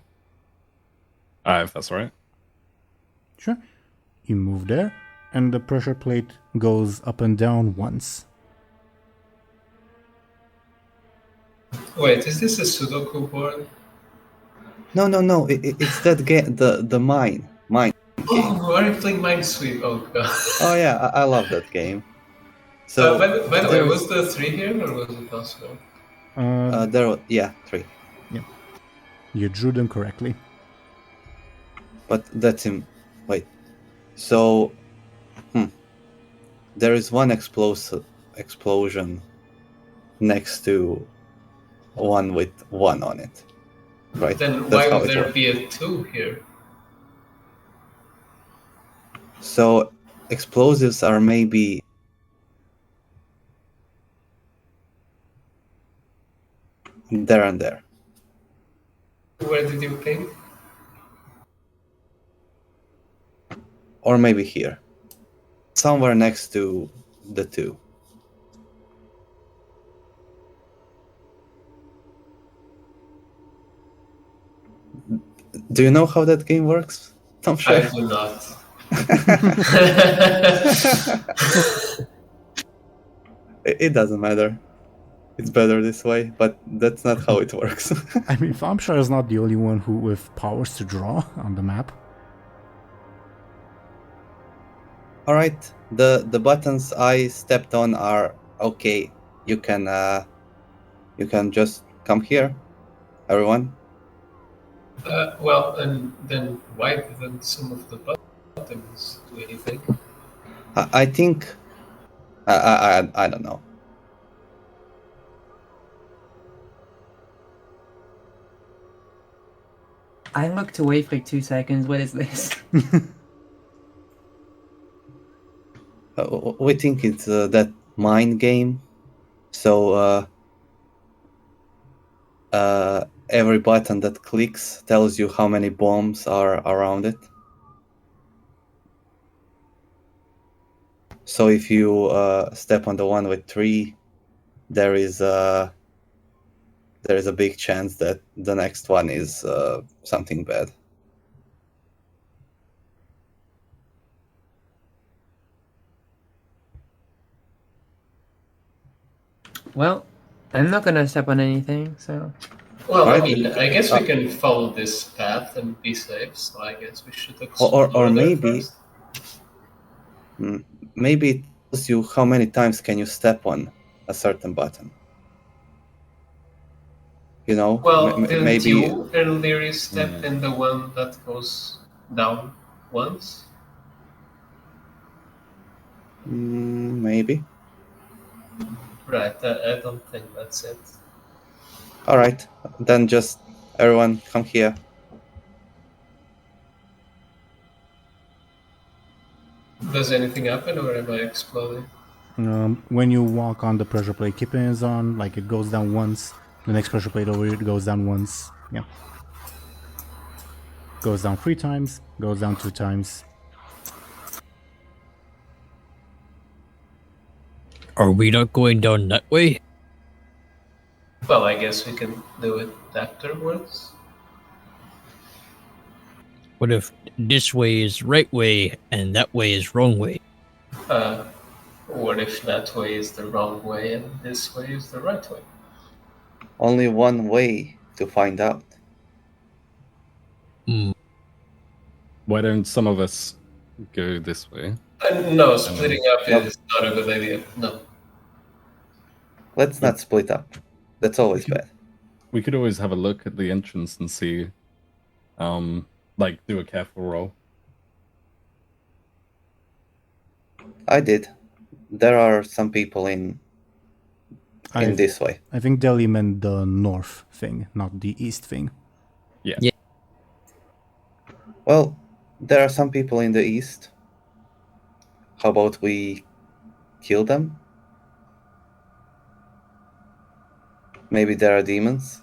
If that's all right. Sure. You move there, and the pressure plate goes up and down once. Wait, is this a Sudoku board? No. It's that game. The mine. Oh, are you playing Minesweep? Oh god. Oh yeah, I love that game. So by the way, was the 3 here or was it elsewhere? yeah, 3. You drew them correctly. But that's him. Wait. So, there is one explosion next to one with 1 on it. Right. Then That's why how would it there works. be a 2 here? So explosives are maybe there and there. Where did you ping? Or maybe here. Somewhere next to the 2. Do you know how that game works, Thompshire? I do not. It doesn't matter. It's better this way, but that's not how it works. I mean, Thompshire is not the only one who with powers to draw on the map. All right, the buttons I stepped on are okay. You can just come here, everyone. Well, and then why didn't some of the buttons do anything? I think I don't know. I looked away for like 2 seconds. What is this? We think it's that mind game. So every button that clicks tells you how many bombs are around it. So if you step on the one with 3, there is there is a big chance that the next one is something bad. Well, I'm not gonna step on anything, so. Well, I Right. mean, I guess we can follow this path and be safe. So I guess we should explore Or there maybe first. maybe it tells you how many times can you step on a certain button. You know, Well, didn't maybe you and Lyri step in the one that goes down once? maybe. Right. I don't think that's it. All right, then just everyone come here. Does anything happen, or am I exploding? When you walk on the pressure plate Kippin is on, like it goes down once. The next pressure plate over it goes down once. Yeah. Goes down 3 times, goes down 2 times. Are we not going down that way? Well, I guess we can do it afterwards. What if this way is right way and that way is wrong way? What if that way is the wrong way and this way is the right way? Only one way to find out. Why don't some of us go this way? No, splitting up is not a good idea. No. Let's not split up. That's always bad. We could always have a look at the entrance and see, like do a careful roll. I did. There are some people in this way. I think Dely meant the north thing, not the east thing. Yeah. Well, there are some people in the east. How about we kill them? Maybe there are demons.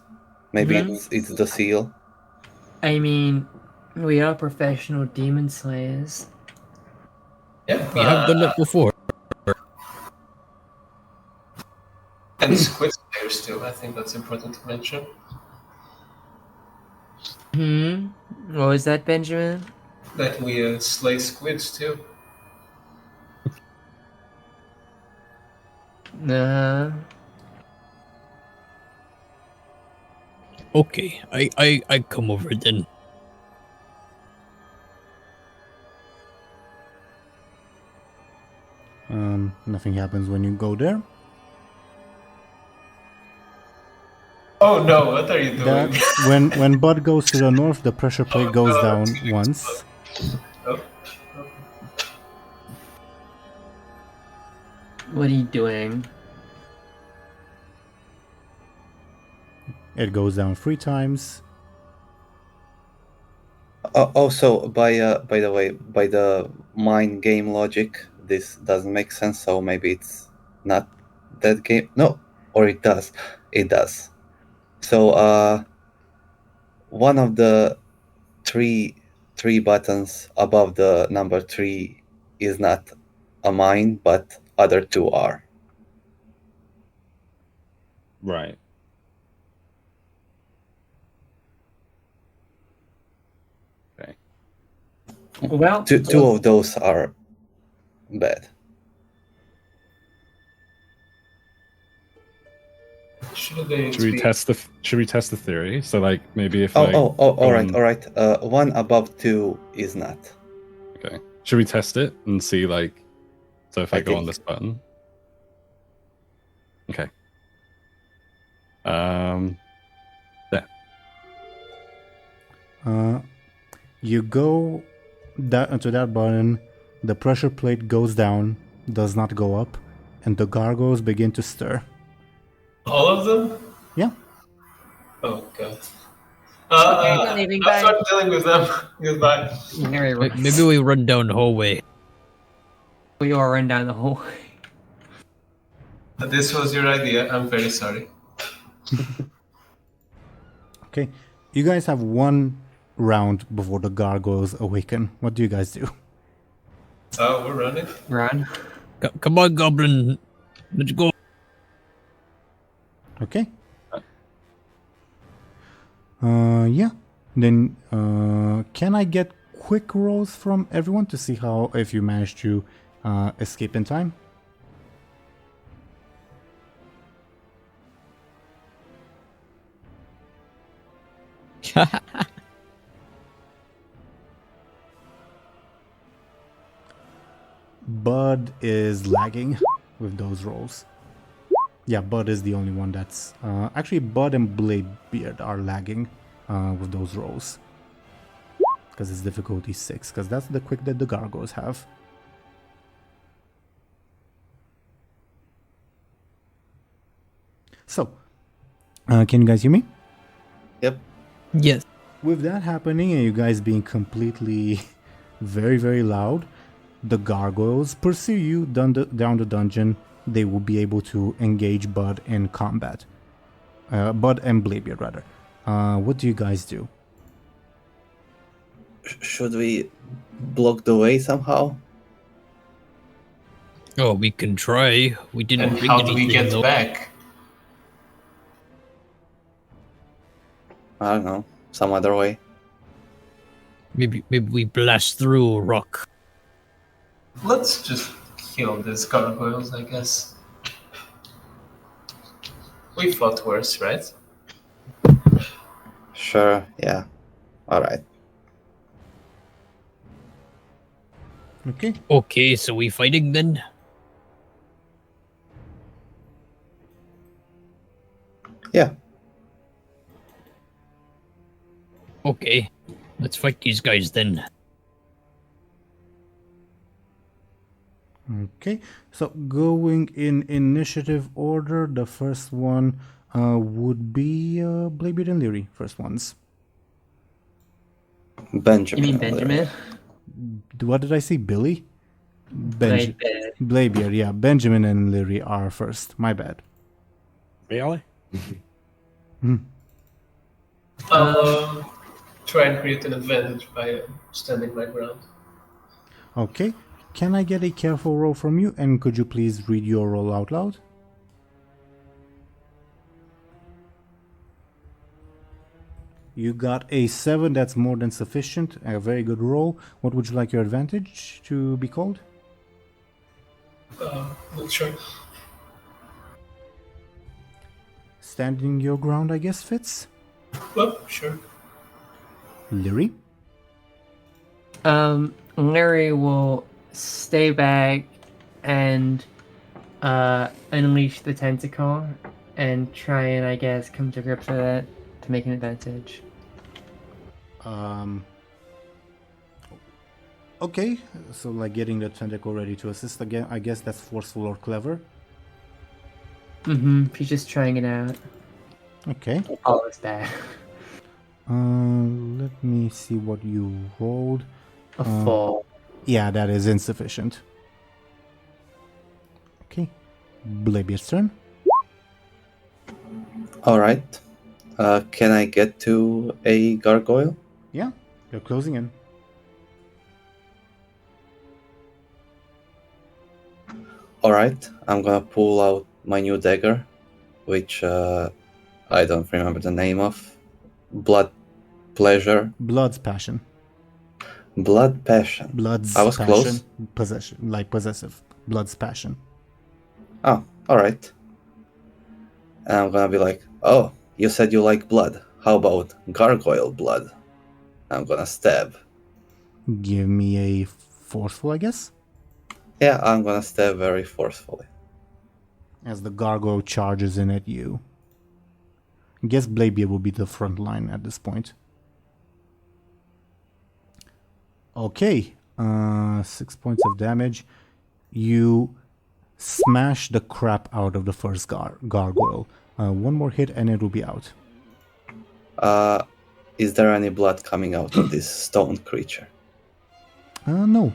Maybe it's the seal. I mean, we are professional demon slayers. Yeah, We have done that before. and squid slayers too. I think that's important to mention. What was that, Benjamin? That we slay squids too. Okay, I come over then. Nothing happens when you go there. Oh no! What are you doing? That when Buhd goes to the north, the pressure plate goes down once. Oh. What are you doing? It goes down 3 times. Also, by the way, by the mind game logic, this doesn't make sense. So maybe it's not that game. No, or it does. It does. So one of the three buttons above the number 3 is not a mine, but other 2 are. Right. Okay. Well, Two of those are bad. Should we test the theory? So like maybe if all right. One above 2 is not. Okay. Should we test it and see like? So if I go on this button. Okay. There. You go to that button, the pressure plate goes down, does not go up, and the gargoyles begin to stir. All of them? Yeah. Oh god. Okay, leaving, I'll bye. start dealing with them. Goodbye. Maybe we run down the hallway. We all run down the hallway. This was your idea. I'm very sorry. Okay. You guys have 1 round before the gargoyles awaken. What do you guys do? Oh, we're running. Run. Come on, Goblin. Let's go. Okay. Yeah. Then can I get quick rolls from everyone to see how if you manage to escape in time? Buhd is lagging with those rolls. Yeah, Buhd is the only one that's... actually, Buhd and Bladebeard are lagging with those rolls. Because it's difficulty 6, because that's the quick that the gargoyles have. So, can you guys hear me? Yep. Yes. With that happening and you guys being completely very, very loud, the gargoyles pursue you down the dungeon. They will be able to engage Buhd in combat. Buhd and Bladebeard, rather. What do you guys do? Should we block the way somehow? Oh, we can try. We didn't And bring how do we anything, get though. back? I don't know. Some other way. Maybe we blast through a rock. Let's just kill these gargoyles, I guess. We fought worse, right? Sure, yeah. Alright. Okay. Okay, so we fighting then? Yeah. Okay, let's fight these guys then. Okay, so going in initiative order, the first one would be Bladebeard and Lyri, first ones. Benjamin. You mean Benjamin? What did I say, Billy? Bladebeard. Bladebeard, yeah. Benjamin and Lyri are first. My bad. Really? Try and create an advantage by standing my ground. Okay, can I get a careful roll from you? And could you please read your roll out loud? You got a 7, that's more than sufficient. A very good roll. What would you like your advantage to be called? Not sure. Standing your ground, I guess, fits. Well, sure. Lyri? Larry will stay back and unleash the tentacle and try and, I guess, come to grips with it to make an advantage. Okay, so like getting the tentacle ready to assist again, I guess that's forceful or clever. She's just trying it out. Okay. All is bad. Let me see what you rolled. A 4. Yeah, that is insufficient. Okay. Bladebeard's turn. Alright. Can I get to a gargoyle? Yeah, you're closing in. Alright, I'm gonna pull out my new dagger, which I don't remember the name of. Blood Pleasure. Blood's passion. Blood Passion. Blood's I was passion. close. Possession, like possessive. Blood's passion. Oh, alright. And I'm gonna be like, oh, you said you like blood. How about gargoyle blood? I'm gonna stab. Give me a forceful, I guess. Yeah, I'm gonna stab very forcefully. As the gargoyle charges in at you. I guess Bladebeard will be the front line at this point. Okay, 6 points of damage. You smash the crap out of the first gargoyle. One more hit and it will be out. Is there any blood coming out of this stone creature? No.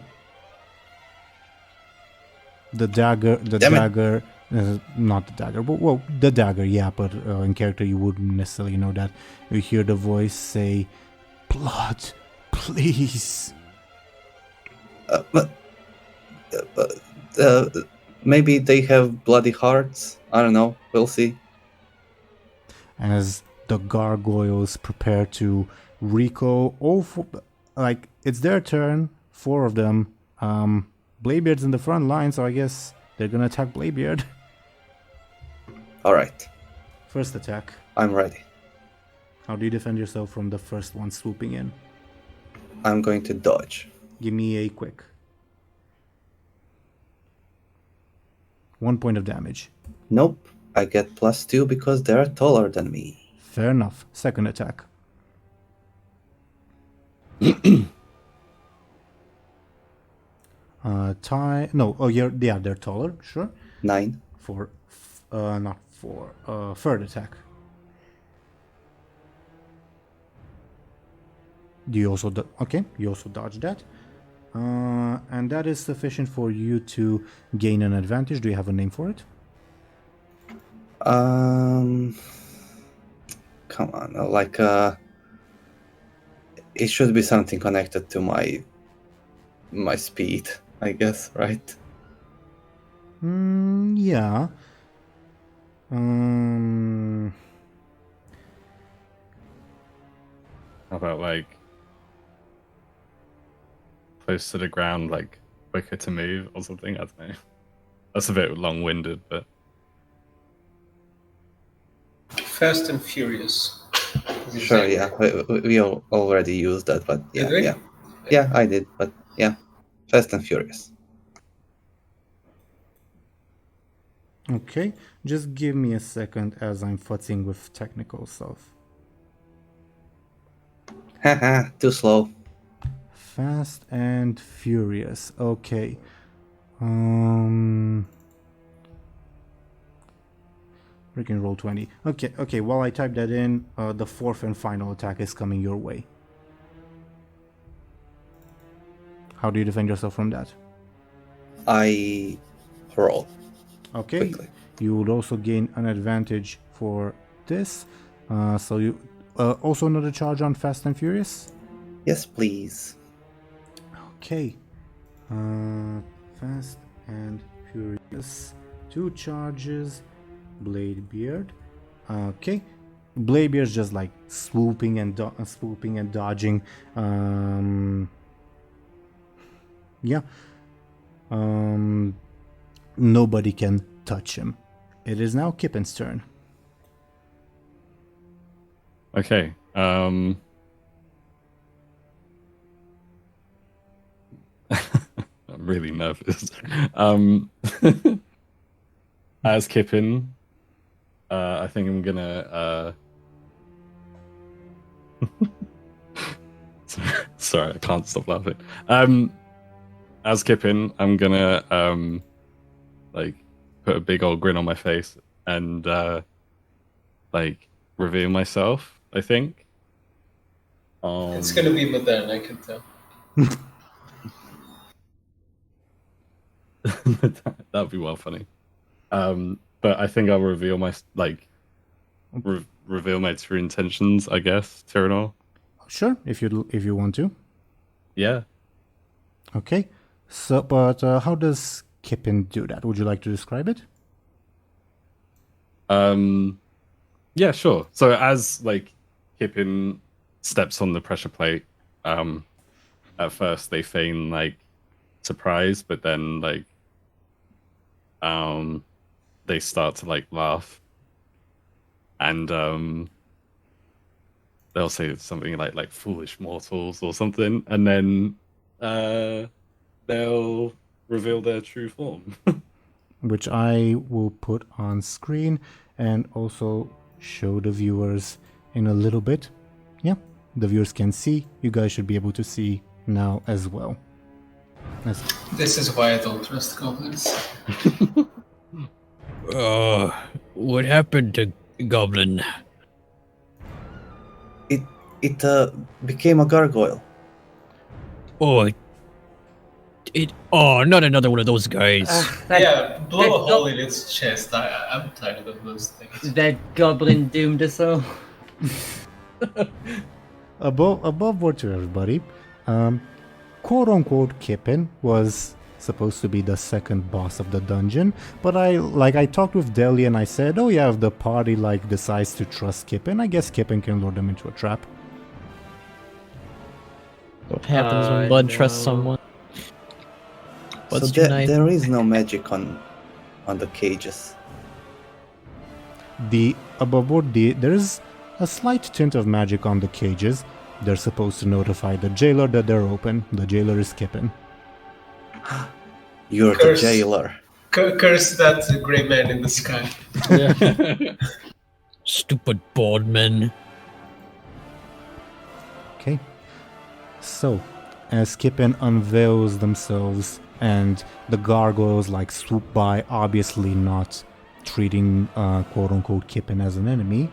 The dagger, not the dagger, but well, the dagger, yeah, but in character you wouldn't necessarily know that. You hear the voice say, blood, please. Maybe they have bloody hearts. I don't know. We'll see. As the gargoyles prepare to recall. It's their turn. 4 of them. Bladebeard's in the front line, so I guess they're gonna attack Bladebeard. All right, First attack. I'm ready. How do you defend yourself from the first one swooping in? I'm going to dodge. Give me a quick. 1 point of damage. Nope, I get +2 because they're taller than me. Fair enough. Second attack. They're taller, sure. 9. Third attack. You also dodge that. And that is sufficient for you to gain an advantage. Do you have a name for it? Come on, it should be something connected to my speed, I guess, right? Yeah. How about close to the ground, quicker to move or something? I don't know. That's a bit long-winded, but Fast and Furious. Sure, yeah. We already used that, but yeah, Did we? yeah. Yeah, I did, but yeah. Fast and Furious. Okay, just give me a second as I'm futzing with technical stuff. Haha, too slow. Fast and Furious. Okay. Freaking roll 20. Okay, while I type that in, the fourth and final attack is coming your way. How do you defend yourself from that? I roll. Okay, Quickly. you would also gain an advantage for this. So you also another charge on Fast and Furious. Yes, please. Okay, Fast and Furious, 2 charges. Bladebeard. Okay, Bladebeard's just swooping and dodging. Yeah. Nobody can touch him. It is now Kippin's turn. okay. I'm really nervous. As Kippin, I think I'm gonna. Sorry, I can't stop laughing. As Kippin, I'm gonna put a big old grin on my face and reveal myself. I think. It's gonna be modern, I can tell. That'd be well funny. But I think I'll reveal my reveal my true intentions, I guess, Teeironor. Sure, if you want to. Yeah. Okay. So, but how does Kippin do that? Would you like to describe it? Yeah, sure. So as Kippin steps on the pressure plate, at first they feign surprise, but then they start to laugh, and they'll say something like foolish mortals or something, and then they'll reveal their true form. Which I will put on screen and also show the viewers in a little bit. Yeah, the viewers can see. You guys should be able to see now as well. This is why I don't trust goblins. What happened to Goblin? It became a gargoyle. Oh, not another one of those guys. Blow a hole in its chest. I'm tired of those things. That goblin doomed us all. Above board to everybody. Quote unquote Kippin was supposed to be the second boss of the dungeon. But I talked with Dely and I said, oh yeah, if the party decides to trust Kippin, I guess Kippin can lure them into a trap. What happens when Bud trusts no. someone? Bud's So too nice. there is no magic on the cages. Above board, there is a slight tint of magic on the cages. They're supposed to notify the jailer that they're open. The jailer is Kippin. You're Curse. the jailer. Curse that gray man in the sky. Stupid bald men. Okay. So, as Kippin unveils themselves and the gargoyles swoop by, obviously not treating quote-unquote Kippin as an enemy,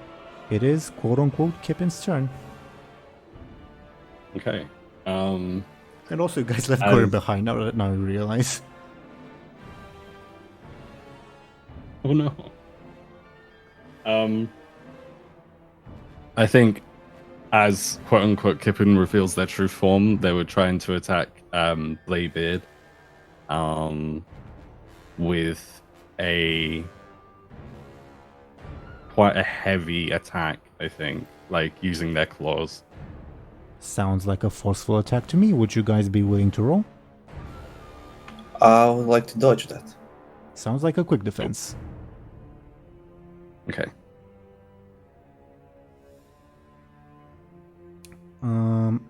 it is quote-unquote Kippin's turn. Okay. And also you guys left Gordon behind, now I realize. Oh no. I think as quote unquote Kippin reveals their true form, they were trying to attack Bladebeard with quite a heavy attack, I think, using their claws. Sounds like a forceful attack to me. Would you guys be willing to roll? I would like to dodge that. Sounds like a quick defense. Okay.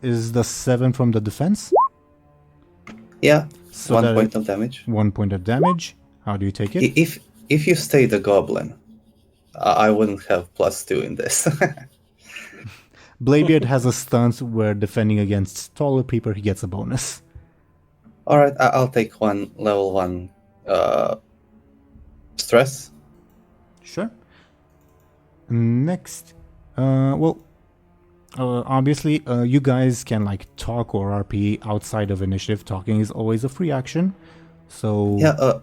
Is the 7 from the defense? Yeah, So 1 that- point of damage. 1 point of damage. How do you take it? If you stay the goblin, I wouldn't have +2 in this. Bladebeard has a stunt where defending against taller people he gets a bonus. All right, I'll take one level 1 stress. Sure. Next, obviously, you guys can talk or RP outside of initiative. Talking is always a free action. So Yeah.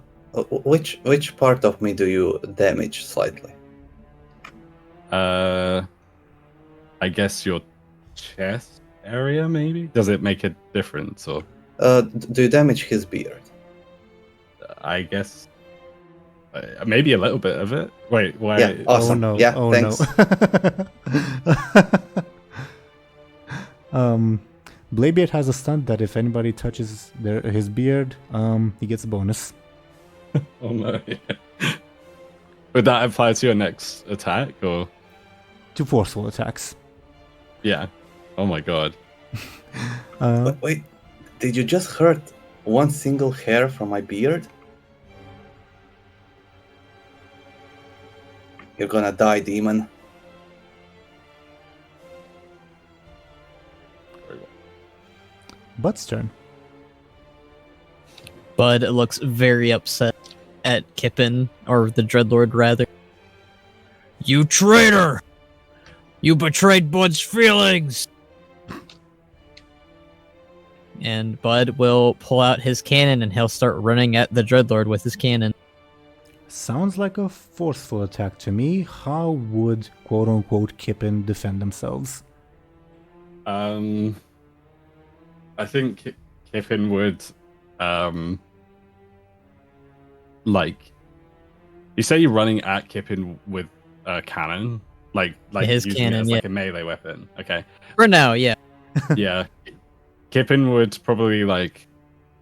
Which part of me do you damage slightly? I guess your chest area, maybe? Does it make a difference, or Do you damage his beard? I guess maybe a little bit of it. Wait, why? Yeah. Awesome. Oh no! Yeah. Oh thanks. no! Bladebeard has a stunt that if anybody touches his beard, he gets a bonus. Oh no! Would that apply to your next attack, or? To forceful attacks. Yeah. Oh my god. Wait, did you just hurt one single hair from my beard? You're gonna die, demon. Bud's turn. Bud looks very upset at Kippin, or the Dreadlord rather. You traitor! You betrayed Bud's feelings! And Bud will pull out his cannon and he'll start running at the Dreadlord with his cannon. Sounds like a forceful attack to me. How would quote-unquote Kippin defend themselves? I think Kippin would you say you're running at Kippin with a cannon, like His using cannon, it as yeah. a melee weapon. Okay. For now, yeah. Yeah. Kippin would probably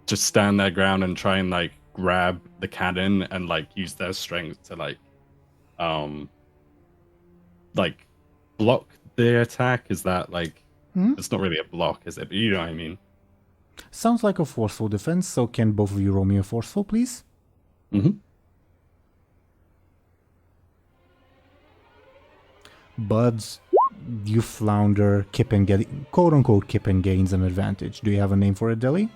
just stand their ground and try and grab the cannon and use their strength to block the attack. Is that it's not really a block, is it? But you know what I mean. Sounds like a forceful defense, so can both of you roll me a forceful, please? Mm-hmm. Buds, you flounder, quote-unquote Kippin gains an advantage. Do you have a name for it, Dely?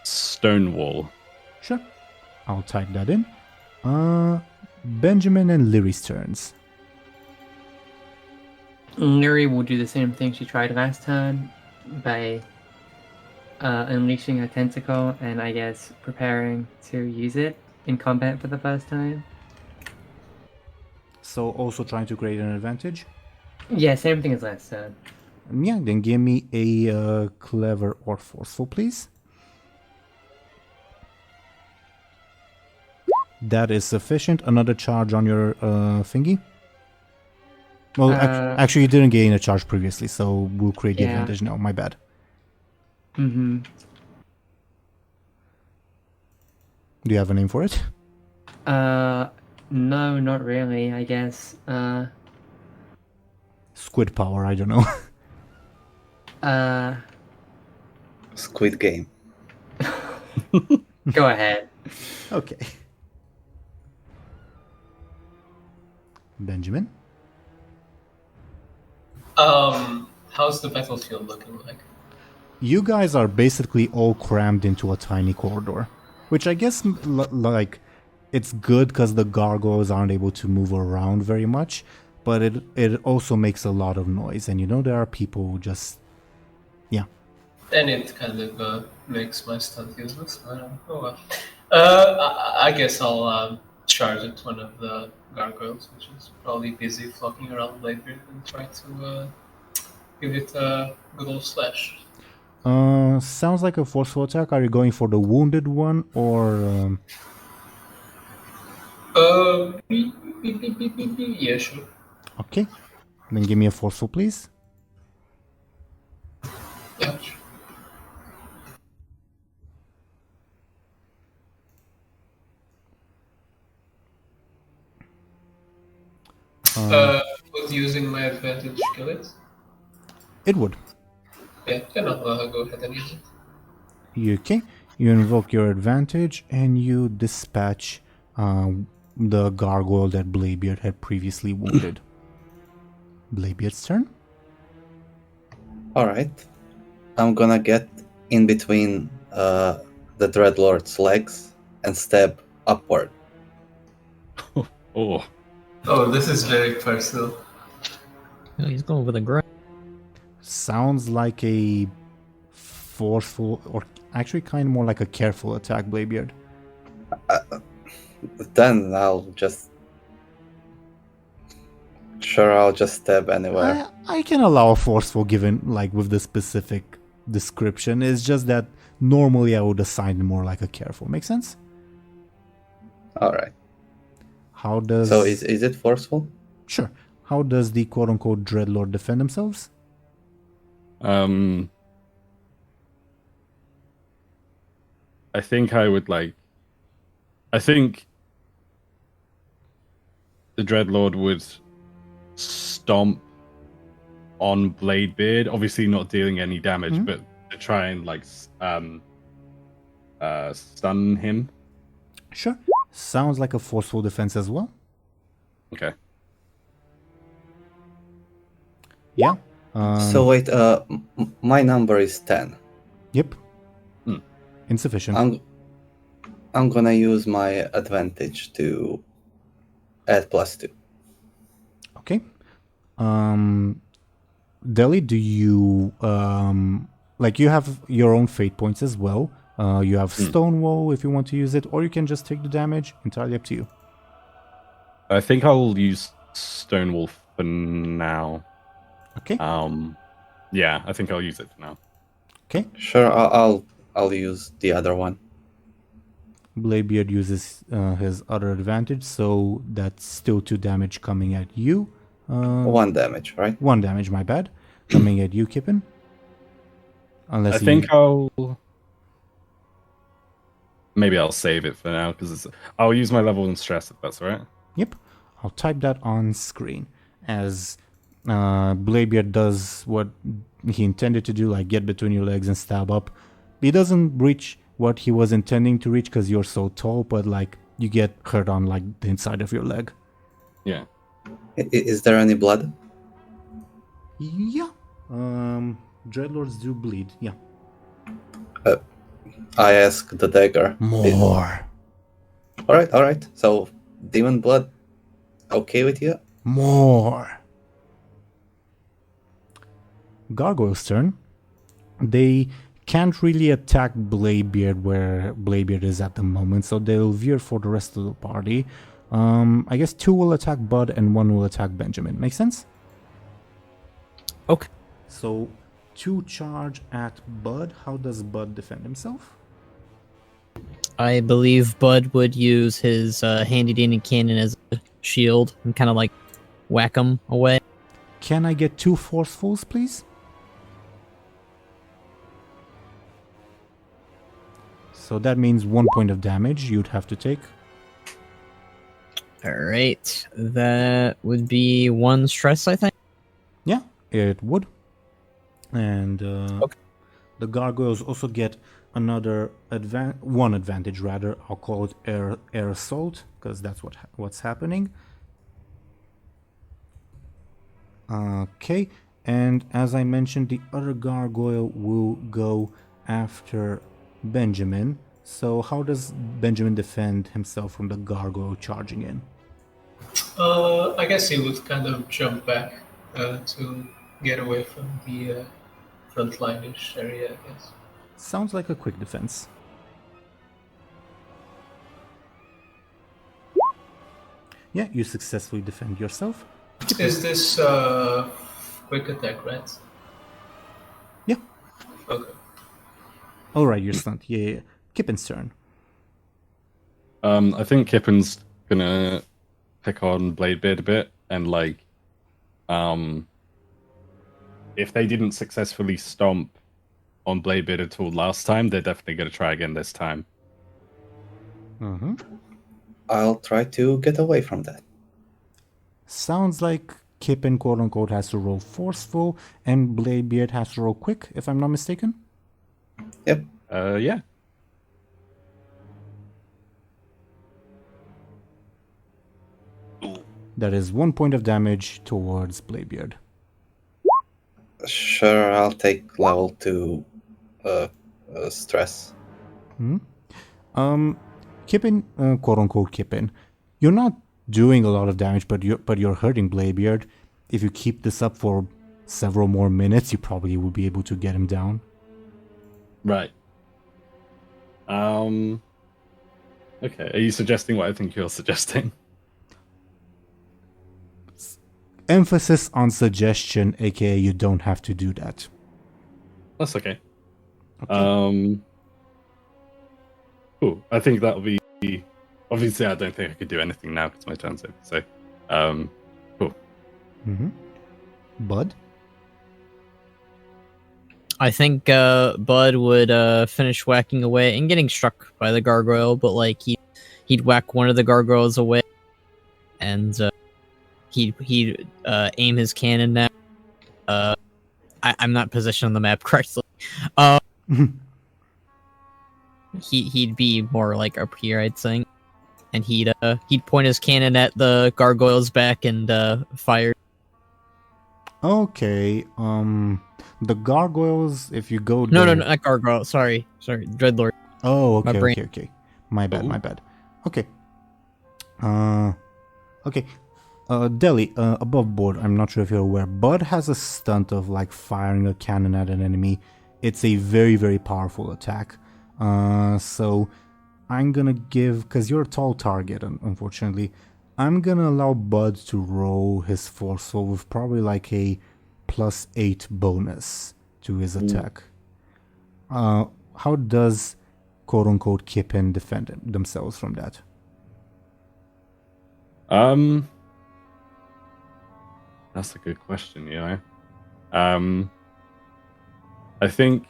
Stonewall. Sure. I'll type that in. Benjamin and Lyri's turns. Lyri will do the same thing she tried last time by unleashing a tentacle and I guess preparing to use it in combat for the first time. So also trying to create an advantage? Yeah, same thing as last time. Yeah, then give me a clever or forceful, please. That is sufficient. Another charge on your thingy. Well, actually, you didn't gain a charge previously, so we'll create the Yeah. advantage now. My bad. Mm-hmm. Do you have a name for it? No, not really, I guess. Squid power, I don't know. Squid Game. Go ahead. Okay. Benjamin? How's the battlefield looking like? You guys are basically all crammed into a tiny corridor. Which I guess, like, it's good because the gargoyles aren't able to move around very much. But it also makes a lot of noise. And you know there are people who just... Yeah. And it kind of makes my stunt useless. I don't know. Oh well. I guess I'll charge at one of the gargoyles, which is probably busy flocking around Bladebeard, and try to give it a good old slash. Sounds like a forceful attack. Are you going for the wounded one or... Yeah, sure. Okay. Then give me a forceful, please. Yeah, sure. Would using my advantage kill it? It would. Yeah, then I'll go ahead and use it. Okay. You invoke your advantage and you dispatch the gargoyle that Bladebeard had previously wounded. Bladebeard's turn. Alright. I'm gonna get in between the Dreadlord's legs and stab upward. Oh. Oh, this is very personal. Oh, he's going for the ground. Sounds like a forceful, or actually kind of more like a careful attack, Bladebeard. Then I'll just... Sure, I'll just stab anywhere. I can allow a forceful given, like, with the specific description. It's just that normally I would assign more like a careful. Make sense? Alright. How does... So is it forceful? Sure. How does the quote-unquote Dreadlord defend themselves? I think I would like... I think the Dreadlord would stomp on Bladebeard, obviously not dealing any damage, but to try and like stun him. Sure. Sounds like a forceful defense as well. Okay. Yeah. So wait, my number is 10. Yep. Insufficient. I'm gonna use my advantage to add +2. Okay. Dely, do you like you have your own fate points as well? You have Stonewall if you want to use it, or you can just take the damage. Entirely up to you. I think I'll use Stonewall for now. Okay. Yeah, I think I'll use it for now. Okay. Sure, I'll use the other one. Bladebeard uses his other advantage, so that's still 2 damage coming at you. 1 damage, right? 1 damage, my bad. Coming at you, Kippin. Unless I think maybe I'll save it for now because I'll use my level and stress if that's all right. Yep. I'll type that on screen as Bladebeard does what he intended to do, like get between your legs and stab up. He doesn't reach what he was intending to reach because you're so tall, but like you get hurt on like the inside of your leg. Yeah. Is there any blood? Yeah. Dreadlords do bleed. Yeah. I ask the dagger. More. Alright. So, demon blood, okay with you? More. Gargoyle's turn. They can't really attack Bladebeard where Bladebeard is at the moment, so they'll veer for the rest of the party. I guess 2 will attack Buhd and 1 will attack Benjamin. Make sense? Okay. So 2 charge at Buhd. How does Buhd defend himself? I believe Buhd would use his handy-dandy cannon as a shield and kind of like whack him away. Can I get 2 forcefuls, please? So that means 1 point of damage you'd have to take. Alright, that would be 1 stress, I think. Yeah, it would. And Okay. the gargoyles also get another one advantage rather. I'll call it air assault because that's what's happening. Okay, and as I mentioned, the other gargoyle will go after Benjamin. So how does Benjamin defend himself from the gargoyle charging in? I guess he would kind of jump back to get away from the frontline-ish area, I guess. Sounds like a quick defense. Yeah, you successfully defend yourself. Is this quick attack, right? Yeah. Okay. Alright, you're stunned. Yeah. Kippin's turn. I think Kippin's gonna pick on Bladebeard a bit and like, if they didn't successfully stomp on Bladebeard at all last time, they're definitely gonna try again this time. Mm-hmm. I'll try to get away from that. Sounds like Kippin, quote unquote, has to roll forceful and Bladebeard has to roll quick, if I'm not mistaken. Yep. Yeah. That is 1 point of damage towards Bladebeard. Sure, I'll take level 2 stress. Kippin, quote unquote Kippin, you're not doing a lot of damage, but you're hurting Bladebeard. If you keep this up for several more minutes, you probably will be able to get him down. Right. Okay. Are you suggesting what I think you're suggesting? Emphasis on suggestion, aka you don't have to do that. That's okay. Okay. Cool. I think that'll be. Obviously, I don't think I could do anything now because my turn's over. So, cool. Buhd? I think Buhd would finish whacking away and getting struck by the gargoyle, but like he'd whack one of the gargoyles away, and he'd aim his cannon now. I'm not positioned on the map correctly. He'd be more like up here, I'd think, and he'd point his cannon at the gargoyle's back and fire. Okay, the gargoyles, if you go No, there... no, not gargoyle. Sorry, Dreadlord. Oh, okay, My brain. okay. My bad. Okay. Okay. Dely, above board, I'm not sure if you're aware, Buhd has a stunt of like firing a cannon at an enemy. It's a very, very powerful attack. So I'm gonna give, because you're a tall target, unfortunately, I'm gonna allow Buhd to roll his forceful with probably like a +8 bonus to his attack. How does quote unquote Kippin defend themselves from that? That's a good question, you know. I think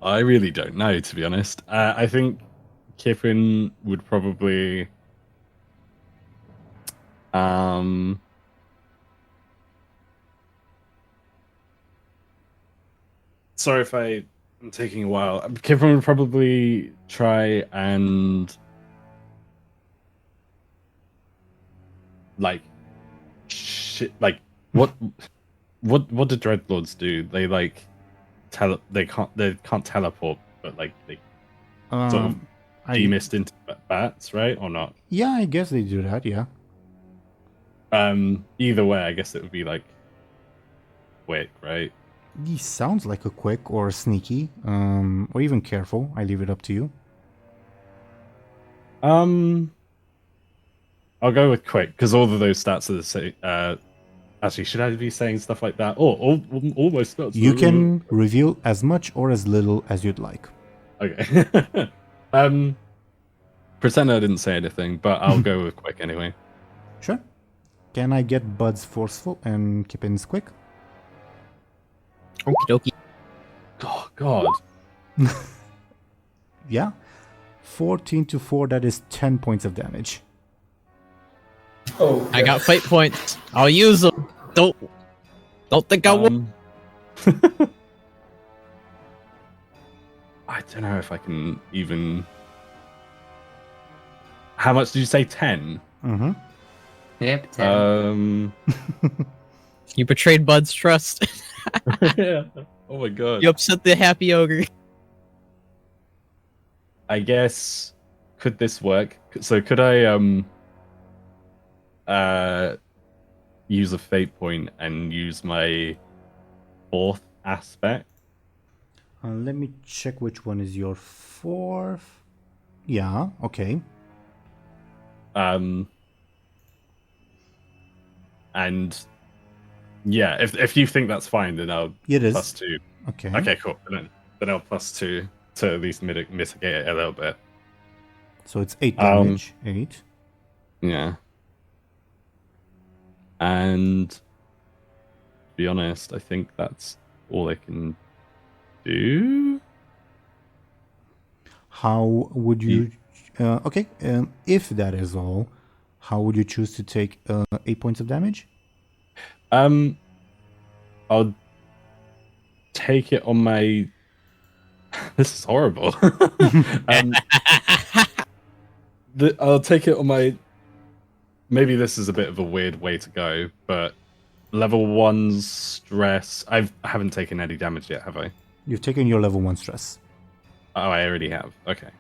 I really don't know, to be honest. I think Kippin would probably sorry if I'm taking a while. Kippin would probably try and like shit, like what do dreadlords do? They like they can't teleport, but like they sort of demist into bats, right? Or not? Yeah, I guess they do that, yeah. Either way, I guess it would be like quick, right? He sounds like a quick or a sneaky, or even careful. I leave it up to you. I'll go with quick because all of those stats are the same. Actually, should I be saying stuff like that? Oh, almost. You can reveal as much or as little as you'd like. Okay. Pretend I didn't say anything, but I'll go with quick anyway. Sure. Can I get Bud's forceful and Kippin's quick? Okie dokie. Oh God. Yeah. 14 to 4, that is 10 points of damage. Oh, I got fight points. I'll use them. Don't think I will. I don't know if I can even. How much did you say? 10. Mm-hmm. Yep, 10. You betrayed Bud's trust. Yeah. Oh my God. You upset the happy ogre. I guess could this work? So could I use a fate point and use my 4th aspect? Let me check which one is your 4th. Yeah, okay. And yeah, if you think that's fine, then I'll It is. +2. Okay. Okay, cool. Then I'll +2 to at least mitigate it a little bit. So it's 8 damage. 8. Yeah. And to be honest, I think that's all I can do. How would you... okay, if that is all, how would you choose to take 8 points of damage? I'll take it on my... This is horrible. I'll take it on my... Maybe this is a bit of a weird way to go, but level 1 stress... I haven't taken any damage yet, have I? You've taken your level 1 stress. Oh, I already have. Okay.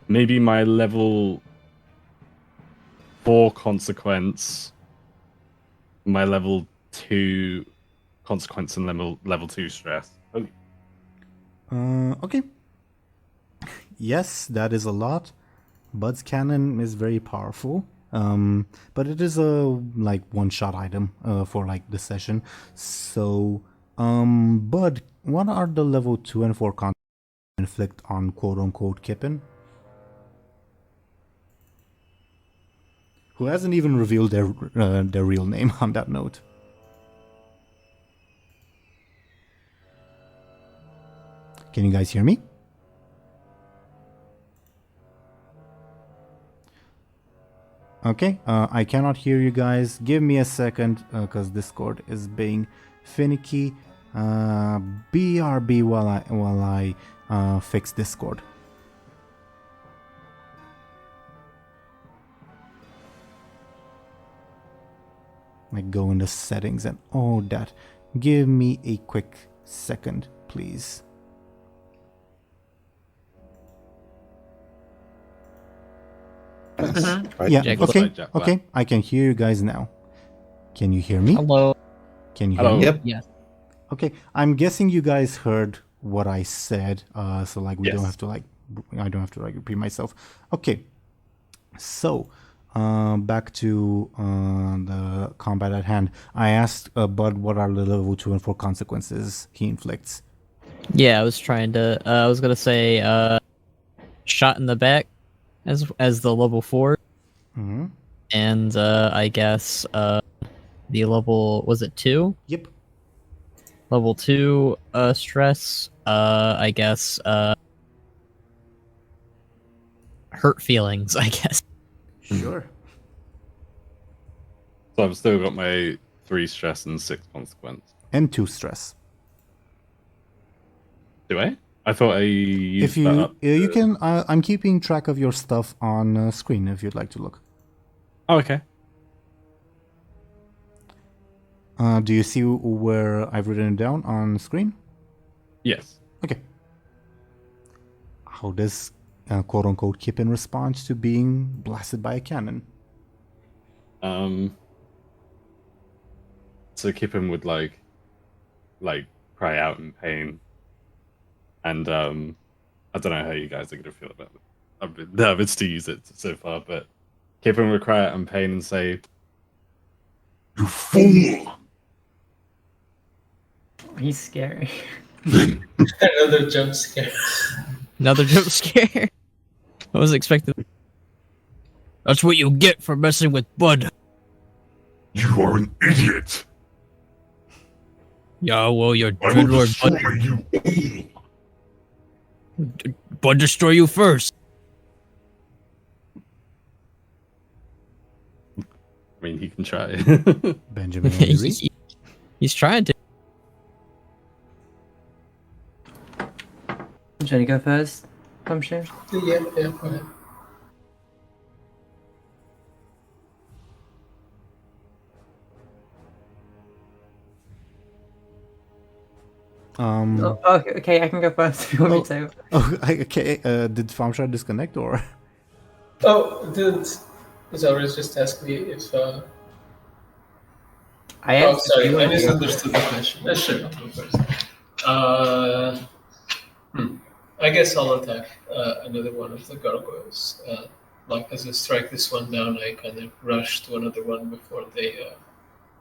Maybe my level 4 consequence, my level 2 consequence, and level 2 stress. Oh. Okay. Yes, that is a lot. Bud's cannon is very powerful. But it is a one-shot item for this session. So, Bud, what are the level 2 and 4 consequences inflict on quote-unquote Kippin? Who hasn't even revealed their real name on that note. Can you guys hear me? Okay, I cannot hear you guys. Give me a second, because Discord is being finicky. BRB while I fix Discord. Go in the settings and all that. Give me a quick second, please. Right? Yeah, Jack okay, Jack okay. I can hear you guys now. Can you hear me? Hello. Can you hear Hello. me? Yep. Yes. Okay, I'm guessing you guys heard what I said, so we Yes. don't have to I don't have to repeat myself. Okay, so back to the combat at hand. I asked Bud what are the level 2 and 4 consequences he inflicts. Yeah, I was trying to. I was gonna say, shot in the back, as the level 4, Mm-hmm. and I guess the level, was it 2? Yep. Level 2 stress. I guess hurt feelings. I guess. Sure. So I've still got my 3 stress and 6 consequence. And 2 stress. Do I? I thought I used If you that up. you can, I'm keeping track of your stuff on screen if you'd like to look. Oh, okay. Do you see where I've written it down on screen? Yes. Okay. How does quote-unquote Kippin respond to being blasted by a cannon? So Kippin would like cry out in pain, and I don't know how you guys are gonna feel about it. I've been nervous to use it so far, but Kippin would cry out in pain and say, You fool! He's scary. Another jump scare. Another jump scare. I was expecting. That's what you get for messing with Buhd. You are an idiot! Yeah, well, you're I will Dreadlord destroy you all! Buhd destroy you first. I mean, he can try. Benjamin and Lyri. He's trying to. I'm trying to go first. Thompshire. Yeah, go ahead. Oh, okay, I can go first if you want me to. Oh, okay. Did Thompshire disconnect or? Oh, did Zelris just ask me if... I asked if sorry, you I wanted to go misunderstood the question. Sure, I'll go first. I guess I'll attack another one of the gargoyles. Like, as I strike this one down, I kind of rush to another one before they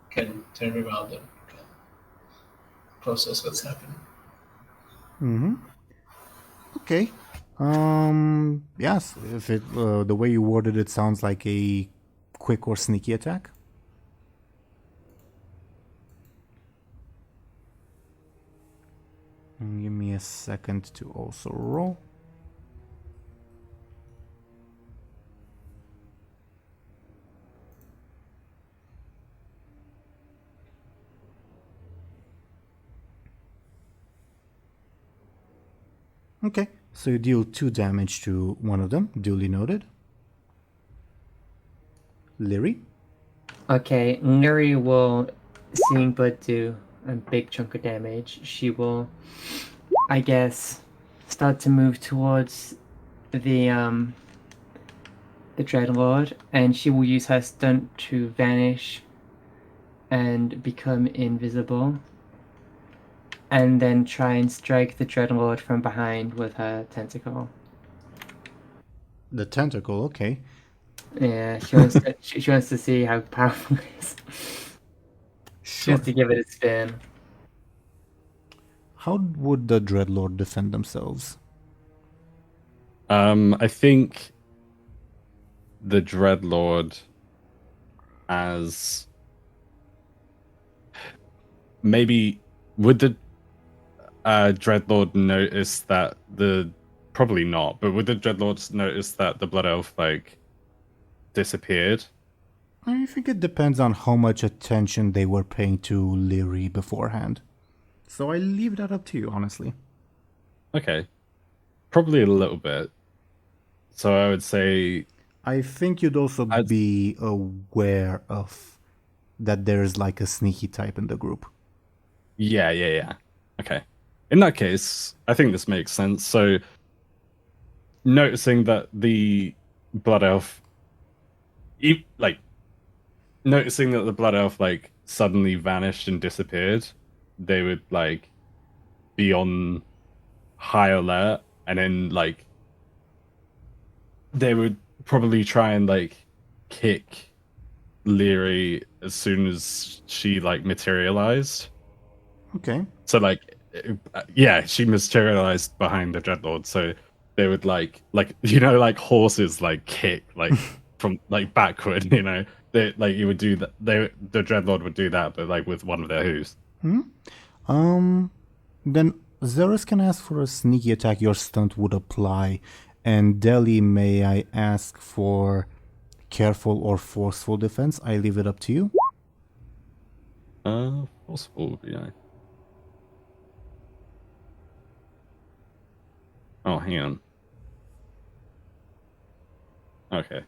can turn around and process what's happening. Mm-hmm. Okay. Yes. If it the way you worded it sounds like a quick or sneaky attack. Give me a second to also roll. Okay, so you deal 2 damage to one of them, duly noted. Lyri? Okay, Lyri will, seeing Buhd do a big chunk of damage, she will, I guess, start to move towards the Dreadlord, and she will use her stunt to vanish and become invisible, and then try and strike the Dreadlord from behind with her tentacle. The tentacle, okay. Yeah, she wants to, she wants to see how powerful it is. She Sure. wants to give it a spin. How would the Dreadlord defend themselves? I think the Dreadlord as maybe would the Dreadlord notice that probably not, but would the Dreadlords notice that the Blood Elf disappeared? I think it depends on how much attention they were paying to Lyri beforehand. So I leave that up to you, honestly. Okay. Probably a little bit. So I would say... I think you'd also be aware of that there's like a sneaky type in the group. Yeah. Okay. In that case, I think this makes sense. So, noticing that the Blood Elf... noticing that the Blood Elf, suddenly vanished and disappeared, they would, be on high alert, and then, they would probably try and, kick Lyri as soon as she, materialized. Okay. So, she materialized behind the Dreadlord, so they would, horses, kick, from, backward, They, you would do that. The Dreadlord would do that, but with one of their hooves. Then Zelris can ask for a sneaky attack. Your stunt would apply, and Dely, may I ask for careful or forceful defense? I leave it up to you. Forceful would be nice. Oh, hang on. Okay.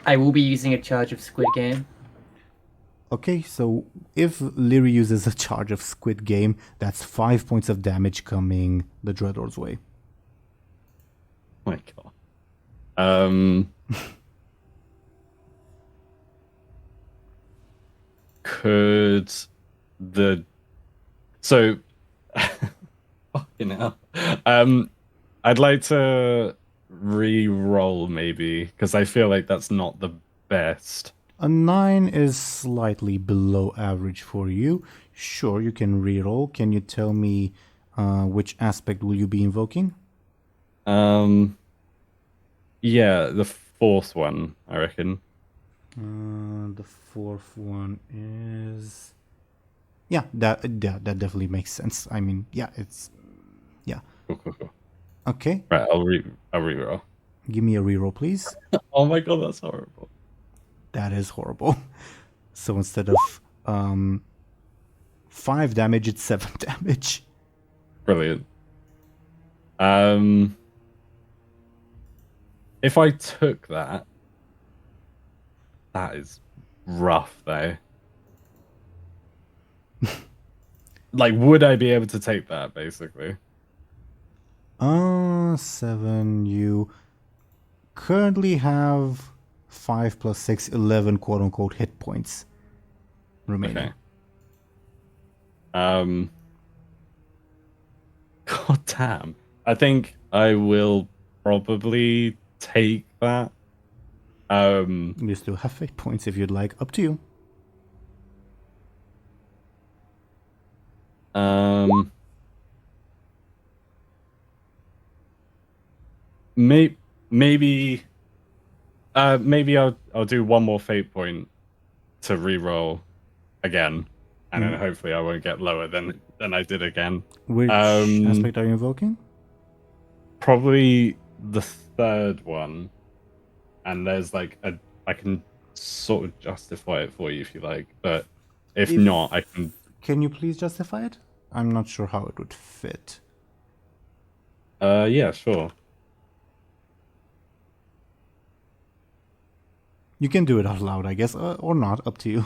I will be using a charge of Squid Game. Okay, so if Lyri uses a charge of Squid Game, that's 5 points of damage coming the Dreadlord's way. Oh my god. Could the... So... I'd like to re-roll, maybe, because I feel like that's not the best. A 9 is slightly below average for you. Sure, you can reroll. Can you tell me which aspect will you be invoking? Yeah, the fourth one, I reckon. The fourth one is... Yeah, that definitely makes sense. I mean, yeah, it's... Yeah. Cool. Okay, Right, I'll reroll. give me a reroll, please. Oh my god, that's horrible. That is horrible. So instead of 5 damage, it's 7 damage. Brilliant. If I took that, that is rough though. Like, would I be able to take that, basically? 7. You currently have 5 plus 6, 11 quote-unquote hit points remaining. Okay. God damn. I think I will probably take that. You still have fate points if you'd like. Up to you. Maybe I'll do one more fate point to re-roll again, and then hopefully I won't get lower than I did again. Which aspect are you invoking? Probably the third one, and there's like I can sort of justify it for you if you like, but if not, I can. Can you please justify it? I'm not sure how it would fit. Yeah, sure. You can do it out loud, I guess, or not. Up to you.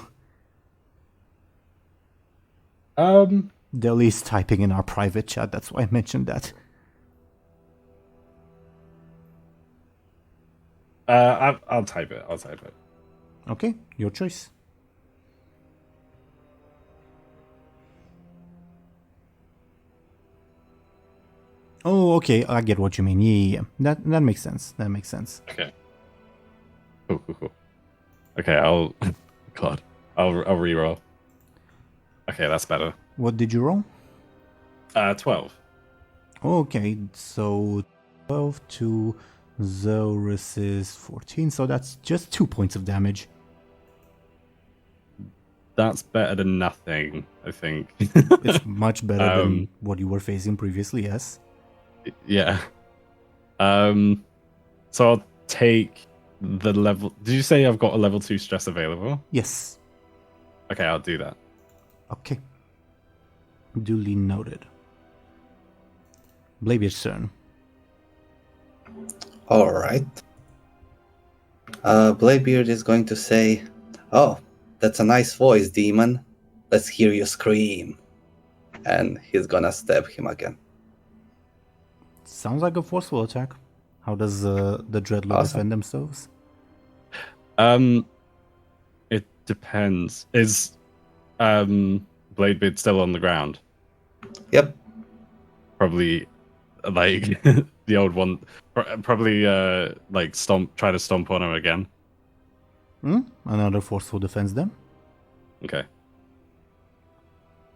Dely's typing in our private chat. That's why I mentioned that. I'll type it. Okay, your choice. Oh, okay. I get what you mean. Yeah. That makes sense. Okay. Cool. Okay, I'll reroll. Okay, that's better. What did you roll? 12. Okay, so 12 to Zelris is 14, so that's just 2 points of damage. That's better than nothing, I think. It's much better than what you were facing previously, yes. Yeah. So I'll take the level. Did you say I've got a level 2 stress available? Yes. Okay, I'll do that. Okay. Duly noted. Bladebeard's turn. Alright. Bladebeard is going to say, "Oh, that's a nice voice, demon. Let's hear you scream." And he's gonna stab him again. Sounds like a forceful attack. How does the Dreadlord defend themselves? It depends. Is Bladebeard still on the ground? Yep. Probably like the old one. Probably like try to stomp on him again. Another forceful defense then. Okay.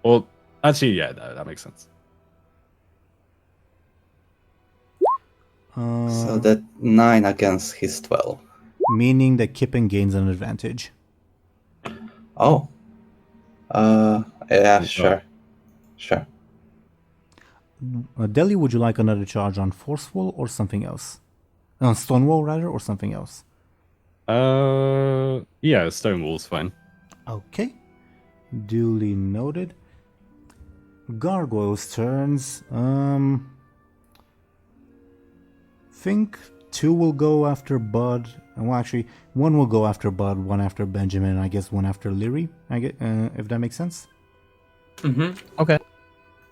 Well, actually, yeah, that makes sense. So that 9 against his 12. Meaning that Kippin gains an advantage. Oh. Yeah, sure. Dely, would you like another charge on forceful or something else? On Stonewall, rather, or something else? Yeah, Stonewall's fine. Okay. Duly noted. Gargoyle's turns. Think 2 will go after Buhd. Well, actually, 1 will go after Buhd, 1 after Benjamin, and I guess 1 after Lyri. If that makes sense. Okay.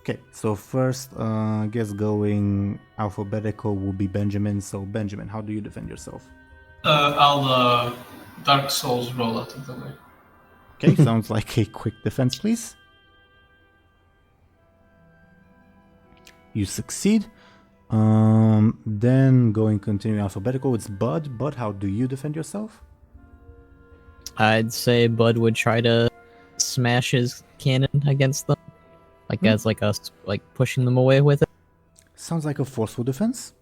Okay, so first, I guess going alphabetical will be Benjamin. So Benjamin, how do you defend yourself? I'll Dark Souls roll out of the way. Okay, sounds like a quick defense, please. You succeed. Then going continue alphabetical, it's Buhd. Buhd, how do you defend yourself? I'd say Bud would try to smash his cannon against them, like as like us like pushing them away with it. Sounds like a forceful defense.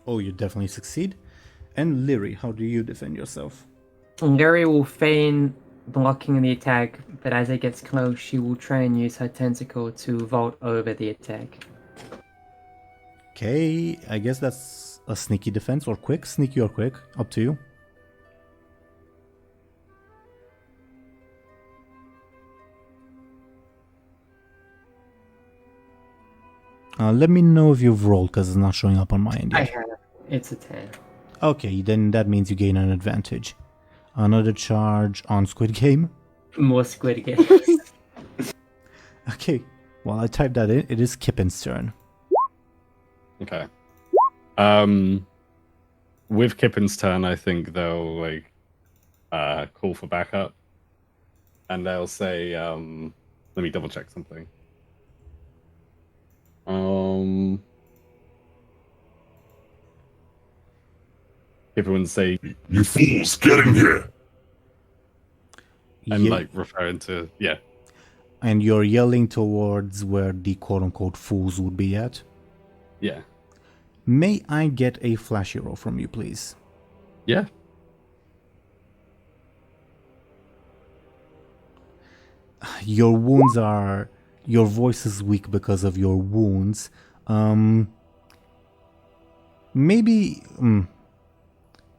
Oh, you definitely succeed. And Lyri, how do you defend yourself? Lyri will feign blocking the attack, but as it gets close, she will try and use her tentacle to vault over the attack. Okay, I guess that's a sneaky defense or quick. Sneaky or quick, up to you. Let me know if you've rolled, because it's not showing up on my end I yet. have. It's a 10. Okay, then that means you gain an advantage. Another charge on Squid Game. More Squid Games. Okay, while I type that in, it is Kippin's turn. Okay. With Kippin's turn, I think they'll like call for backup, and they'll say, "Let me double check something." Kippin would say, You fools, get in here! and Ye- like referring to And you're yelling towards where the quote-unquote fools would be at. yeah. May I get a flashy roll from you, please? Yeah. Your wounds are... Your voice is weak because of your wounds. Maybe...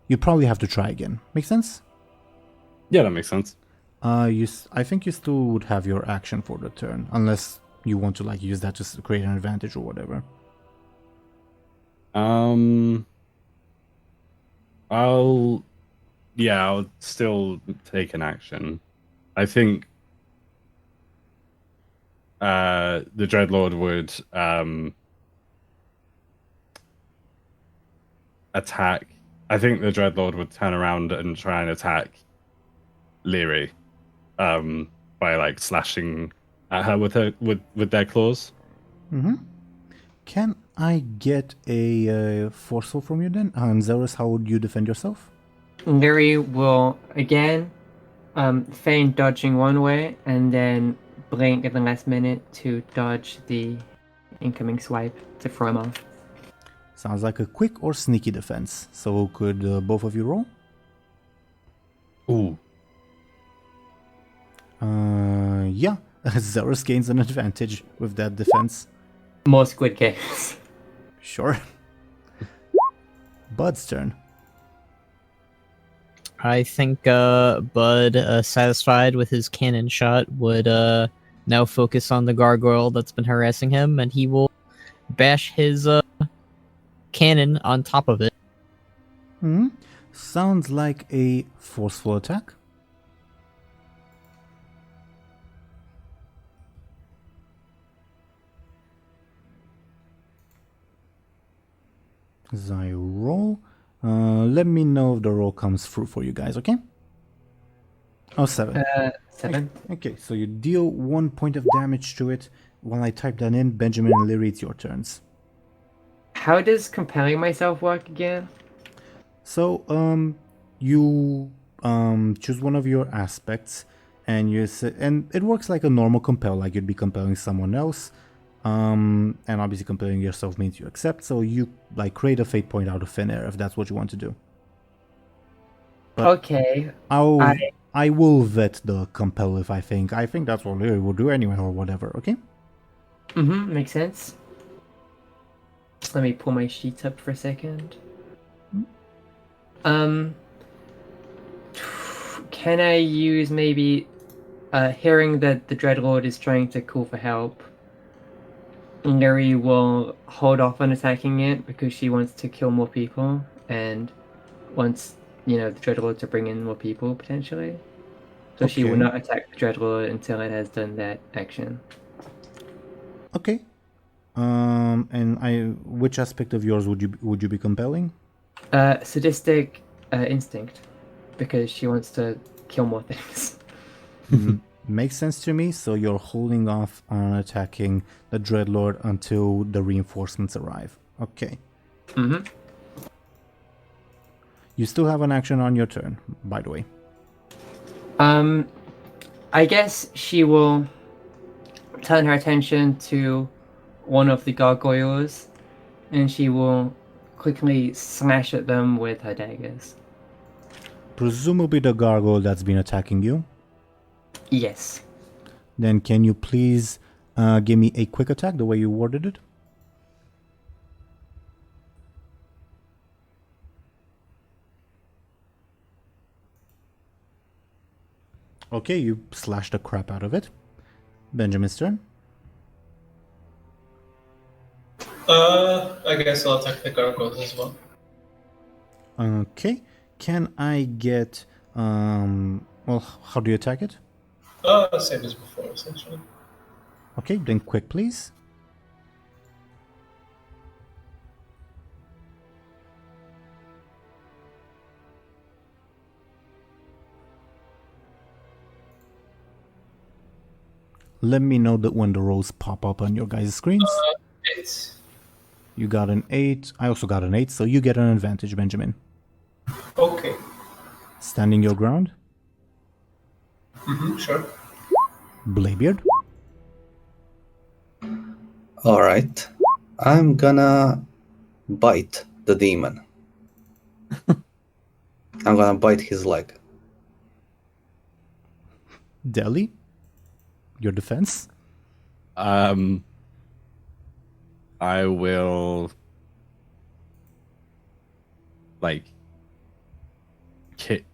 you probably have to try again. Make sense? Yeah, that makes sense. I think you still would have your action for the turn, unless you want to like use that just to create an advantage or whatever. I'll still take an action. I think the Dreadlord would attack. I think the Dreadlord would turn around and try and attack Lyri by like slashing at her with their claws. Mm-hmm. Can I get a forceful from you then? And Zelris, how would you defend yourself? Lyri will again feign dodging one way and then blink at the last minute to dodge the incoming swipe to throw him off. Sounds like a quick or sneaky defense. So could both of you roll? Ooh. Yeah. Zelris gains an advantage with that defense. More Squid Games. Sure. Bud's turn. I think Bud, satisfied with his cannon shot, would now focus on the gargoyle that's been harassing him, and he will bash his cannon on top of it. Hmm. Sounds like a forceful attack. As I roll, let me know if the roll comes through for you guys, okay? Oh, 7. 7. Okay, so you deal 1 point of damage to it. While I type that in, Benjamin and Lyri, it's your turns. How does compelling myself work again? So, you choose one of your aspects, and and it works like a normal compel, like you'd be compelling someone else. And obviously compelling yourself means you accept, so you like create a fate point out of thin air if that's what you want to do. But Okay. I will vet the compel if I think that's what Lyri will do anyway or whatever, okay? Mm-hmm, makes sense. Let me pull my sheets up for a second. Can I use maybe hearing that the Dreadlord is trying to call for help? Lyri will hold off on attacking it because she wants to kill more people and wants, the Dreadlord to bring in more people potentially. So she will Okay. not attack the Dreadlord until it has done that action. Okay. And which aspect of yours would you be compelling? Sadistic instinct, because she wants to kill more things. Makes sense to me, so you're holding off on attacking the Dreadlord until the reinforcements arrive. Okay. Mm-hmm. You still have an action on your turn, by the way. I guess she will turn her attention to one of the gargoyles, and she will quickly slash at them with her daggers. Presumably the gargoyle that's been attacking you. Yes. Then can you please give me a quick attack the way you worded it? Okay, you slashed the crap out of it. Benjamin's turn. I guess I'll attack the gargoyles as well. Okay. Can I get well, how do you attack it? Same as before, essentially. Okay, then quick please. Let me know that when the rolls pop up on your guys' screens. 8. You got an 8. I also got an 8, so you get an advantage, Benjamin. Okay. Standing your ground. Sure. Bladebeard. Alright. I'm gonna bite the demon. I'm gonna bite his leg. Dely. Your defense. I will kick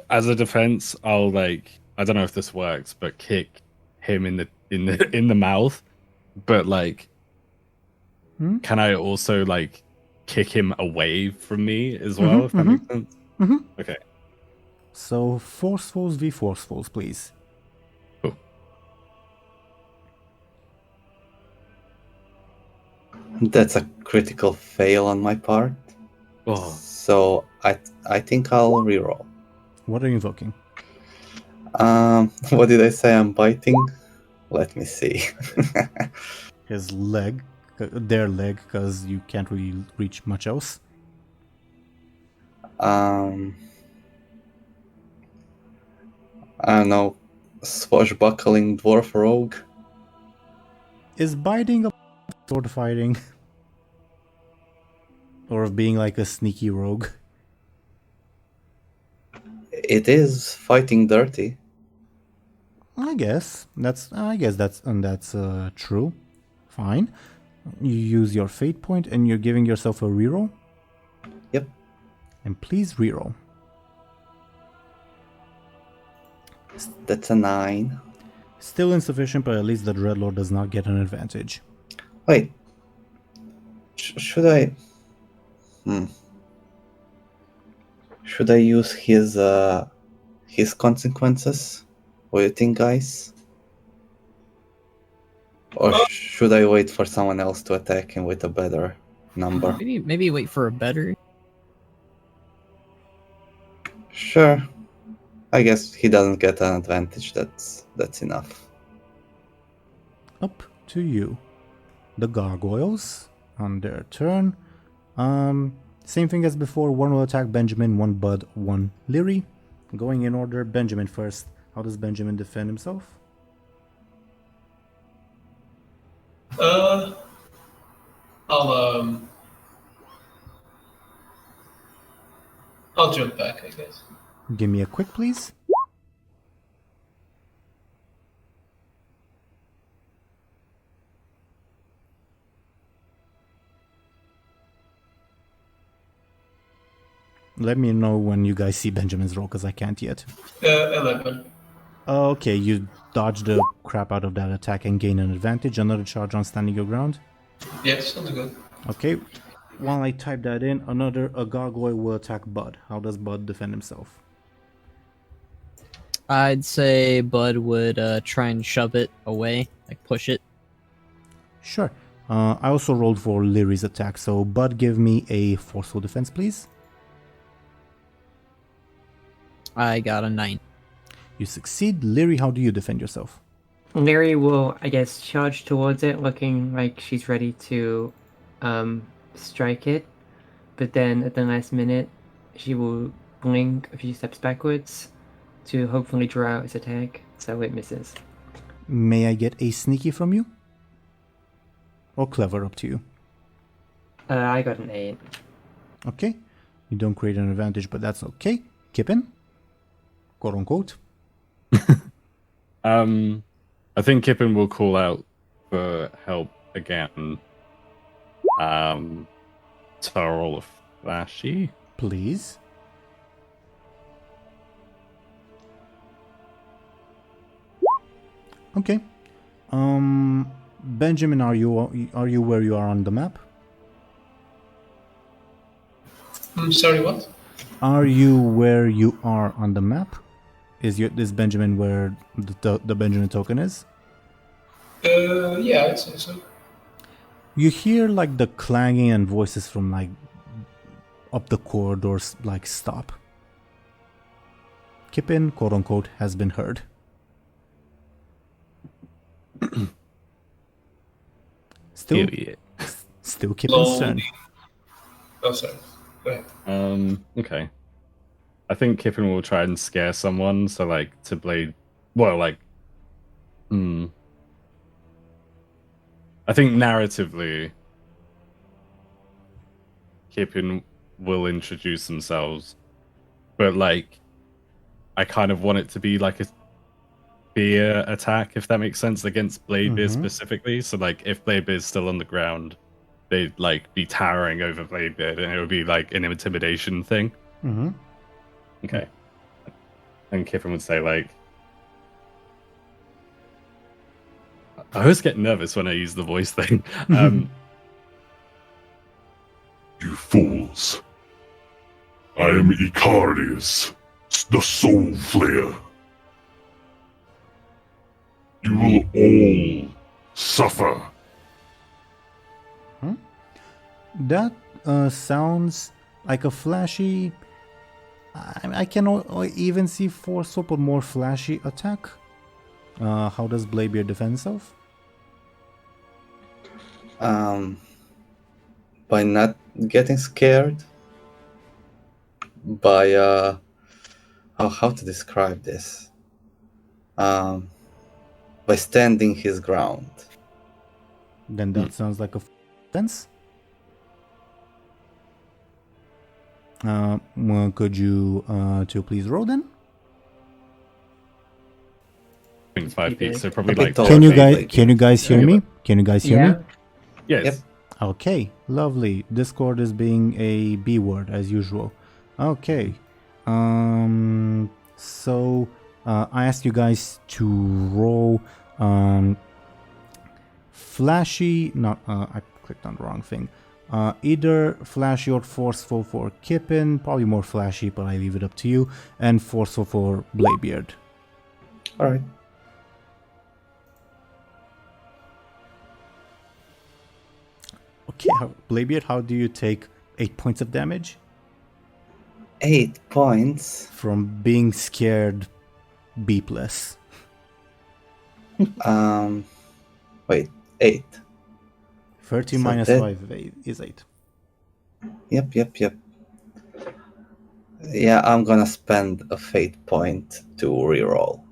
as a defense. I'll I don't know if this works, but kick him in the mouth. But can I also kick him away from me as well? If that makes sense. Okay. So forcefuls v forcefuls, please. Cool. That's a critical fail on my part. Oh. So I think I'll reroll. What are you invoking? What did I say? I'm biting. Let me see. His leg, their leg, because you can't really reach much else. I don't know. Swashbuckling dwarf rogue. Is biting a sort of fighting? Or of being like a sneaky rogue? It is fighting dirty. I guess that's true. Fine. You use your fate point and you're giving yourself a reroll? Yep. And please reroll. That's a 9. Still insufficient, but at least the Dreadlord does not get an advantage. Wait. Should I? Should I use his consequences? What do you think, guys? Or should I wait for someone else to attack him with a better number? Maybe wait for a better. Sure. I guess he doesn't get an advantage. That's enough. Up to you. The gargoyles on their turn. Same thing as before. One will attack Benjamin, one Buhd, one Lyri. Going in order, Benjamin first. How does Benjamin defend himself? I'll jump back, I guess. Give me a quick, please. Let me know when you guys see Benjamin's roll, because I can't yet. 11. Okay, you dodge the crap out of that attack and gain an advantage. Another charge on standing your ground. Yes, sounds good. Okay, while I type that in, a gargoyle will attack Buhd. How does Buhd defend himself? I'd say Buhd would try and shove it away, push it. Sure. I also rolled for Lyri's attack, so Buhd, give me a forceful defense, please. I got a 9. You succeed. Lyri, how do you defend yourself? Lyri will, I guess, charge towards it, looking like she's ready to strike it. But then at the last minute, she will blink a few steps backwards to hopefully draw out its attack, so it misses. May I get a sneaky from you? Or clever, up to you. I got an 8. Okay. You don't create an advantage, but that's okay. Kippin? Quote unquote. I think Kippin will call out for help again. To roll a flashy. Please. Okay. Benjamin, are you where you are on the map? I'm sorry, what? Are you where you are on the map? Is Benjamin where the Benjamin token is? Yeah, I'd say so. You hear like the clanging and voices from like up the corridors like stop. Kippin, quote unquote, has been heard. Still Kippin's turn. Oh, sorry. Go ahead. Okay. I think Kippin will try and scare someone, so like to blade. Well, like, I think narratively, Kippin will introduce themselves, but like, I kind of want it to be like a spear attack, if that makes sense, against Bladebeard specifically. So like, if Bladebeard's still on the ground, they'd like be towering over Bladebeard, and it would be like an intimidation thing. Mm-hmm. Okay. And Kippin would say like, I always get nervous when I use the voice thing. You fools. I am Icarius, the Soul Flayer. You will all suffer. That sounds like a flashy. I can even see forceful but more flashy attack. How does Bladebeard defend himself? By not getting scared. By how to describe this? By standing his ground. Then that sounds like a defense. Well, could you please roll then? 5 feet, so probably A bit like. taller. Can you Bladebeard. guys hear me? Can you guys hear me? Yes. Yep. Okay, lovely. Discord is being a B word as usual. Okay. So I asked you guys to roll flashy, not I clicked on the wrong thing. Either flashy or forceful for Kippin, probably more flashy, but I leave it up to you, and forceful for Bladebeard. Alright. Okay, Bladebeard, how do you take 8 points of damage? 8 points. From being scared beepless. Wait, 8. 30 So minus that- 5 is 8. Yep. Yeah, I'm gonna spend a fate point to reroll.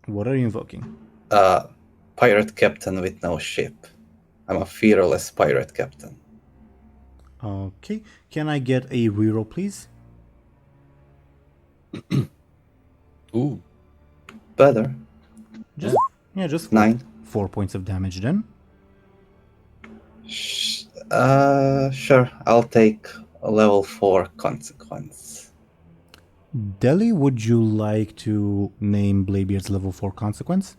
What are you invoking? Pirate captain with no ship. I'm a fearless pirate captain. Okay, can I get a reroll, please? Ooh. Better. Just 9. 4 points of damage then. Sure. I'll take a level 4 consequence. Dely, would you like to name Bladebeard's level 4 consequence?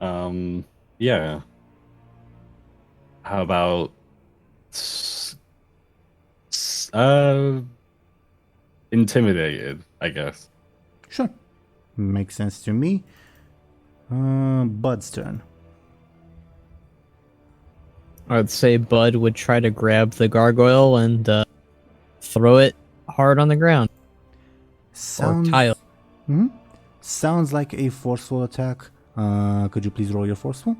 Yeah. How about intimidated, I guess. Sure. Makes sense to me. Bud's turn. I'd say Buhd would try to grab the gargoyle and throw it hard on the ground. Or tile. Sounds like a forceful attack. Could you please roll your forceful?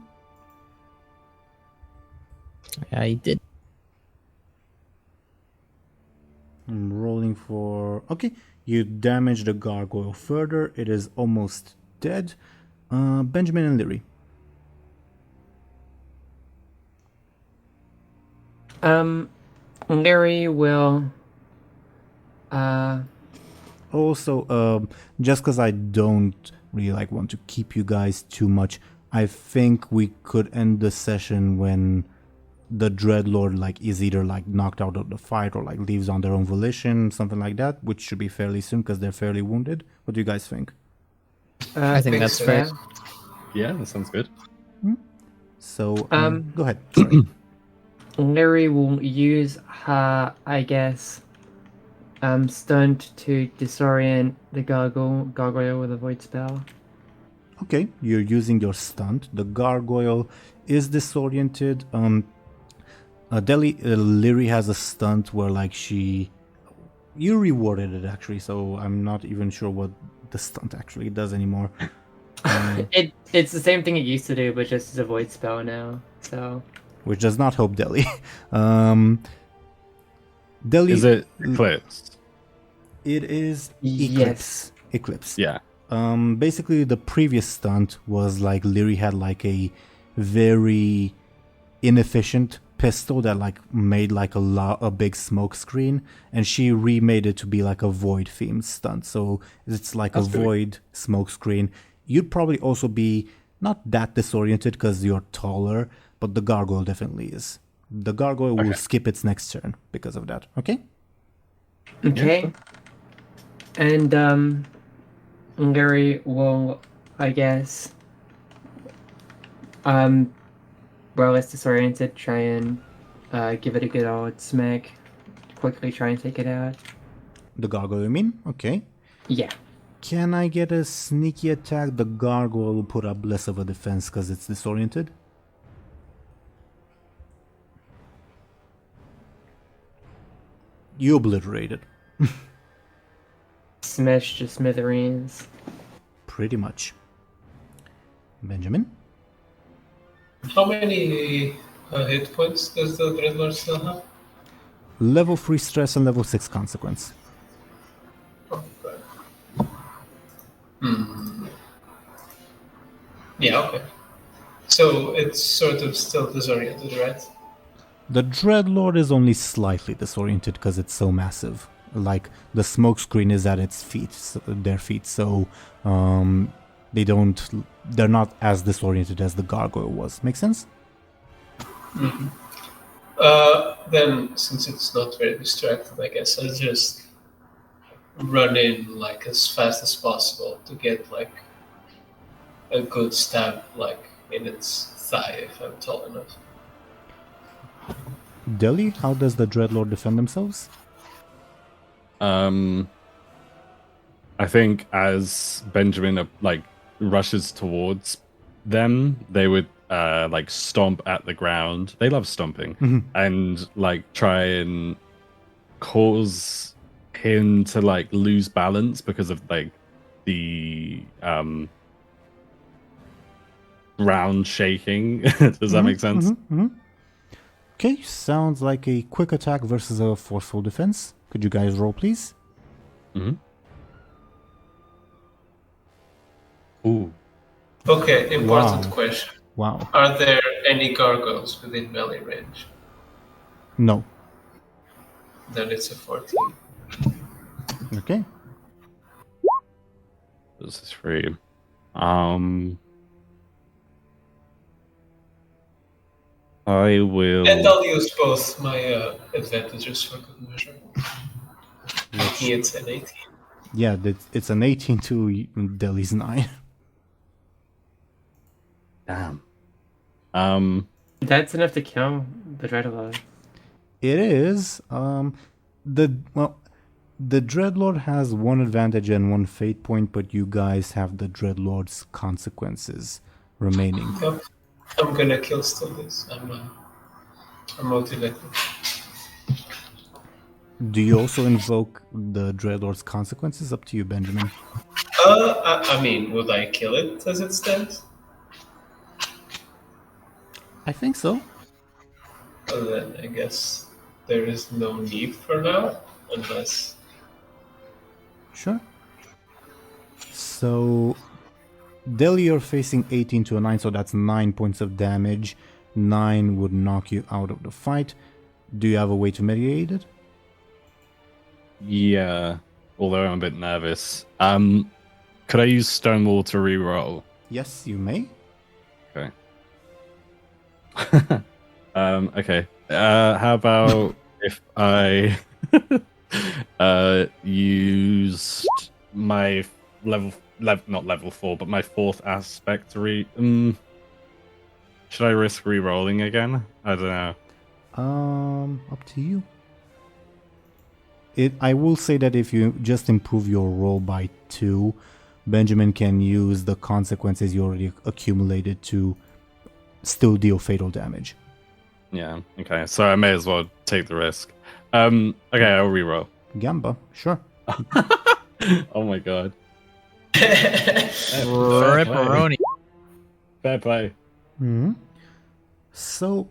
Yeah, he did. I'm rolling rolling for... Okay, you damage the gargoyle further. It is almost dead. Benjamin and Lyri. Lyri will Also, just because I don't really want to keep you guys too much, I think we could end the session when the Dreadlord is either knocked out of the fight or leaves on their own volition, something like that, which should be fairly soon because they're fairly wounded. What do you guys think? I think that's fair. Yeah, that sounds good. So, go ahead. Sorry. Lyri will use her, I guess, stunt to disorient the gargoyle with a void spell. Okay, you're using your stunt. The gargoyle is disoriented. Lyri has a stunt where you rewarded it actually, so I'm not even sure what the stunt actually does anymore. It's the same thing it used to do, but just as a void spell now. So, which does not help Dely. Dely Is it Eclipse? It is yes. Eclipse. Yeah. Basically, the previous stunt was Lyri had a very inefficient pistol that made a big smoke screen, and she remade it to be a void themed stunt. So it's a void smoke screen. You'd probably also be not that disoriented because you're taller, but the gargoyle definitely is. The gargoyle will skip its next turn because of that. Okay. Okay. Yeah. And Lyri will, I guess, while it's disoriented, try and give it a good old smack. Quickly try and take it out. The gargoyle, you mean? Okay. Yeah. Can I get a sneaky attack? The gargoyle will put up less of a defense because it's disoriented. You obliterate it. Smash to smithereens. Pretty much. Benjamin? How many hit points does the Dreadlord still have? Level 3 stress and level 6 consequence. Okay. Yeah, okay. So it's sort of still disoriented, right? The Dreadlord is only slightly disoriented because it's so massive. The smoke screen is at its feet, their feet, so they're not as disoriented as the gargoyle was. Make sense? Mm-hmm. Then, since it's not very distracted, I guess I'll just run in as fast as possible to get a good stab in its thigh if I'm tall enough. Dely, how does the Dreadlord defend themselves? I think as Benjamin rushes towards them, they would stomp at the ground. They love stomping, and try and cause him to lose balance because of the ground shaking. Does that make sense? Okay, sounds like a quick attack versus a forceful defense. Could you guys roll, please? Ooh. Okay, important question. Wow. Are there any gargoyles within melee range? No. Then it's a 14. Okay. This is free. I will. And I'll use both my advantages for good measure. It's an 18. Yeah, it's an 18 to Dely's 9. Damn. That's enough to kill the Dreadlord. It is. The Dreadlord has one advantage and one fate point, but you guys have the Dreadlord's consequences remaining. Yep. I'm gonna kill still this. I'm motivated. Do you also invoke the Dreadlord's consequences? Up to you, Benjamin. I mean, would I kill it as it stands? I think so. Well, then I guess there is no need for now, unless Sure. So, Dely, you're facing 18 to a 9, so that's 9 points of damage. 9 would knock you out of the fight. Do you have a way to mitigate it? Yeah, although I'm a bit nervous. Could I use Stonewall to reroll? Yes, you may. Okay. Okay. How about if I used my not level 4, but my 4th aspect to should I risk re-rolling again? I don't know. Up to you. I will say that if you just improve your roll by 2, Benjamin can use the consequences you already accumulated to still deal fatal damage. Yeah, okay. So I may as well take the risk. Okay, I'll re-roll. Gamba, sure. Oh my god. Ripperoni. Fair play. Hmm. So,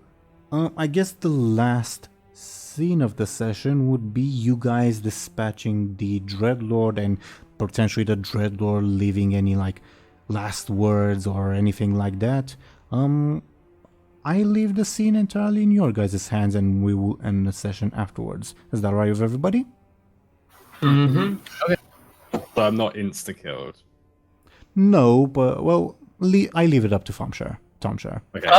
I guess the last scene of the session would be you guys dispatching the Dreadlord and potentially the Dreadlord leaving any like last words or anything like that. I leave the scene entirely in your guys' hands and we will end the session afterwards. Is that right with everybody? Mm-hmm. So I'm not insta-killed. No, but well, I leave it up to Thompshire. Okay.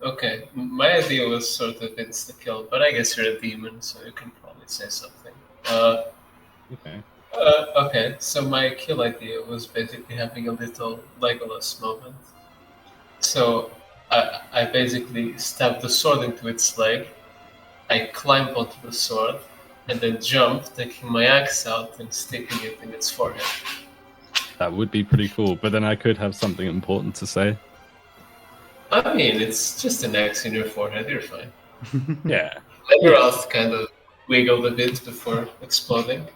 Okay. My idea was sort of insta-kill, but I guess you're a demon, so you can probably say something. Okay. Okay, so my kill idea was basically having a little Legolas moment. So I basically stabbed the sword into its leg, I climb onto the sword, and then jump, taking my axe out and sticking it in its forehead. That would be pretty cool, but then I could have something important to say. I mean, it's just an axe in your forehead, you're fine. Yeah. Let your mouth kind of wiggle a bit before exploding.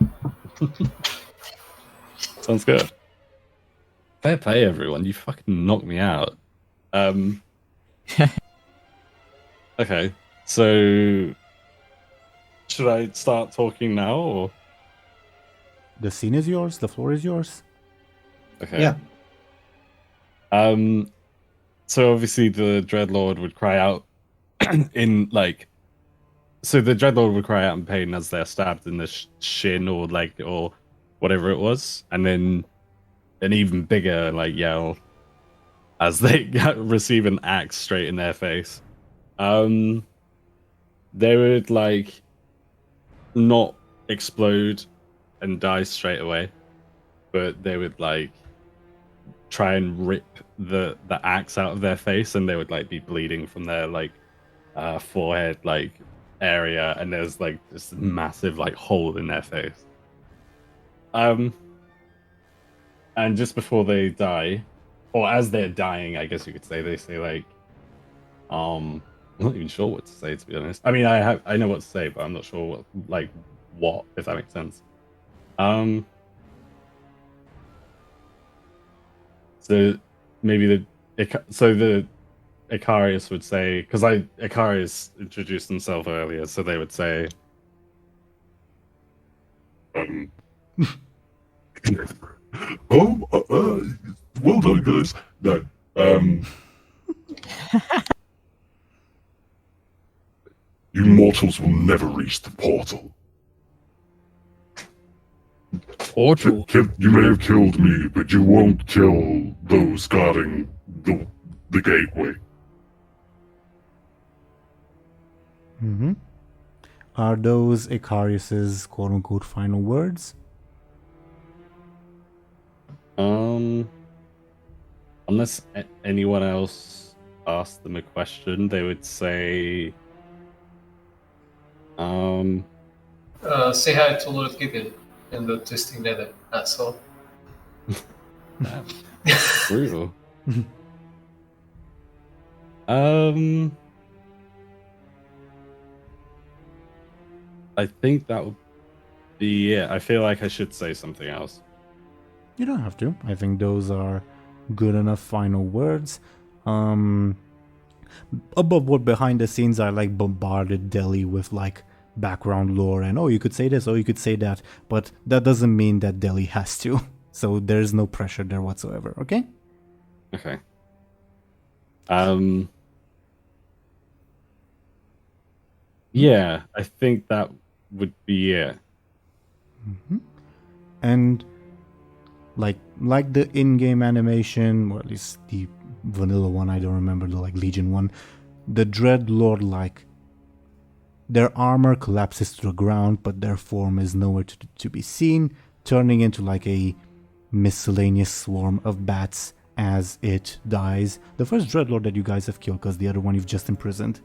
Sounds good. Fair play, everyone. You fucking knocked me out. Okay, so should I start talking now, or? The scene is yours. The floor is yours. Okay. Yeah. So obviously the Dreadlord would cry out in like. So the Dreadlord would cry out in pain as they're stabbed in the shin or leg or whatever it was, and then an even bigger like yell as they receive an axe straight in their face. They would like not explode and die straight away, but they would like try and rip the axe out of their face, and they would like be bleeding from their like forehead like area, and there's like this massive like hole in their face. And just before they die, or as they're dying, I guess you could say, they say like, I'm not even sure what to say, to be honest. I mean, I know what to say, but I'm not sure what, if that makes sense. So maybe the Icarius would say, because Icarius introduced himself earlier, so they would say, well done, guys. No, you mortals will never reach the portal. Portal? You may have killed me, but you won't kill those guarding the gateway. Mm-hmm. Are those Icarius's quote-unquote final words? Unless anyone else asked them a question, they would say, Say hi to Lord Kippin in the twisting nether, asshole. Damn. Brutal. I think that would be it. I feel like I should say something else. You don't have to. I think those are good enough final words. Above what behind the scenes I like bombarded Dely with like background lore and you could say this or you could say that, but that doesn't mean that Dely has to. So there's no pressure there whatsoever, okay? Okay. Yeah, I think that would be it. Mm-hmm. And like the in-game animation, or at least the vanilla one, I don't remember the like Legion one, the Dreadlord, like their armor collapses to the ground, but their form is nowhere to be seen, turning into like a miscellaneous swarm of bats as it dies. The first Dreadlord that you guys have killed, because the other one you've just imprisoned.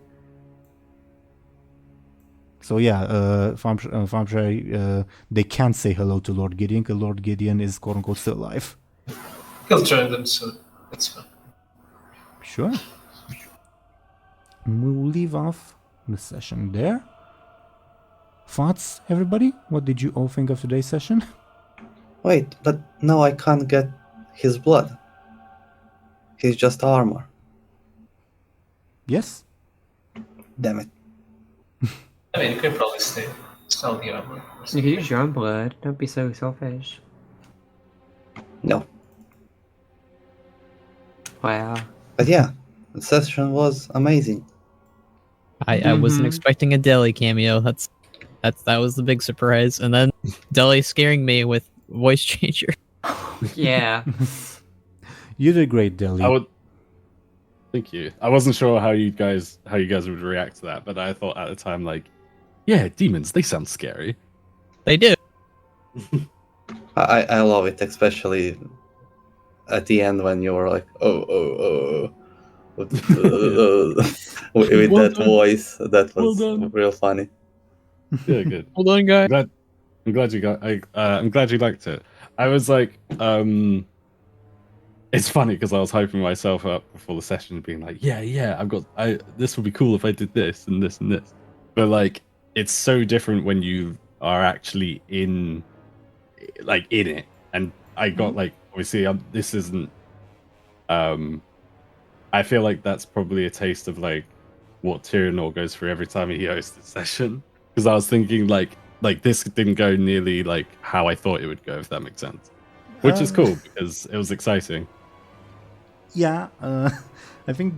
So yeah, Thompshire, they can't say hello to Lord Gideon, because Lord Gideon is quote-unquote still alive. He'll join them soon. That's fine. Sure. And we will leave off the session there. Thoughts, everybody? What did you all think of today's session? Wait, but no, I can't get his blood. He's just armor. Yes? Damn it. I mean, you can probably sell the armor. You can use your own blood. Don't be so selfish. No. Wow. But yeah, the session was amazing. I wasn't Mhm. expecting a Dely cameo. That was the big surprise. And then Dely scaring me with voice changer. Yeah. You did great, Dely. Thank you. I wasn't sure how you guys would react to that, but I thought at the time, like, yeah, demons, they sound scary. They do. I love it, especially at the end when you were like, with Well that done. voice. That Well was done. real funny. Yeah, good. Hold on, guys. I'm glad you I'm glad you liked it. I was like, it's funny because I was hyping myself up before the session, being like, yeah, this would be cool if I did this and this and this. But like, it's so different when you are actually in it. And I got like, obviously, this isn't. I feel like that's probably a taste of like what Teeironor goes through every time he hosts a session. Because I was thinking like this didn't go nearly like how I thought it would go, if that makes sense. Which is cool because it was exciting. Yeah, I think,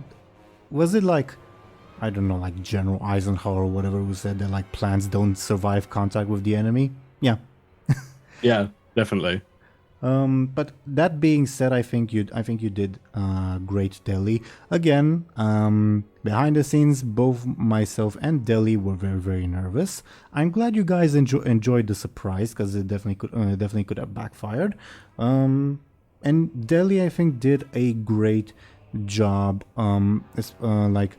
was it like, I don't know, like General Eisenhower or whatever who said that like plants don't survive contact with the enemy? Yeah. Yeah, definitely. But that being said, I think you did great, Dely. Again, behind the scenes, both myself and Dely were very, very nervous. I'm glad you guys enjoyed the surprise, because it definitely could have backfired. And Dely, I think, did a great job. Like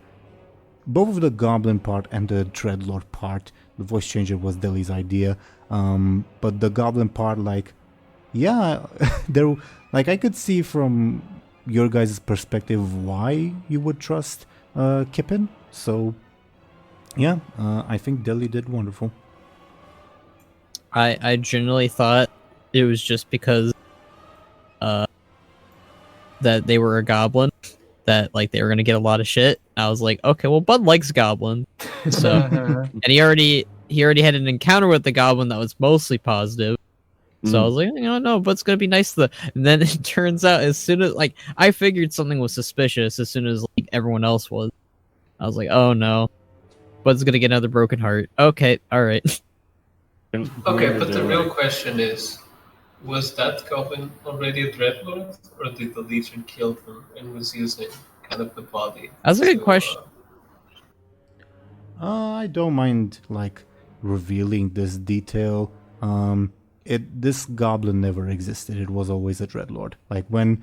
both of the Goblin part and the Dreadlord part, the voice changer was Dely's idea. But the Goblin part, like, yeah, there, like, I could see from your guys' perspective why you would trust Kippin. So, yeah, I think Dely did wonderful. I generally thought it was just because that they were a goblin, that like they were gonna get a lot of shit. I was like, okay, well, Buhd likes goblin, so and he already had an encounter with the goblin that was mostly positive. So I was like, no, but it's gonna be nice to. And then it turns out, as soon as like I figured something was suspicious, as soon as like everyone else was, I was like, oh no, Bud's gonna get another broken heart. Okay, all right. Okay, but the real question is, was that goblin already a Dreadlord, or did the Legion kill him and was using kind of the body? That's a good question. I don't mind like revealing this detail. This goblin never existed. It was always a Dreadlord. Like when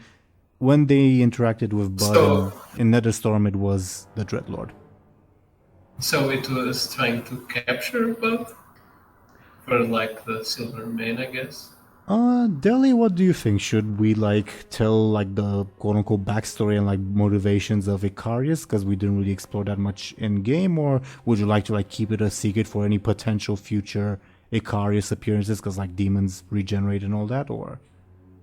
they interacted with Buhd in Netherstorm, it was the Dreadlord. So it was trying to capture Buhd for like the Silver Mane, I guess. Dely, what do you think? Should we like tell like the quote-unquote backstory and like motivations of Icarius, because we didn't really explore that much in game, or would you like to like keep it a secret for any potential future Icarius appearances, because like demons regenerate and all that? Or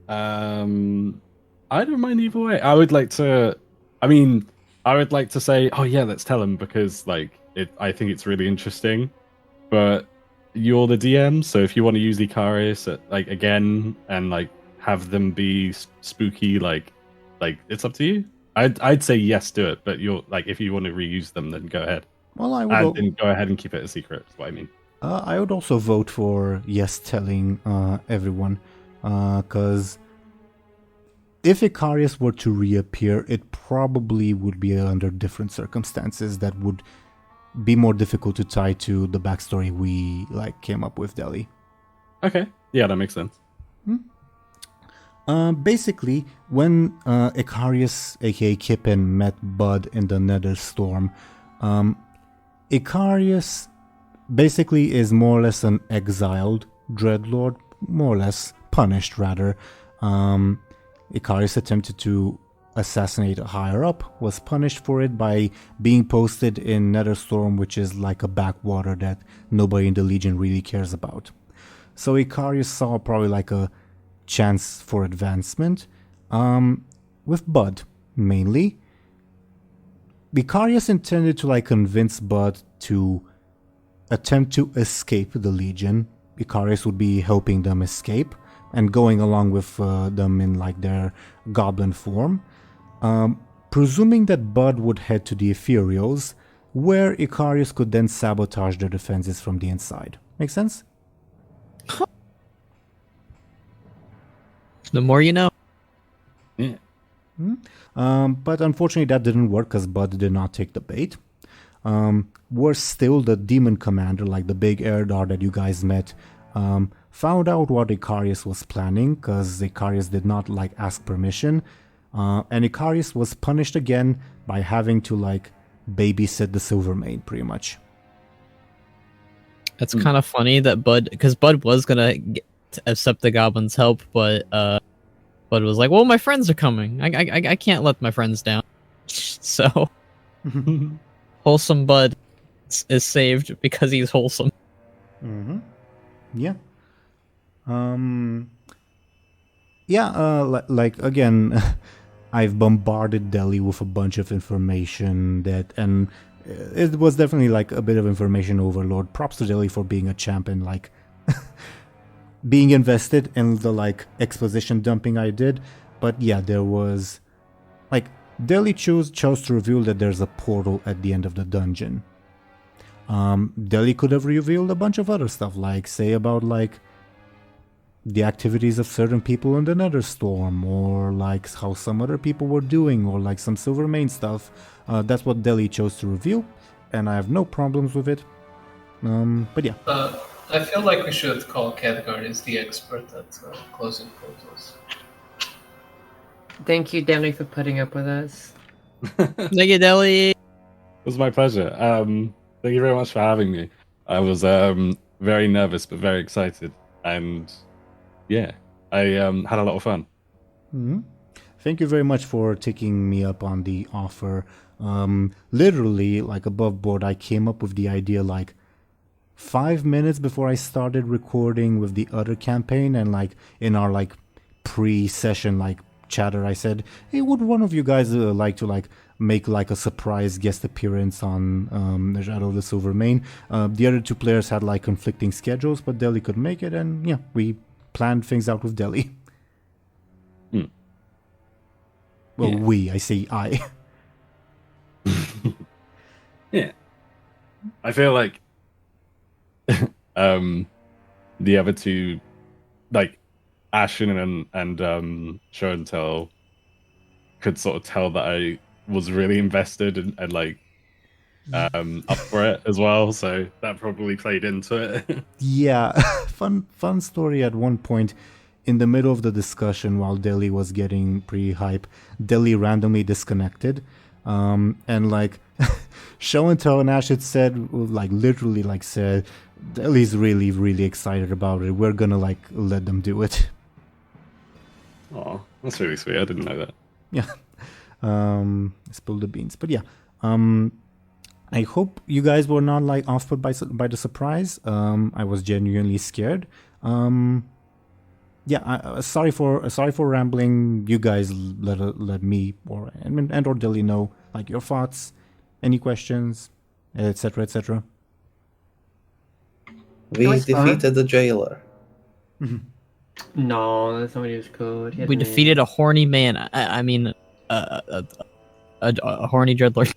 I don't mind either way. I would like to say, oh yeah, let's tell him, because like I think it's really interesting. but you're the DM, so if you want to use Icarius again and have them be spooky, like it's up to you. I'd say yes, do it. But you're if you want to reuse them, then go ahead. Well, Then go ahead and keep it a secret. Is what I mean. I would also vote for yes, telling everyone, because if Icarius were to reappear, it probably would be under different circumstances that would be more difficult to tie to the backstory we came up with, Dely. Okay, yeah, that makes sense. Basically, when Icarius, aka Kippin, met Buhd in the Nether Storm, Icarius basically is more or less an exiled Dreadlord, more or less punished rather. Icarius attempted to assassinate a higher up, was punished for it by being posted in Netherstorm, which is like a backwater that nobody in the Legion really cares about. So Icarius saw probably a chance for advancement, with Buhd mainly. Icarius intended to convince Buhd to attempt to escape the Legion. Icarius would be helping them escape and going along with them in their goblin form, presuming that Buhd would head to the Ephemerals, where Icarius could then sabotage their defenses from the inside. Make sense? The more you know. Yeah. But unfortunately that didn't work because Buhd did not take the bait. Worse still, the demon commander, the big Erdar that you guys met, found out what Icarius was planning because Icarius did not ask permission, and Icarius was punished again by having to babysit the Silvermane pretty much. It's kind of funny that because Buhd was gonna accept the goblin's help, but Buhd was like, well, my friends are coming, I can't let my friends down. So wholesome Buhd is saved because he's wholesome. Yeah. Again, I've bombarded Dely with a bunch of information and it was definitely a bit of information overload. Props to Dely for being a champ and being invested in the exposition dumping I did. But yeah, there was Dely chose to reveal that there's a portal at the end of the dungeon. Dely could have revealed a bunch of other stuff, say about the activities of certain people in the Netherstorm, or how some other people were doing, or some Silvermane stuff. That's what Dely chose to reveal, and I have no problems with it. But yeah. I feel like we should call Khadgar as the expert at closing portals. Thank you, Dely, for putting up with us. Thank you, Dely. It was my pleasure. Thank you very much for having me. I was very nervous but very excited, and yeah, I had a lot of fun. Thank you very much for taking me up on the offer. Literally, above board, I came up with the idea 5 minutes before I started recording with the other campaign, and in our pre-session chatter, I said, hey, would one of you guys like to make a surprise guest appearance on the Shadow of the Silvermane? The other two players had conflicting schedules, but Dely could make it, and yeah, we planned things out with Dely. Well, yeah. I say I. Yeah, I feel the other two, Ashen and Show and Tell, could sort of tell that I was really invested and up for it as well, so that probably played into it. Yeah, fun story. At one point in the middle of the discussion, while Dely was getting pretty hype, Dely randomly disconnected, and Show and Tell and Ash had said, literally said, Dely's really, really excited about it, we're gonna let them do it. Oh, that's really sweet. I didn't know that. Yeah. Spill the beans. But yeah, I hope you guys were not off put by the surprise. I was genuinely scared. Yeah, sorry for rambling. You guys let me or Dely know your thoughts, any questions, etc., etc. We was fun. defeated the jailer. No, that's not what he was called. He had We a name. defeated a horny man. I mean, a horny dreadlord.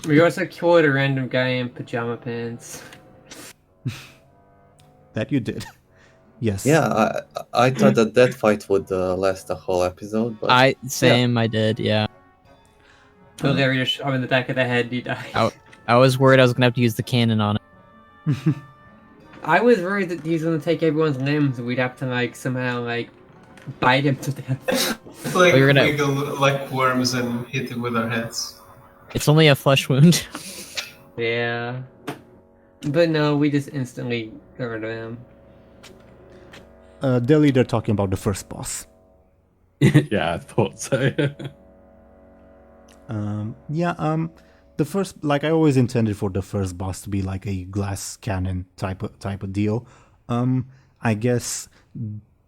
We also killed a random guy in pajama pants. That you did. Yes. Yeah, I thought that fight would last the whole episode, but I did, yeah. So Larry just shot him in the back of the head and he died. I was worried I was gonna have to use the cannon on it. I was worried that he was gonna take everyone's limbs and we'd have to like somehow like bite him to death. Like We're gonna- wiggle like worms and hit him with our heads. It's only a flesh wound. Yeah. But no, we just instantly got rid of him. Dely, they're talking about the first boss. Yeah, I thought so. The first, like, I always intended for the first boss to be like a glass cannon type of deal. I guess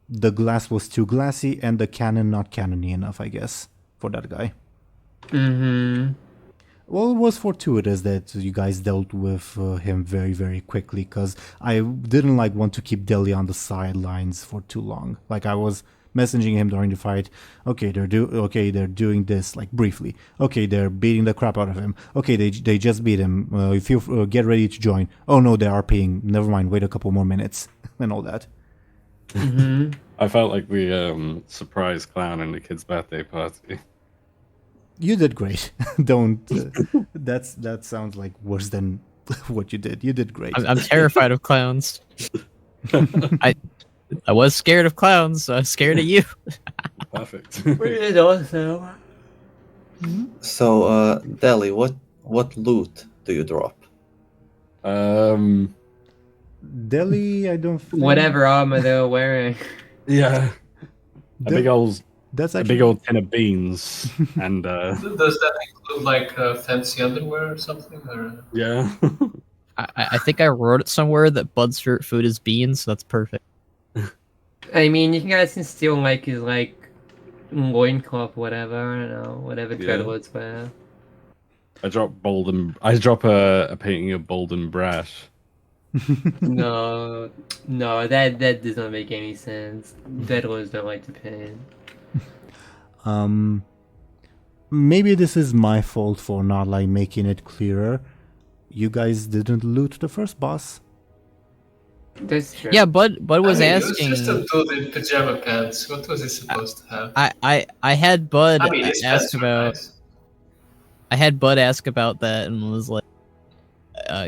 the glass was too glassy and the cannon not cannony enough, I guess, for that guy. Mm-hmm. Well, it was fortuitous that you guys dealt with him very, very quickly, because I didn't want to keep Dely on the sidelines for too long. Like, I was messaging him during the fight. Okay, they're doing this, like, briefly. Okay, they're beating the crap out of him. Okay, they just beat him. If you get ready to join. Oh no, they are paying. Never mind. Wait a couple more minutes and all that. Mm-hmm. I felt like the surprise clown in the kid's birthday party. You did great. Don't. That sounds like worse than what you did. You did great. I'm terrified of clowns. I was scared of clowns, so I was scared of you. Perfect. We did also. So, Dely, what loot do you drop? Dely, I don't think... Whatever armor they were wearing. Yeah. A big old That's a actually... big old tin of beans and Does that include like fancy underwear or something? Or yeah. I think I wrote it somewhere that Bud's favorite food is beans, so that's perfect. I mean, you guys can steal like his like loincloth, whatever. I don't know, whatever Yeah. dreadlords wear. I drop a painting of Bold and Brash. No, that does not make any sense. Dreadlords don't like to paint. Maybe this is my fault for not making it clearer. You guys didn't loot the first boss. That's true. Yeah, Bud was I mean, asking. It was just a dude in pajama pants. What was he supposed to have? I had Bud I mean, his pants ask were about. nice. I had Bud ask about that and was like,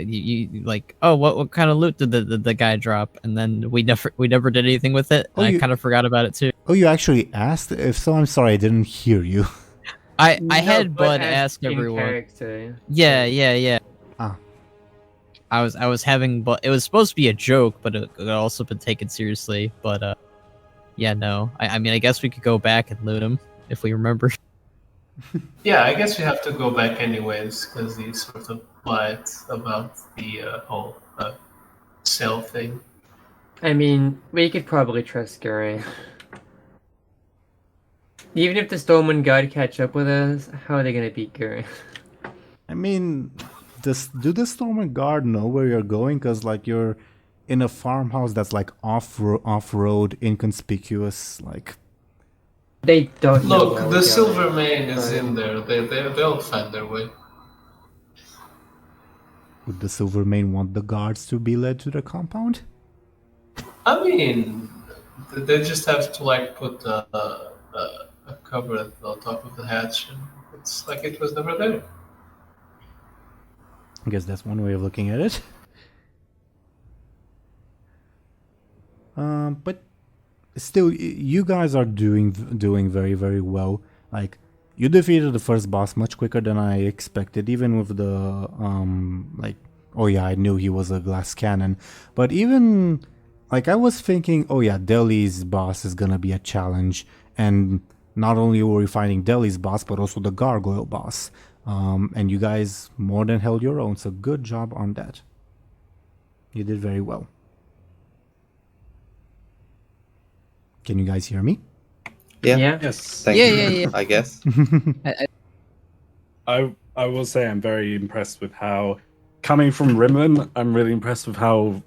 you like, oh, what kind of loot did the guy drop? And then we never did anything with it. Oh, And you- I kind of forgot about it too. Oh, you actually asked? If so, I'm sorry, I didn't hear you. I No, had but Bud as ask in everyone. character. Yeah. Ah. I was having, but it was supposed to be a joke, but it could also been taken seriously. But yeah, no. I mean, I guess we could go back and loot him if we remember. Yeah, I guess we have to go back anyways because he sort of lied about the whole sale thing. I mean, we could probably trust Gary. Even if the Stormwind Guard catch up with us, how are they gonna beat Gary? I mean, do the Stormwind Guard know where you're going? Because, you're in a farmhouse that's, off-road, inconspicuous, They don't know Look, where the we're Silver going. Mane is in there. They'll find their way. Would the Silvermane want the guards to be led to the compound? I mean, they just have to put a cover on top of the hatch, and it's like it was never there. I guess that's one way of looking at it. But still, you guys are doing very, very well. You defeated the first boss much quicker than I expected, even with the oh yeah, I knew he was a glass cannon. But even I was thinking, oh yeah, Dely's boss is gonna be a challenge, and not only were we fighting Dely's boss, but also the gargoyle boss. And you guys more than held your own, so good job on that. You did very well. Can you guys hear me? Yeah. Yes. Thank Yeah, you. yeah. I guess. I will say I'm very impressed with how, coming from Rimland, I'm really impressed with how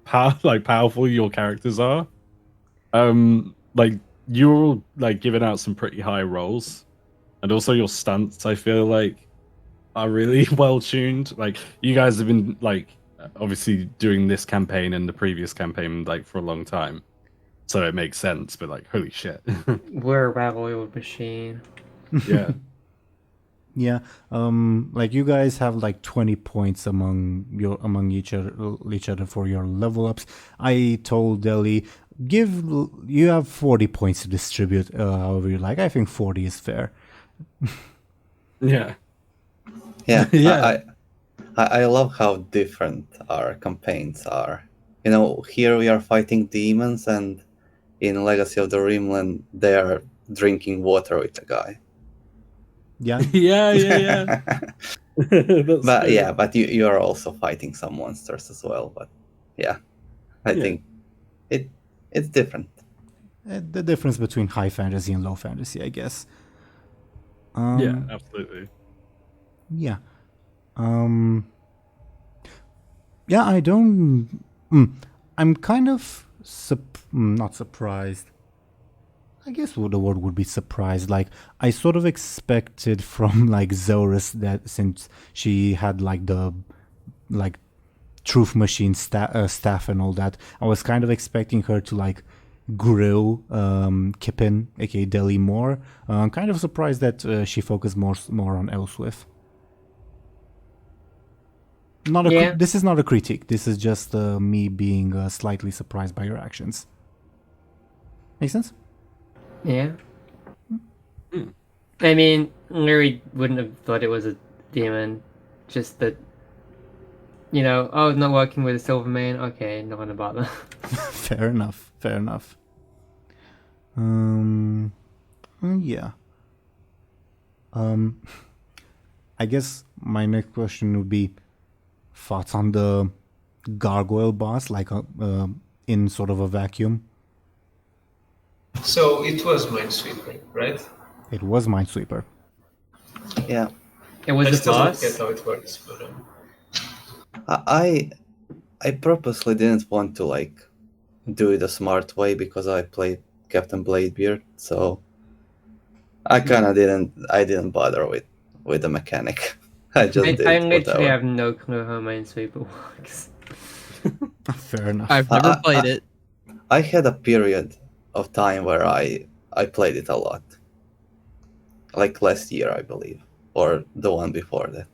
powerful your characters are. Like you're like giving out some pretty high rolls, and also your stunts, I feel like, are really well tuned. Like you guys have been like obviously doing this campaign and the previous campaign like for a long time, so it makes sense. But like, holy shit, We're a well-oiled machine. yeah. Yeah, like you guys have like 20 points among each other for your level ups. I told Dely, you have 40 points to distribute however you like. I think 40 is fair. Yeah. Yeah, Yeah. I love how different our campaigns are. You know, here we are fighting demons, and in Legacy of the Rimland, they are drinking water with a guy. Yeah, yeah. That's But true. yeah, but you are also fighting some monsters as well. But yeah, I think it's different. the difference between high fantasy and low fantasy, I guess. Yeah, absolutely. Yeah. Yeah, I don't. I'm kind of not surprised. I guess the word would be surprised. Like, I sort of expected from like Zelris that since she had like the truth machine staff and all that, I was kind of expecting her to like grill Kippin, aka Dely, more. I'm kind of surprised that she focused more on Elswith. This is not a critique. This is just me being slightly surprised by your actions. Make sense? Yeah. I mean, Lyri wouldn't have thought it was a demon. Just that, oh, it's not working with a silver mane. Okay, not gonna bother. Fair enough. Yeah. I guess my next question would be thoughts on the gargoyle boss, like in sort of a vacuum. So it was Minesweeper, right? It was Minesweeper. Yeah. It was I the still don't boss. get how it works, but I purposely didn't want to like do it a smart way because I played Captain Bladebeard, so I kind of didn't bother with the mechanic. I just did I literally whatever. have no clue how Minesweeper works. Fair enough. I've never played it. I had a period of time where I played it a lot, like last year, I believe, or the one before that.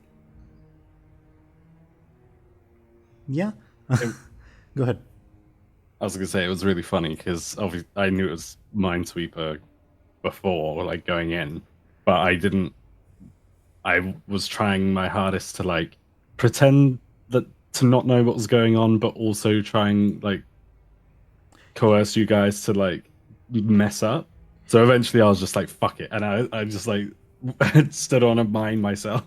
Yeah. Go ahead. I was gonna say it was really funny because obviously I knew it was Minesweeper before, like going in, but I didn't. I was trying my hardest to like pretend that to not know what was going on, but also try and like coerce you guys to like mess up. So eventually, I was just like, "Fuck it," and I just like stood on a mine myself.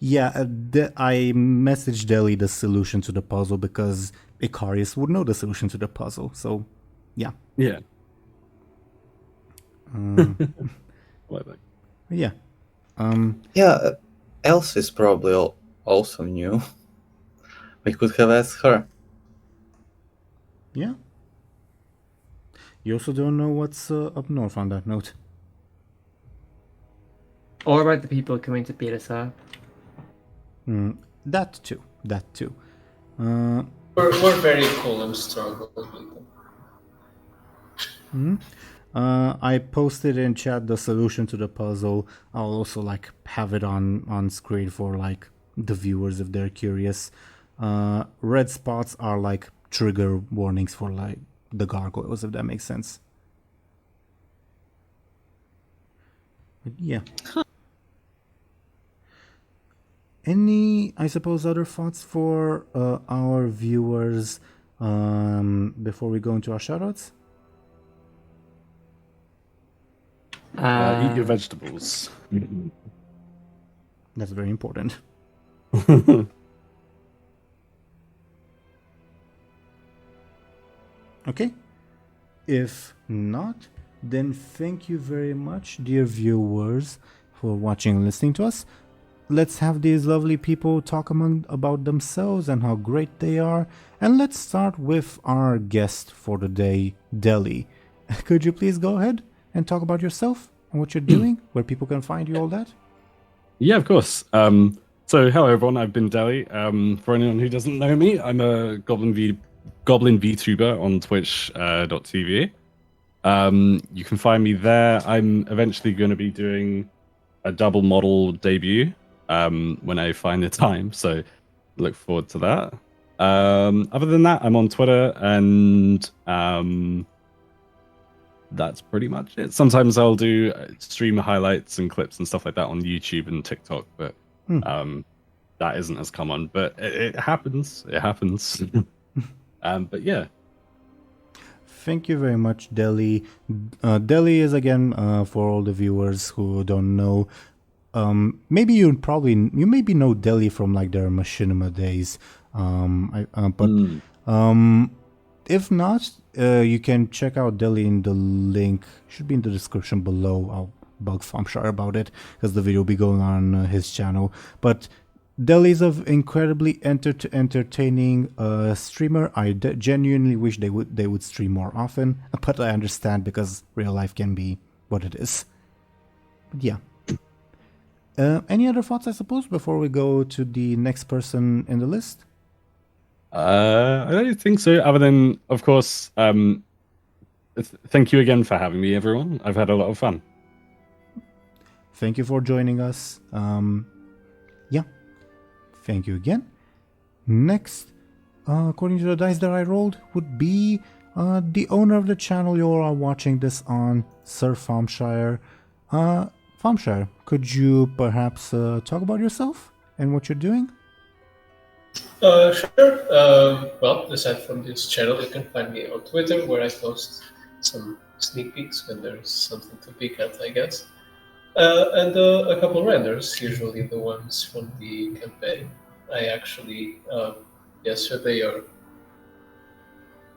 Yeah, I messaged Dely the solution to the puzzle because Icarius would know the solution to the puzzle. So, yeah. Yeah. Like that. Yeah. Yeah, Elsa is probably also new. We could have asked her. Yeah. You also don't know what's up north on that note. Or about the people coming to beat us up. That too. we're very cool and strong. I posted in chat the solution to the puzzle. I'll also like have it on screen for like the viewers if they're curious. Red spots are like trigger warnings for like the gargoyles, if that makes sense. But yeah. Any, I suppose, other thoughts for our viewers before we go into our shoutouts? Eat your vegetables. That's very important. Okay. If not, then thank you very much, dear viewers, for watching and listening to us. let's have these lovely people talk about themselves and how great they are. And let's start with our guest for the day, Dely. Could you please go ahead and talk about yourself and what you're doing, where people can find you, all that? Yeah, of course. So hello everyone, I've been Dely. For anyone who doesn't know me, I'm a Goblin VTuber on Twitch.tv. You can find me there. I'm eventually going to be doing a double model debut when I find the time, so look forward to that. Other than that, I'm on Twitter, and that's pretty much it. Sometimes I'll do stream highlights and clips and stuff like that on YouTube and TikTok, but that isn't as common. But it happens. It happens. But yeah. Thank you very much, Dely. Dely is, again, for all the viewers who don't know, maybe you maybe know Dely from like their Machinima days. If not, you can check out Dely in the link. Should be in the description below. I'll bug Thompshire about it because the video will be going on his channel. But Dely is an incredibly entertaining streamer. I genuinely wish they would stream more often, but I understand because real life can be what it is. But yeah. Any other thoughts, I suppose, before we go to the next person in the list? I don't think so, other than, of course, thank you again for having me, everyone. I've had a lot of fun. Thank you for joining us. Yeah. Thank you again. Next, according to the dice that I rolled, would be the owner of the channel you are watching this on, Sir Thompshire. Thompshire, could you perhaps talk about yourself and what you're doing? Sure. Well, aside from this channel, you can find me on Twitter, where I post some sneak peeks when there's something to peek at, I guess. And a couple renders, usually the ones from the campaign. I actually, yesterday or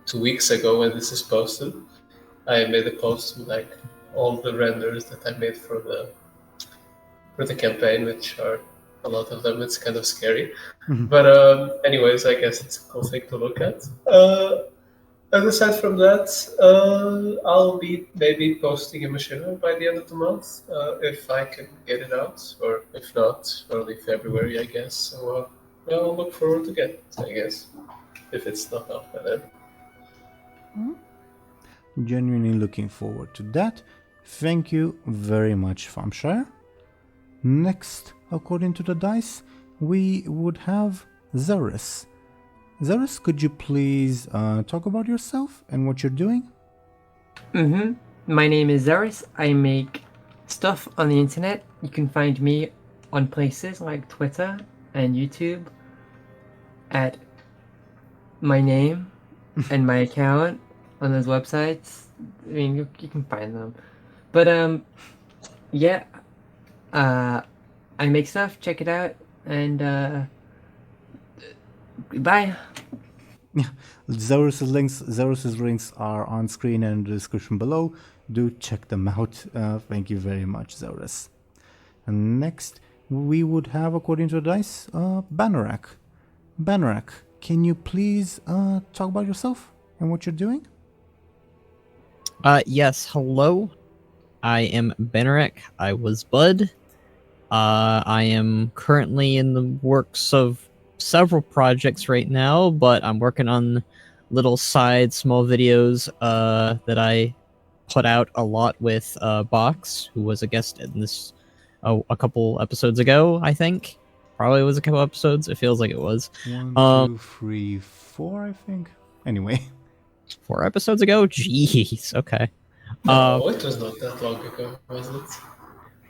2 weeks ago when this is posted, I made a post with like all the renders that I made for the campaign, which are a lot of them. It's kind of scary. But anyways, I guess it's a cool thing to look at. And aside from that, I'll be maybe posting a Machinima by the end of the month, if I can get it out, or if not, early February, I guess. So I'll look forward to get it, I guess, if it's not out by then. Genuinely looking forward to that. Thank you very much, Thompshire. Next, according to the dice, we would have Zelris. Zelris, could you please talk about yourself and what you're doing? My name is Zelris. I make stuff on the internet. You can find me on places like Twitter and YouTube at my name and my account on those websites. I mean, you can find them. But yeah, I make stuff. Check it out, and goodbye. Yeah, Zelris's links are on screen and in the description below. Do check them out. Thank you very much, Zelris. And next, we would have, according to the dice, Banarak. Banarak, can you please talk about yourself and what you're doing? Yes, hello. I am Banarak. I was Buhd. I am currently in the works of several projects right now, but I'm working on little side small videos that I put out a lot with Box, who was a guest in this a couple episodes ago, I think. Probably was a couple episodes. It feels like it was. 1, 2, 3, 4, I think. Anyway. 4 episodes ago? Jeez, okay. No, it was not that long ago, was it?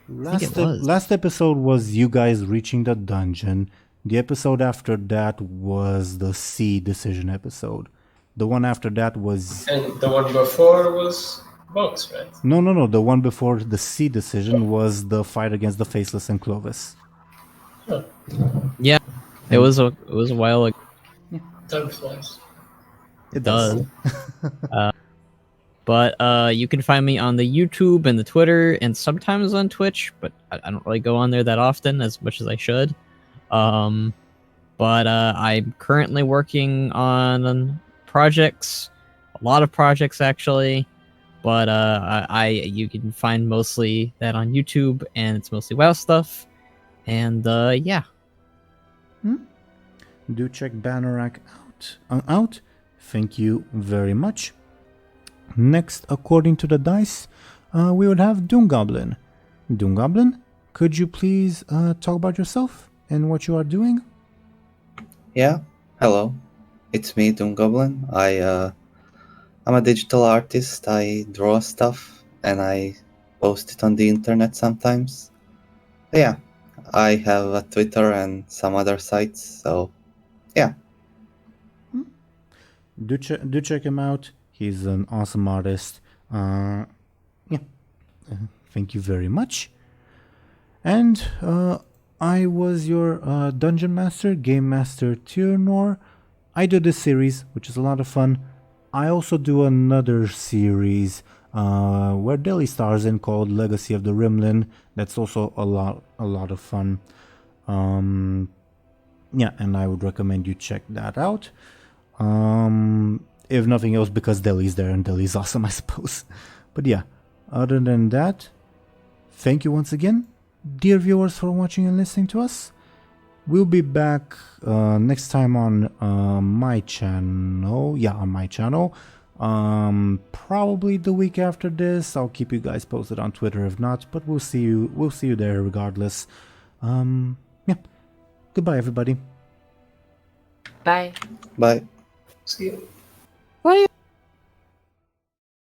Last episode was you guys reaching the dungeon. The episode after that was the C decision episode. The one after that was... And the one before was Box, right? No. The one before the C decision was the fight against the Faceless and Clovis. Huh. Yeah, it was a while ago. Time flies. It does. But you can find me on the YouTube and the Twitter and sometimes on Twitch, but I don't really go on there that often as much as I should. But I'm currently working on projects, a lot of projects actually. But you can find mostly that on YouTube, and it's mostly WoW stuff. And yeah. Do check Bannerak out. Thank you very much. Next, according to the dice, we would have DoomGoblin. DoomGoblin, could you please talk about yourself and what you are doing? Yeah, hello. It's me, DoomGoblin. I'm a digital artist. I draw stuff and I post it on the internet sometimes. Yeah, I have a Twitter and some other sites, so yeah. Do check him out. He's an awesome artist. Thank you very much. And I was your Dungeon Master, Game Master Teeironor. I do this series, which is a lot of fun. I also do another series where Dely stars in called Legacy of the Rimlin. That's also a lot of fun. And I would recommend you check that out. If nothing else, because Dely's there and Dely's awesome, I suppose. But yeah, other than that, thank you once again, dear viewers, for watching and listening to us. We'll be back next time on my channel. Yeah, on my channel. Probably the week after this. I'll keep you guys posted on Twitter if not, but we'll see you there regardless. Goodbye, everybody. Bye. Bye. See you. Bye.